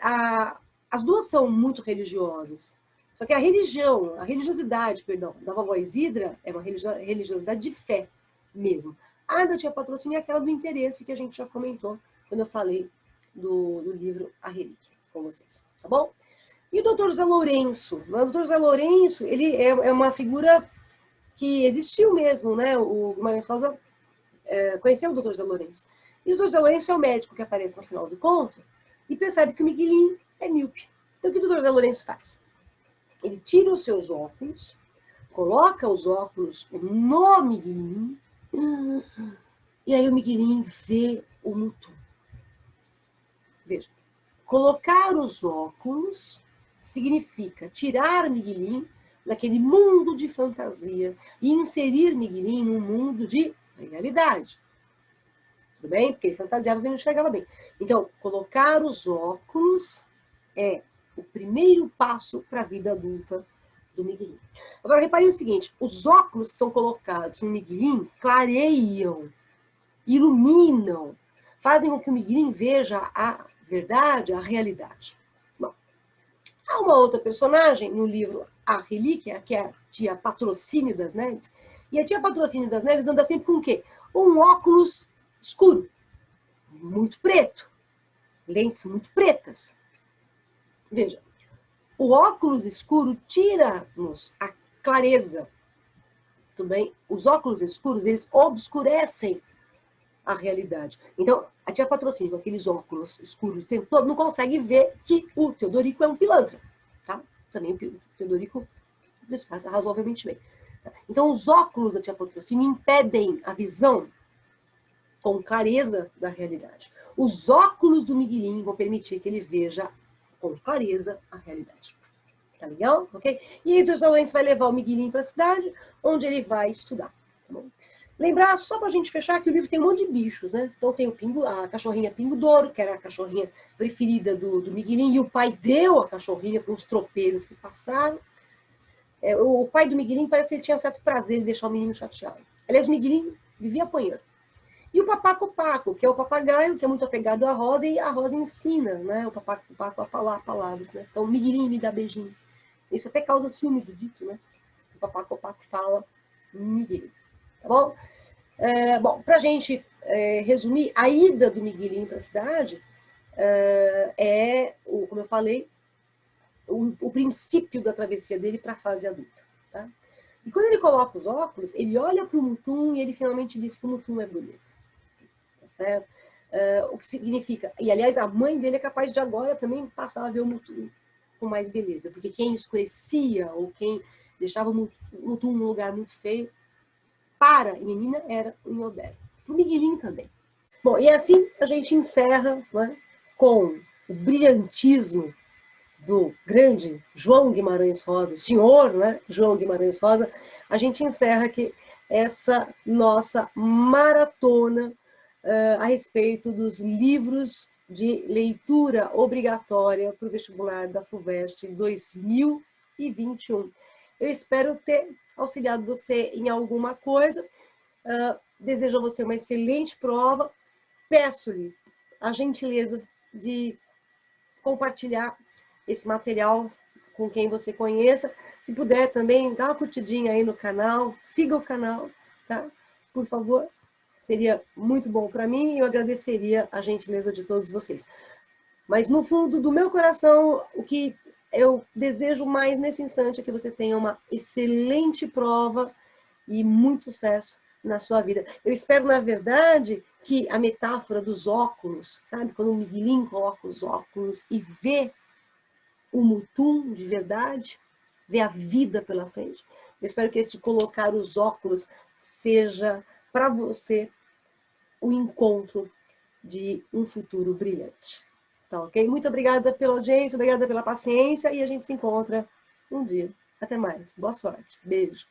as duas são muito religiosas. Só que a religiosidade, perdão, da vovó Isidra é uma religiosidade de fé mesmo. A da tia Patrocínio é aquela do interesse que a gente já comentou quando eu falei do livro A Relíquia com vocês, tá bom? E o doutor José Lourenço? O doutor José Lourenço, ele é uma figura que existiu mesmo, né? O Guimarães Rosa conheceu o doutor José Lourenço. E o doutor José Lourenço é o médico que aparece no final do conto e percebe que o Miguelinho é míope. Então, o que o doutor José Lourenço faz? Ele tira os seus óculos, coloca os óculos no Miguelinho, e aí o Miguelinho vê o Mutum. Veja, colocar os óculos significa tirar Miguelinho daquele mundo de fantasia e inserir Miguelinho num mundo de realidade. Tudo bem? Porque ele fantasiava e não enxergava bem. Então, colocar os óculos é o primeiro passo para a vida adulta do Miguelinho. Agora, reparem o seguinte, os óculos que são colocados no Miguelinho clareiam, iluminam, fazem com que o Miguelinho veja a verdade, a realidade. Bom, há uma outra personagem no livro A Relíquia, que é a tia Patrocínio das Neves, e a tia Patrocínio das Neves anda sempre com o quê? Um óculos escuro, muito preto, lentes muito pretas. Veja, o óculos escuro tira-nos a clareza. Tudo bem? Os óculos escuros, eles obscurecem a realidade. Então, a tia Patrocínio, com aqueles óculos escuros o tempo todo, não consegue ver que o Teodorico é um pilantra. Tá? Também o Teodorico disfarça razoavelmente bem. Então, os óculos da tia Patrocínio impedem a visão com clareza da realidade. Os óculos do Miguelinho vão permitir que ele veja com clareza a realidade. Tá legal? Ok? E aí o José Lourenço vai levar o Miguelinho para a cidade, onde ele vai estudar. Tá bom? Lembrar, só para a gente fechar, que o livro tem um monte de bichos, né? Então tem a cachorrinha Pingo Douro, que era a cachorrinha preferida do Miguelinho, e o pai deu a cachorrinha para os tropeiros que passaram. O pai do Miguelinho parece que ele tinha um certo prazer em deixar o menino chateado. Aliás, o Miguelinho vivia apanhando. E o Papaco Paco, que é o papagaio, que é muito apegado à Rosa, e a Rosa ensina, né, o Papaco Paco a falar palavras, né? Então, Miguelinho me dá beijinho. Isso até causa ciúme do dito, né? O Papaco Paco fala Miguelinho. Tá bom? Bom, para a gente resumir, a ida do Miguelinho para a cidade como eu falei, o princípio da travessia dele para a fase adulta. Tá? E quando ele coloca os óculos, ele olha para o Mutum e ele finalmente diz que o Mutum é bonito. Tá certo? O que significa... E, aliás, a mãe dele é capaz de agora também passar a ver o Mutum com mais beleza. Porque quem escurecia ou quem deixava o Mutum num lugar muito feio, para a menina era o Inhoberto. Para o Miguelinho também. Bom, e assim a gente encerra, né, com o brilhantismo do grande João Guimarães Rosa, o senhor, né, João Guimarães Rosa, a gente encerra aqui essa nossa maratona a respeito dos livros de leitura obrigatória para o vestibular da FUVEST 2021. Eu espero ter auxiliado você em alguma coisa. Desejo a você uma excelente prova. Peço-lhe a gentileza de compartilhar esse material com quem você conheça. Se puder também, dá uma curtidinha aí no canal, siga o canal, tá? Por favor, seria muito bom para mim e eu agradeceria a gentileza de todos vocês. Mas no fundo do meu coração, o que eu desejo mais nesse instante é que você tenha uma excelente prova e muito sucesso na sua vida. Eu espero, na verdade, que a metáfora dos óculos, sabe? Quando o Miguelinho coloca os óculos e vê o Mutum de verdade, vê a vida pela frente. Eu espero que esse colocar os óculos seja para você o encontro de um futuro brilhante. Tá, ok? Muito obrigada pela audiência, obrigada pela paciência e a gente se encontra um dia. Até mais. Boa sorte. Beijo.